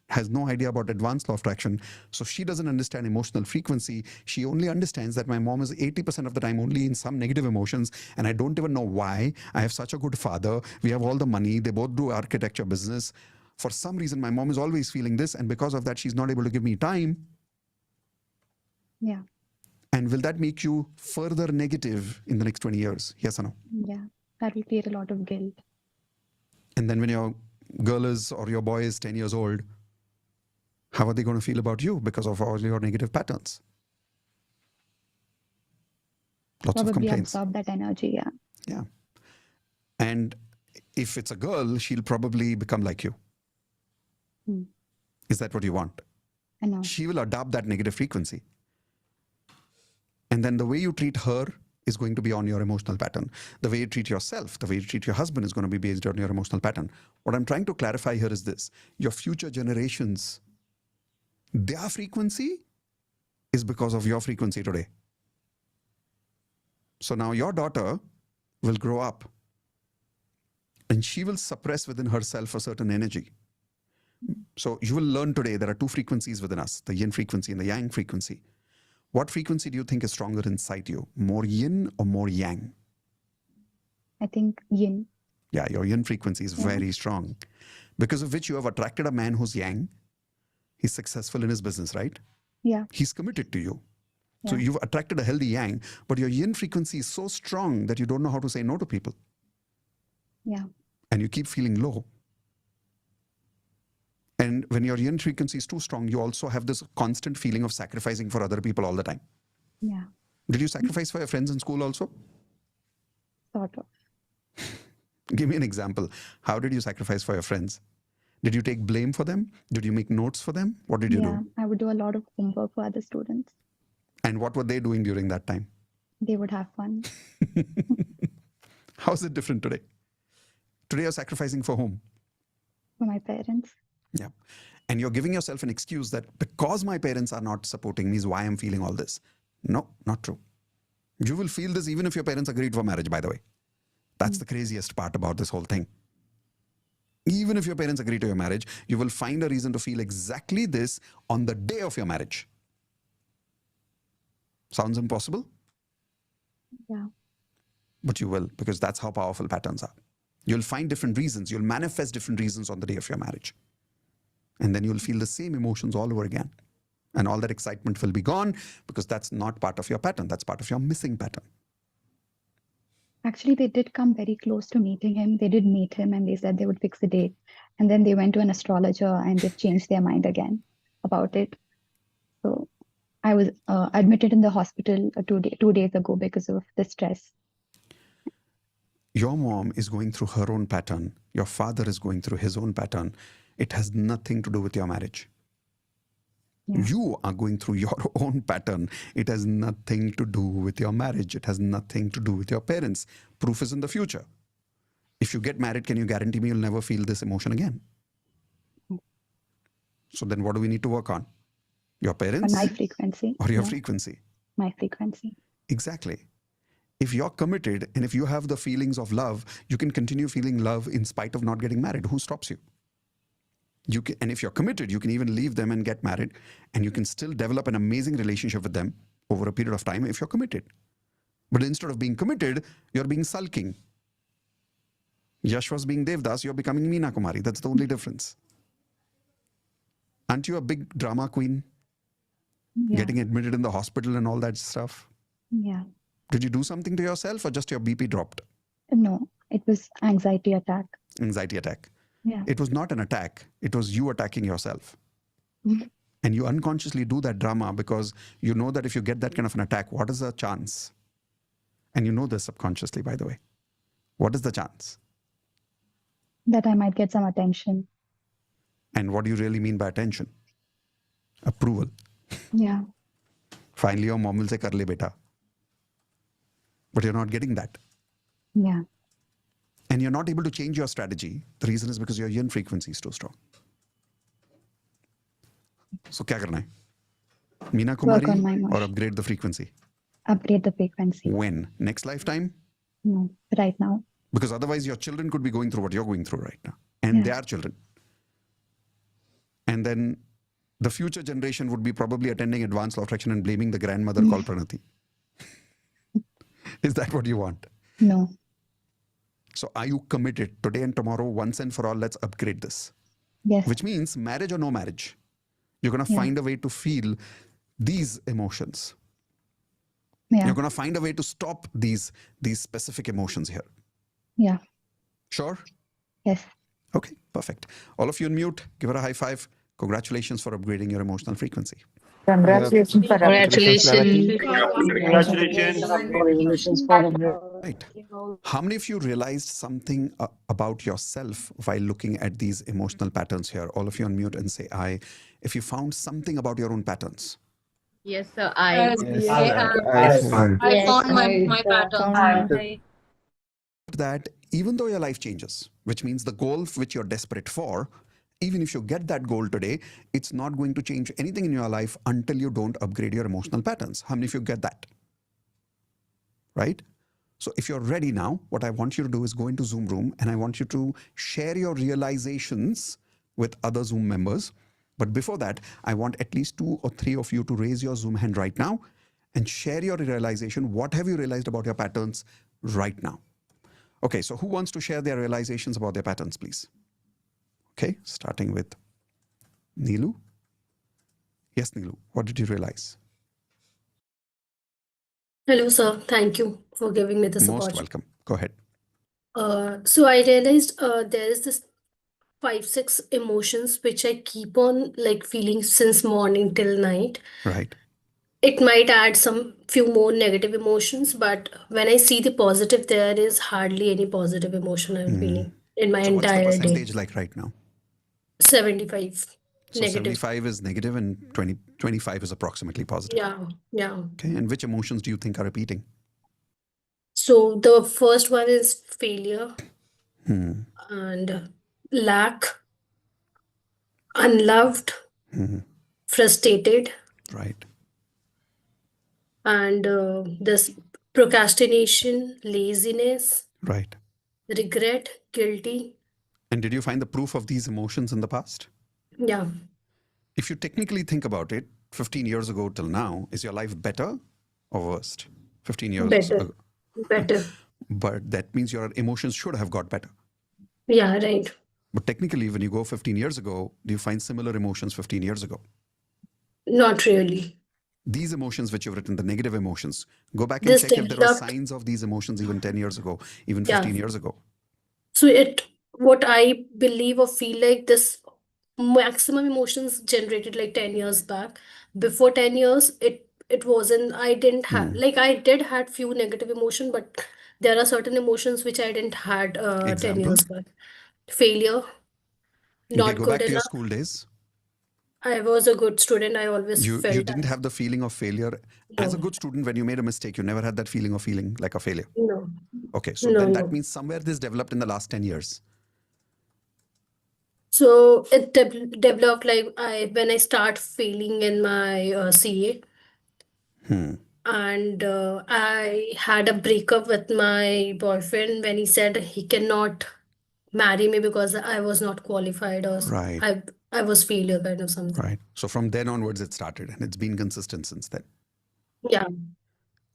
has no idea about advanced law of attraction. So she doesn't understand emotional frequency. She only understands that my mom is 80% of the time only in some negative emotions. And I don't even know why. I have such a good father. We have all the money. They both do architecture business. For some reason, my mom is always feeling this. And because of that, she's not able to give me time. Yeah. And will that make you further negative in the next 20 years? Yes or no? Yeah. That will create a lot of guilt. And then when your girl is or your boy is 10 years old, how are they going to feel about you because of all your negative patterns? Lots of Probably complaints. absorb that energy. Yeah. Yeah. And if it's a girl, she'll probably become like you. Is that what you want? I know. She will adopt that negative frequency. And then the way you treat her is going to be on your emotional pattern. The way you treat yourself, the way you treat your husband is going to be based on your emotional pattern. What I'm trying to clarify here is this. Your future generations, their frequency is because of your frequency today. So now your daughter will grow up and she will suppress within herself a certain energy. So you will learn today there are two frequencies within us, the yin frequency and the yang frequency. What frequency do you think is stronger inside you? More yin or more yang? I think yin. Yeah, your yin frequency is very strong. Because of which you have attracted a man who's yang. He's successful in his business, right? Yeah. He's committed to you. So Yeah. you've attracted a healthy yang, but your yin frequency is so strong that you don't know how to say no to people. Yeah. And you keep feeling low. And when your yin frequency is too strong, you also have this constant feeling of sacrificing for other people all the time. Yeah. Did you sacrifice for your friends in school also? Sort of. Give me an example. How did you sacrifice for your friends? Did you take blame for them? Did you make notes for them? What did you Yeah, do? I would do a lot of homework for other students. And what were they doing during that time? They would have fun. How is it different today? Today you're sacrificing for whom? For my parents. Yeah. And you're giving yourself an excuse that because my parents are not supporting me is why I'm feeling all this. No, not true. You will feel this even if your parents agreed for marriage, by the way. That's the craziest part about this whole thing. Even if your parents agree to your marriage, you will find a reason to feel exactly this on the day of your marriage. Sounds impossible? Yeah. But you will, because that's how powerful patterns are. You'll find different reasons. You'll manifest different reasons on the day of your marriage. And then you'll feel the same emotions all over again. And all that excitement will be gone because that's not part of your pattern. That's part of your missing pattern. Actually, they did come very close to meeting him. They did meet him and they said they would fix the date. And then they went to an astrologer and they've changed their mind again about it. So I was admitted in the hospital 2 days ago because of the stress. Your mom is going through her own pattern. Your father is going through his own pattern. It has nothing to do with your marriage. Yeah. You are going through your own pattern. It has nothing to do with your marriage. It has nothing to do with your parents. Proof is in the future. If you get married, can you guarantee me you'll never feel this emotion again? So then what do we need to work on? Your parents? My frequency. Or your frequency? My frequency. Exactly. If you're committed and if you have the feelings of love, you can continue feeling love in spite of not getting married. Who stops you? You can, and if you're committed, you can even leave them and get married, and you can still develop an amazing relationship with them over a period of time if you're committed. But instead of being committed, you're being sulking. Yash was being Devdas, you're becoming Meena Kumari. That's the only difference. Aren't you a big drama queen? Yeah. Getting admitted in the hospital and all that stuff? Yeah. Did you do something to yourself or just your BP dropped? No, it was anxiety attack. Anxiety attack. Yeah. It was not an attack. It was you attacking yourself. And you unconsciously do that drama because you know that if you get that kind of an attack, what is the chance? And you know this subconsciously, by the way. What is the chance? That I might get some attention. And what do you really mean by attention? Approval. Yeah. Finally, your mom will say, "Kar le beta." But you're not getting that. Yeah. And you're not able to change your strategy. The reason is because your yin frequency is too strong. So, kya karna hai? Meena Kumari or upgrade the frequency? Upgrade the frequency. When? Next lifetime? No, right now. Because otherwise your children could be going through what you're going through right now. And they are children. And then the future generation would be probably attending advanced law of attraction and blaming the grandmother called Pranati. Is that what you want? No. So are you committed today and tomorrow, once and for all, let's upgrade this? Yes. Which means marriage or no marriage, you're going to find a way to feel these emotions. Yeah. You're going to find a way to stop these specific emotions here. Yeah. Sure? Yes. Okay, perfect. All of you on mute, give her a high five. Congratulations for upgrading your emotional frequency. Congratulations. Congratulations. Congratulations. Right. How many of you realized something about yourself while looking at these emotional patterns here? All of you on mute and say I. If you found something about your own patterns. Yes, sir. I found my pattern. That even though your life changes, which means the goal which you're desperate for, even if you get that goal today, it's not going to change anything in your life until you don't upgrade your emotional patterns. How many of you get that? Right? So if you're ready now, what I want you to do is go into Zoom room and I want you to share your realizations with other Zoom members. But before that, I want at least 2 or 3 of you to raise your Zoom hand right now and share your realization. What have you realized about your patterns right now? Okay, so who wants to share their realizations about their patterns, please? Okay, starting with Neelu. Yes, Neelu, what did you realize? Hello, sir. Thank you for giving me this Most opportunity. welcome. Go ahead. So I realized there is this 5-6 emotions which I keep on like feeling since morning till night. Right. It might add some few more negative emotions, but when I see the positive, there is hardly any positive emotion I'm feeling in my So what's the entire day. percentage like right now? 75 So negative. 75 is negative and 25 is approximately positive. Yeah. Okay. And which emotions do you think are repeating? So the first one is failure Hmm. and lack, unloved, frustrated, Right. and this procrastination, laziness, Right. regret, guilty. And did you find the proof of these emotions in the past? Yeah, If you technically think about it, 15 years ago till now, is your life better or worst? 15 years better, ago. better. But that means your emotions should have got better. Yeah, right. But technically, when you go 15 years ago, do you find similar emotions 15 years ago? Not really. These emotions which you've written, the negative emotions, go back and This check if there were developed, signs of these emotions even 10 years ago, even yeah. 15 years ago. So what I believe or feel like this maximum emotions generated like 10 years back. Before 10 years, it wasn't, I didn't have, like I did had few negative emotion, but there are certain emotions which I didn't had 10 Example? years back. Failure, Okay, not go good back to your enough. school days. I was a good student. I always You felt didn't have the feeling of failure. As a no, good student, when you made a mistake, you never had that feeling of feeling like a failure. no, Okay, so no, then that no. means somewhere this developed in the last 10 years. So it developed like when I start failing in my CA, and I had a breakup with my boyfriend when he said he cannot marry me because I was not qualified, or Right, I was failure kind of something. right. So from then onwards, it started and it's been consistent since then. Yeah,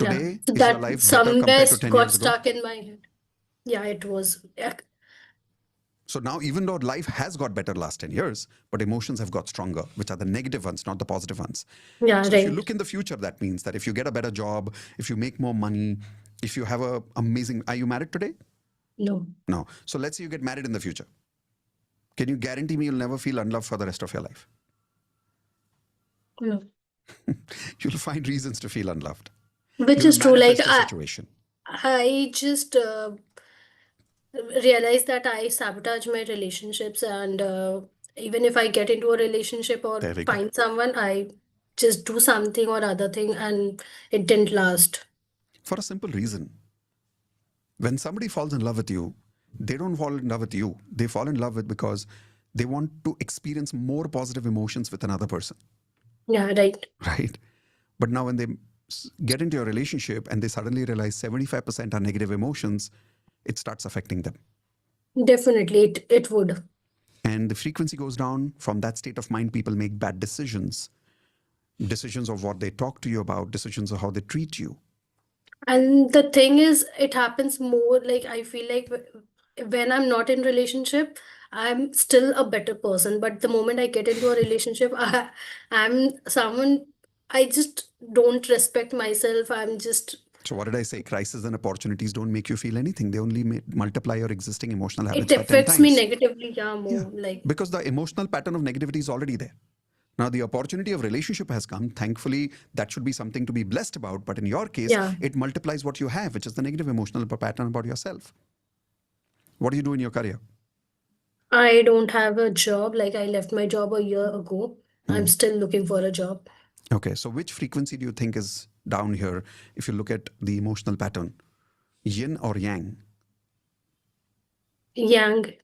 yeah. Today, So is your that life better somewhere compared to 10 got years ago? stuck in my head. Yeah, it was. So now, even though life has got better last 10 years, but emotions have got stronger, which are the negative ones, not the positive ones. Yeah, So if you right. look in the future, that means that if you get a better job, if you make more money, if you have a amazing, are you married today? No. No. So let's say you get married in the future. Can you guarantee me you'll never feel unloved for the rest of your life? No. You'll find reasons to feel unloved. Which You'll is true. Like manifest a situation. I just realize that I sabotage my relationships, and even if I get into a relationship or There we go. find someone, I just do something or other thing, and it didn't last. For a simple reason. When somebody falls in love with you, they don't fall in love with you. They fall in love with because they want to experience more positive emotions with another person. Yeah, right. Right? But now when they get into a relationship and they suddenly realize 75% are negative emotions, it starts affecting them. Definitely, it would. And the frequency goes down. From that state of mind, people make bad decisions. Decisions of what they talk to you about, decisions of how they treat you. And the thing is, it happens more like I feel like when I'm not in relationship, I'm still a better person. But the moment I get into a relationship, I'm someone, I just don't respect myself. I'm just, So what did I say? Crises and opportunities don't make you feel anything. They only multiply your existing emotional it habits by 10 affects me times. negatively, yeah, more like. Because the emotional pattern of negativity is already there. Now, the opportunity of relationship has come. Thankfully, that should be something to be blessed about. But in your case, Yeah. it multiplies what you have, which is the negative emotional pattern about yourself. What do you do in your career? I don't have a job. Like I left my job a year ago. I'm still looking for a job. Okay, so which frequency do you think is down here if you look at the emotional pattern? Yin or yang? Yang,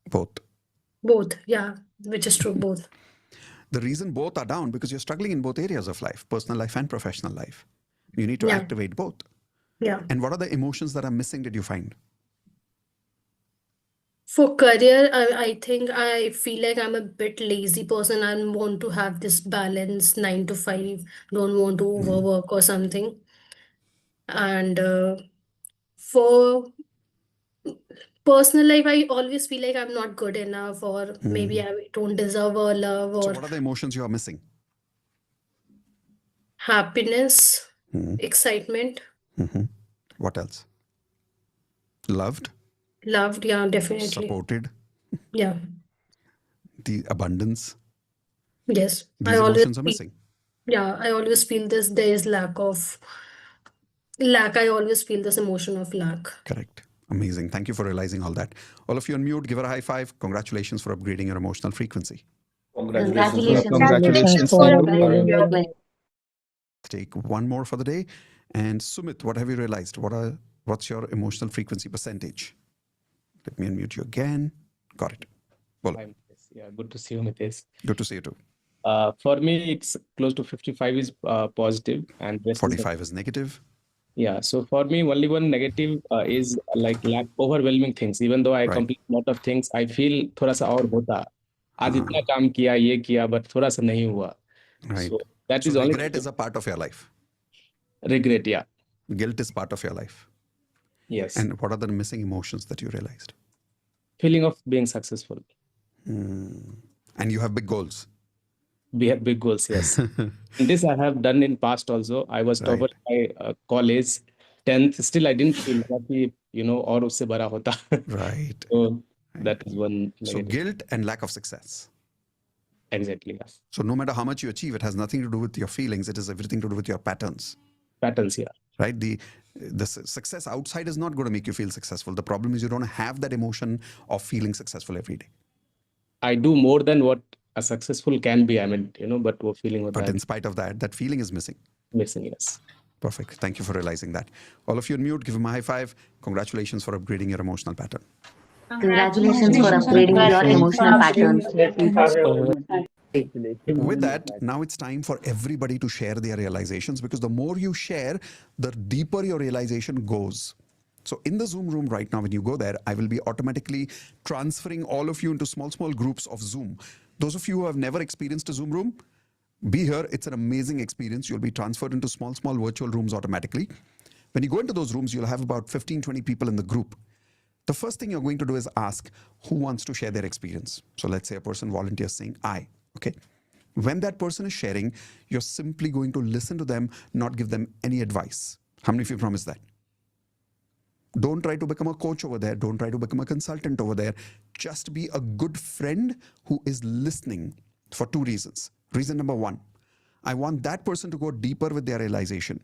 Both. both, yeah, which is true, both. The reason both are down because you're struggling in both areas of life, personal life and professional life. You need to Yeah. activate both. Yeah. And what are the emotions that are missing did you find? For career, I think I feel like I'm a bit lazy person. I want to have this balance, 9 to 5, don't want to overwork or something. And for personal life, I always feel like I'm not good enough, or maybe I don't deserve a love So or what are the emotions you are missing? happiness, excitement, What else? Loved, loved, yeah, definitely. supported, Yeah, the abundance. yes. These emotions are missing. Yeah, I always feel there is lack. I always feel this emotion of lack. Correct. Amazing. Thank you for realizing all that. All of you on mute, give her a high five. Congratulations for upgrading your emotional frequency. Congratulations. Congratulations for to you. upgrading your frequency. Take one more for the day. And Sumit, what have you realized? What's your emotional frequency percentage? Let me unmute you again. Got it. Bolo. Hi, Mitesh. Yeah, good to see you, Mitesh. Good to see you too. For me, it's close to 55 is positive and rest is 45 is negative. yeah. So for me, only one negative is like overwhelming things. Even though I Right. complete a lot of things, I feel थोड़ा सा और होता. आज इतना काम किया, ये किया, but थोड़ा सा नहीं हुआ. Right. So that So is only regret is a part of your life. regret. Yeah. Guilt is part of your life. Yes. And what are the missing emotions that you realized? Feeling of being successful. And you have big goals. We have big goals. Yes. And this I have done in past also. I was Right. topper by college, 10th. Still, I didn't feel that और उससे बड़ा होता. Right. So that is one So negative. guilt and lack of success. Exactly. Yes. So no matter how much you achieve, it has nothing to do with your feelings. It has everything to do with your patterns. Patterns. Yeah. Right? The success outside is not going to make you feel successful. The problem is you don't have that emotion of feeling successful every day. I do more than what a successful can be. I mean, but वो feeling होता But है in spite of that, that feeling is missing. missing. Yes. Perfect. Thank you for realizing that. All of you on mute, give him a high five. Congratulations for upgrading your emotional pattern. Congratulations for upgrading your emotional patterns. With that, now it's time for everybody to share their realizations, because the more you share, the deeper your realization goes. So in the Zoom room right now, when you go there, I will be automatically transferring all of you into small groups of Zoom. Those of you who have never experienced a Zoom room, be here. It's an amazing experience. You'll be transferred into small virtual rooms automatically. When you go into those rooms, you'll have about 15-20 people in the group. The first thing you're going to do is ask who wants to share their experience. So let's say a person volunteers saying, I. Okay. When that person is sharing, you're simply going to listen to them, not give them any advice. How many of you promise that? Don't try to become a coach over there. Don't try to become a consultant over there. Just be a good friend who is listening for two reasons. Reason number one, I want that person to go deeper with their realization.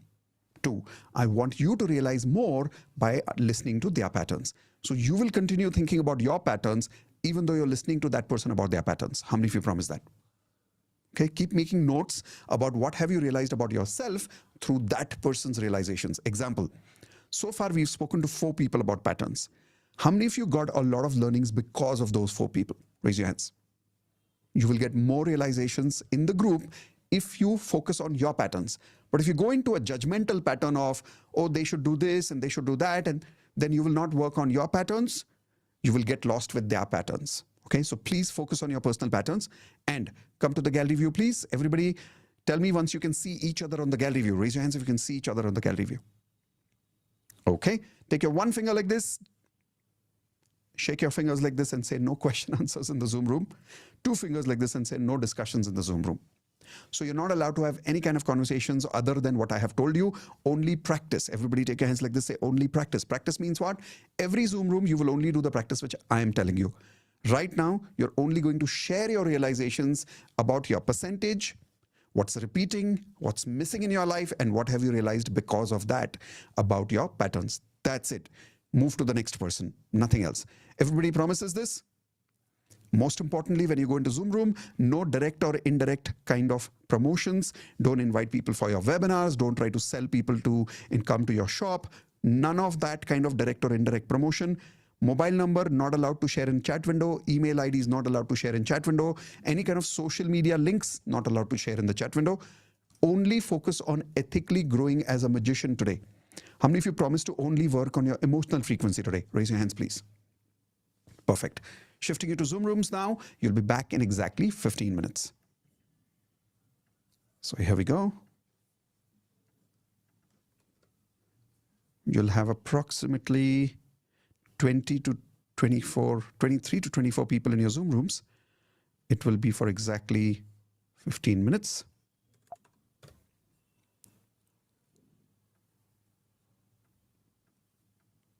Two, I want you to realize more by listening to their patterns. So you will continue thinking about your patterns, even though you're listening to that person about their patterns. How many of you promise that? Okay, keep making notes about what have you realized about yourself through that person's realizations. Example, so far we've spoken to 4 people about patterns. How many of you got a lot of learnings because of those 4 people? Raise your hands. You will get more realizations in the group if you focus on your patterns. But if you go into a judgmental pattern of, oh, they should do this and they should do that, and then you will not work on your patterns, you will get lost with their patterns. Okay, so please focus on your personal patterns and come to the gallery view, please. Everybody, tell me once you can see each other on the gallery view. Raise your hands if you can see each other on the gallery view. Okay, take your one finger like this, shake your fingers like this and say no question answers in the Zoom room. 2 fingers like this and say no discussions in the Zoom room. So you're not allowed to have any kind of conversations other than what I have told you. Only practice. Everybody take your hands like this, say only practice. Practice means what? Every Zoom room, you will only do the practice which I am telling you. Right now, you're only going to share your realizations about your percentage, what's repeating, what's missing in your life, and what have you realized because of that about your patterns. That's it. Move to the next person. Nothing else. Everybody promises this? Most importantly, when you go into Zoom room, no direct or indirect kind of promotions. Don't invite people for your webinars. Don't try to sell people to come to your shop. None of that kind of direct or indirect promotion. Mobile number not allowed to share in chat window. Email ID is not allowed to share in chat window. Any kind of social media links not allowed to share in the chat window. Only focus on ethically growing as a magician today. How many of you promise to only work on your emotional frequency today? Raise your hands, please. Perfect. Shifting you to Zoom rooms now. You'll be back in exactly 15 minutes. So here we go. You'll have approximately 23 to 24 people in your Zoom rooms. It will be for exactly 15 minutes.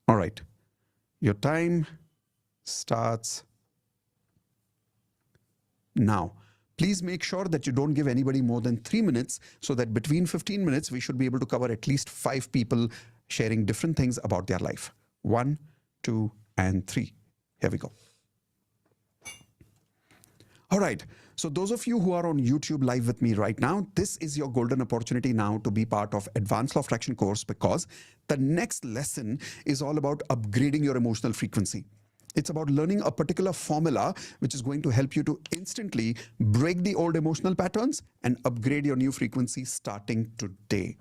All right. Your time starts now. Please make sure that you don't give anybody more than 3 minutes, so that between 15 minutes, we should be able to cover at least 5 people sharing different things about their life. 1, 2, and 3. Here we go. All right. So those of you who are on YouTube live with me right now, this is your golden opportunity now to be part of Advanced Law of Attraction course, because the next lesson is all about upgrading your emotional frequency. It's about learning a particular formula which is going to help you to instantly break the old emotional patterns and upgrade your new frequency starting today.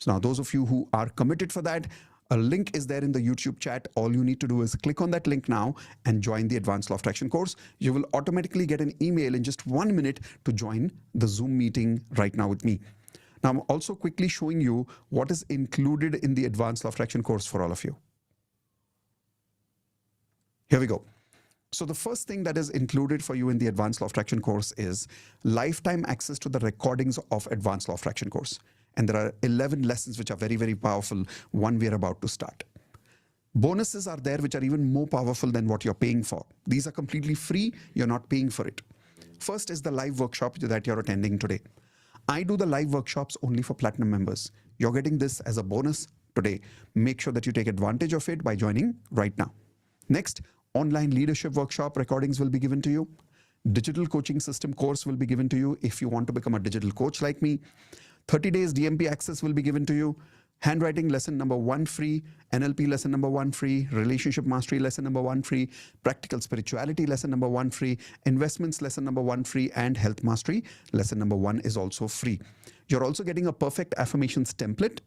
So now those of you who are committed for that, a link is there in the YouTube chat. All you need to do is click on that link now and join the Advanced Law of Attraction course. You will automatically get an email in just 1 minute to join the Zoom meeting right now with me. Now, I'm also quickly showing you what is included in the Advanced Law of Attraction course for all of you. Here we go. So the first thing that is included for you in the Advanced Law of Attraction course is lifetime access to the recordings of Advanced Law of Attraction course. And there are 11 lessons which are very, very powerful. One we are about to start. Bonuses are there which are even more powerful than what you're paying for. These are completely free. You're not paying for it. First is the live workshop that you're attending today. I do the live workshops only for platinum members. You're getting this as a bonus today. Make sure that you take advantage of it by joining right now. Next, online leadership workshop recordings will be given to you. Digital coaching system course will be given to you if you want to become a digital coach like me. 30 days DMP access will be given to you. Handwriting lesson number 1 free, NLP lesson number 1 free, relationship mastery lesson number 1 free, practical spirituality lesson number 1 free, investments lesson number 1 free, and health mastery lesson number 1 is also free. You're also getting a perfect affirmations template,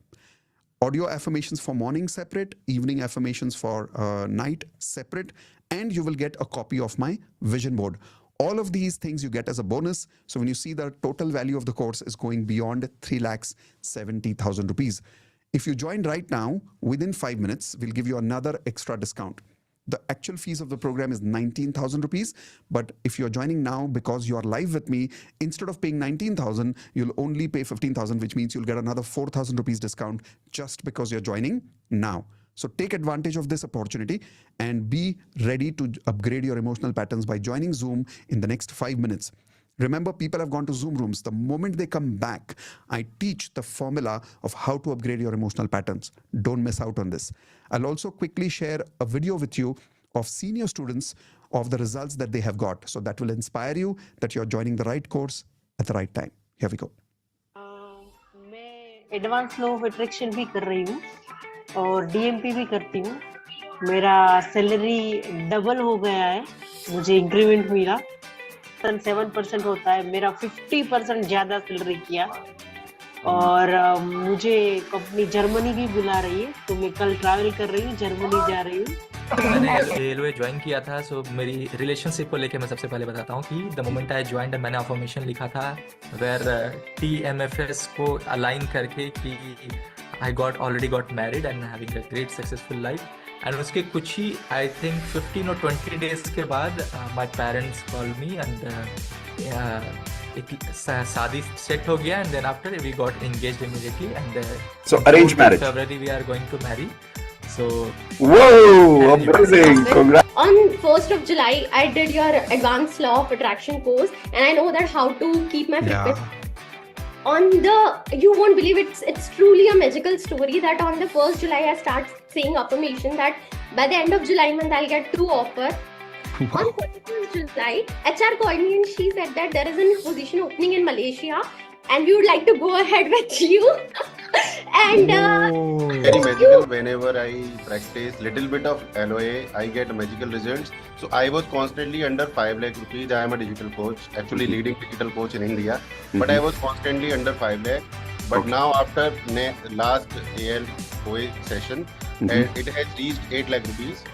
audio affirmations for morning separate, evening affirmations for night separate, and you will get a copy of my vision board. All of these things you get as a bonus. So when you see the total value of the course is going beyond 3,70,000 rupees. If you join right now, within 5 minutes, we'll give you another extra discount. The actual fees of the program is 19,000 rupees. But if you're joining now because you're live with me, instead of paying 19,000, you'll only pay 15,000, which means you'll get another 4,000 rupees discount just because you're joining now. So take advantage of this opportunity and be ready to upgrade your emotional patterns by joining Zoom in the next 5 minutes. Remember, people have gone to Zoom rooms. The moment they come back, I teach the formula of how to upgrade your emotional patterns. Don't miss out on this. I'll also quickly share a video with you of senior students of the results that they have got. So that will inspire you that you're joining the right course at the right time. Here we go. मैं advance law of attraction भी कर रही हूँ और DMP भी करती हूँ। मेरा सैलरी डबल हो गया है, मुझे इंक्रीमेंट मिला। 7% होता है, मेरा 50% ज्यादा सैलरी किया और मुझे कंपनी जर्मनी भी बुला रही है, तो मैं कल ट्रैवल कर रही हूँ, जर्मनी जा रही हूँ। मैंने LOA ज्वाइन किया था, सो मेरी रिलेशनशिप को लेके मैं सबसे पहले बताता हूँ कि द मोमेंट आई ज्वाइंड मैंने अफर्मेशन लिखा था वेयर TMFS को अलाइन करके कि I already got married and having a great successful life. And उसके कुछ ही I think 15 or 20 days के बाद my parents called me and एक शादी सेट हो गया and then after we got engaged immediately and so arranged marriage. February we are going to marry. So whoa, amazing! Congrats. On 1st of July, I did your Advanced Law of Attraction course, and I know that how to keep my frequency. You won't believe it's truly a magical story that on the 1st July I start saying affirmation that by the end of July month I'll get 2 offers. On 31st July, HR called me and she said that there is a position opening in Malaysia and we would like to go ahead with you. And very magical. Whenever I practice little bit of LOA, I get magical results. So I was constantly under 5 lakh rupees. I am a digital coach, actually leading digital coach in India. But I was constantly under 5 lakh. But now after last LOA session, it has reached 8 lakh rupees.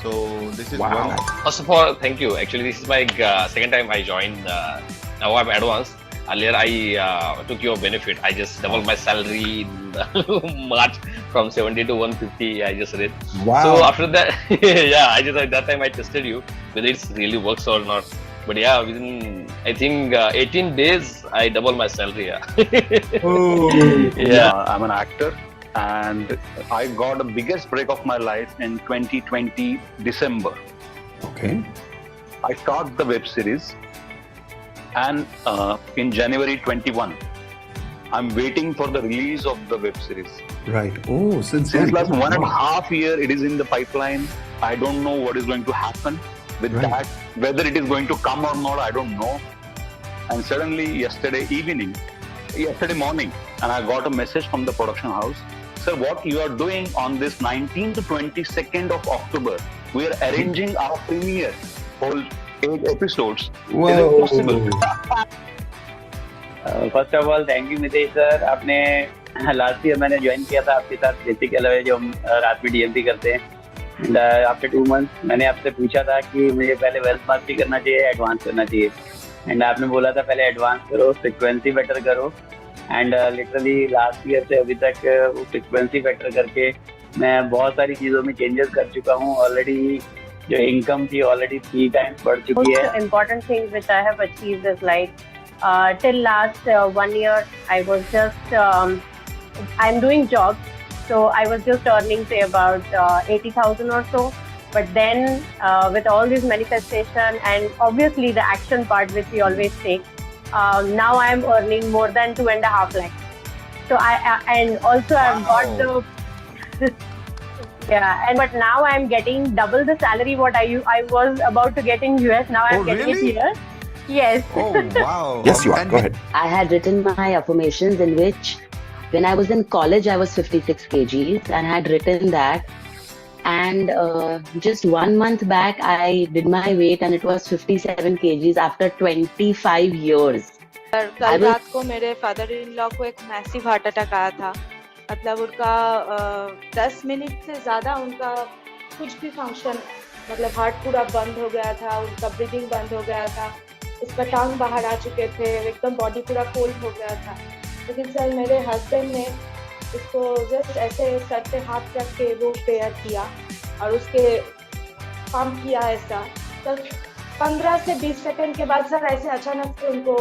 So this is one. First of all, thank you. Actually, this is my second time I joined. Now I'm advanced. Earlier, I took your benefit. I just doubled my salary in March from 70 to 150. I just did. Wow. So after that, yeah, at that time I tested you whether it really works or not. But yeah, within I think 18 days, I doubled my salary. Yeah. Yeah, I'm an actor, and I got the biggest break of my life in 2020 December. Okay. I started the web series. And in January 21, I'm waiting for the release of the web series. Right. Oh, since last 1.5 years, it is in the pipeline. I don't know what is going to happen with that. Whether it is going to come or not, I don't know. And suddenly, yesterday morning, and I got a message from the production house. Sir, what you are doing on this 19th to 22nd of October, we are arranging our premiere, whole 8 episodes. Whoa. Is it possible? First of all thank you Mitesh sir. आपने last year मैंने join किया था आपके साथ basic LOA जो हम रात में DMP करते हैं. एंड आफ्टर 2 months मैंने आपसे पूछा था कि मुझे पहले वेल्थ मास्टरी करना चाहिए, एडवांस करना चाहिए. एंड आपने बोला था पहले एडवांस करो, फ्रिक्वेंसी बेटर करो. एंड लिटरली लास्ट ईयर से अभी तक वो फ्रिक्वेंसी बेटर करके मैं बहुत सारी चीज़ों में चेंजेस कर चुका हूँ. ऑलरेडी जो इनकम थी ऑलरेडी 3 times बढ़ चुकी है. Most important thing which I have achieved is like till last 1 year I was just I'm doing jobs, so I was just earning say about 80,000 or so. But then with all this manifestation and obviously the action part which we always take, now I am earning more than 2.5 lakhs. So I and also I've got the but now I'm getting double the salary what I was about to get in US. Now I'm getting it here. Yes. Oh, wow. Yes, you are. And Go ahead. I had written my affirmations in which, when I was in college, I was 56 kgs and I had written that. And just 1 month back, I did my weight and it was 57 kgs after 25 years. कल रात को मेरे father in law को एक massive heart attack आया था. मतलब उनका 10 मिनट से ज़्यादा उनका कुछ भी फंक्शन, मतलब हार्ट पूरा बंद हो गया था, उनका ब्रीदिंग बंद हो गया था, उसका टांग बाहर आ चुके थे, एकदम बॉडी पूरा कोल्ड हो गया था. लेकिन सर मेरे हस्बैंड ने उसको जस्ट ऐसे सर पे हाथ रख के वो प्रेयर किया और उसके पंप किया ऐसा. सर 15 से 20 सेकंड के बाद सर ऐसे अचानक से उनको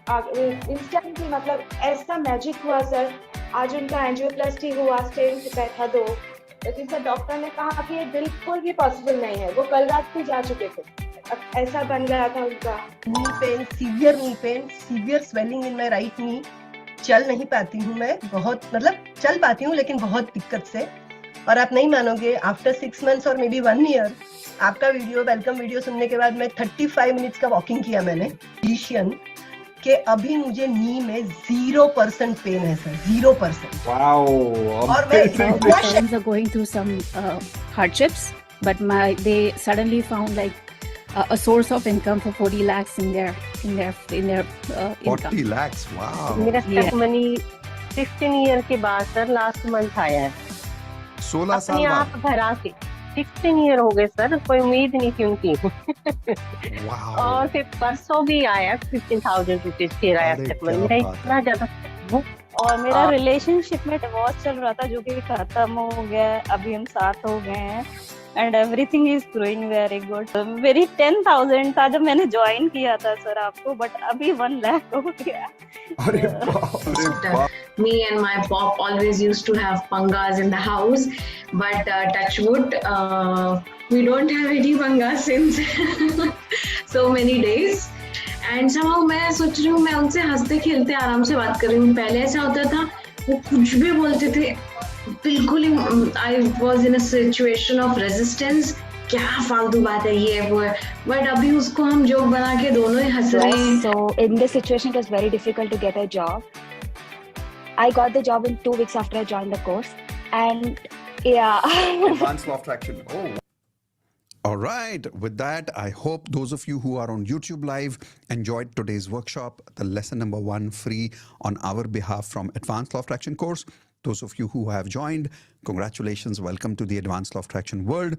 इंस्टेंटली मतलब ऐसा मैजिक हुआ सर. आज उनका एंजियोप्लास्टी हुआ, स्टेंट बैठा 2. लेकिन सर डॉक्टर ने कहा कि ये बिल्कुल भी पॉसिबल नहीं है. वो कल रात को जा चुके थे. अब ऐसा बन गया था उनका. Knee pain, severe swelling in my right knee. चल नहीं पाती हूँ मैं, बहुत मतलब चल पाती हूँ लेकिन बहुत दिक्कत से. और आप नहीं मानोगे, आफ्टर 6 months और मे बी 1 year आपका वीडियो, वेलकम वीडियो सुनने के बाद मैं 35 minutes का वॉकिंग किया मैंने. कि अभी मुझे नी में 0% पेन है सर, 0%. Wow. और मैं My friends are going through some hardships, but they suddenly found like a source of income for 40 lakhs in their income. 40 lakhs. Wow. मेरा स्टेप मनी 16 ईयर के बाद सर लास्ट मंथ आया है. 16 साल अपने आप भरा के 16 ईयर हो गए सर. कोई उम्मीद नहीं थी उनकी. और फिर परसों भी आया 15,000 रुपीज फिर आया स्टेप मनी. मेरा इतना ज्यादा. और मेरा रिलेशनशिप में डिवोर्स चल रहा था जो कि खत्म हो गया. अभी हम साथ हो गए हैं and everything is growing very good. मेरी 10,000 था जब मैंने ज्वाइन किया था सर आपको, बट अभी 1 lakh हो गया. Me and my pop always used to have pangas in the house, but touch wood, we don't have any pangas since so many days. And somehow मैं सोच रही हूँ मैं उनसे हंसते खेलते आराम से बात कर रही हूँ. पहले ऐसा होता था वो कुछ भी बोलते थे, बिल्कुल ही I was in a situation of resistance. क्या फालतू बात है ये वो है, बट अभी उसको हम जोक बना के दोनों ही हंस रहे हैं. So in this situation, it was very difficult to get a job. I got the job in 2 weeks after I joined the course, and yeah. Advanced law of attraction. Oh. All right. With that, I hope those of you who are on YouTube Live enjoyed today's workshop, the lesson number 1 free on our behalf from Advanced Law of Attraction course. Those of you who have joined, congratulations. Welcome to the Advanced Law of Attraction world.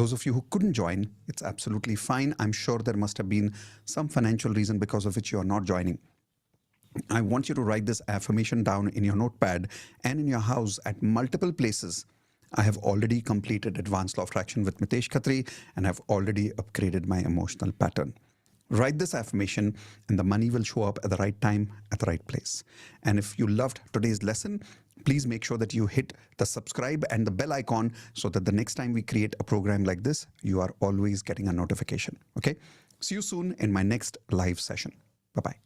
Those of you who couldn't join, it's absolutely fine. I'm sure there must have been some financial reason because of which you are not joining. I want you to write this affirmation down in your notepad and in your house at multiple places. I have already completed Advanced Law of Attraction with Mitesh Khatri and I've already upgraded my emotional pattern. Write this affirmation and the money will show up at the right time, at the right place. And if you loved today's lesson, please make sure that you hit the subscribe and the bell icon so that the next time we create a program like this, you are always getting a notification. Okay? See you soon in my next live session. Bye-bye.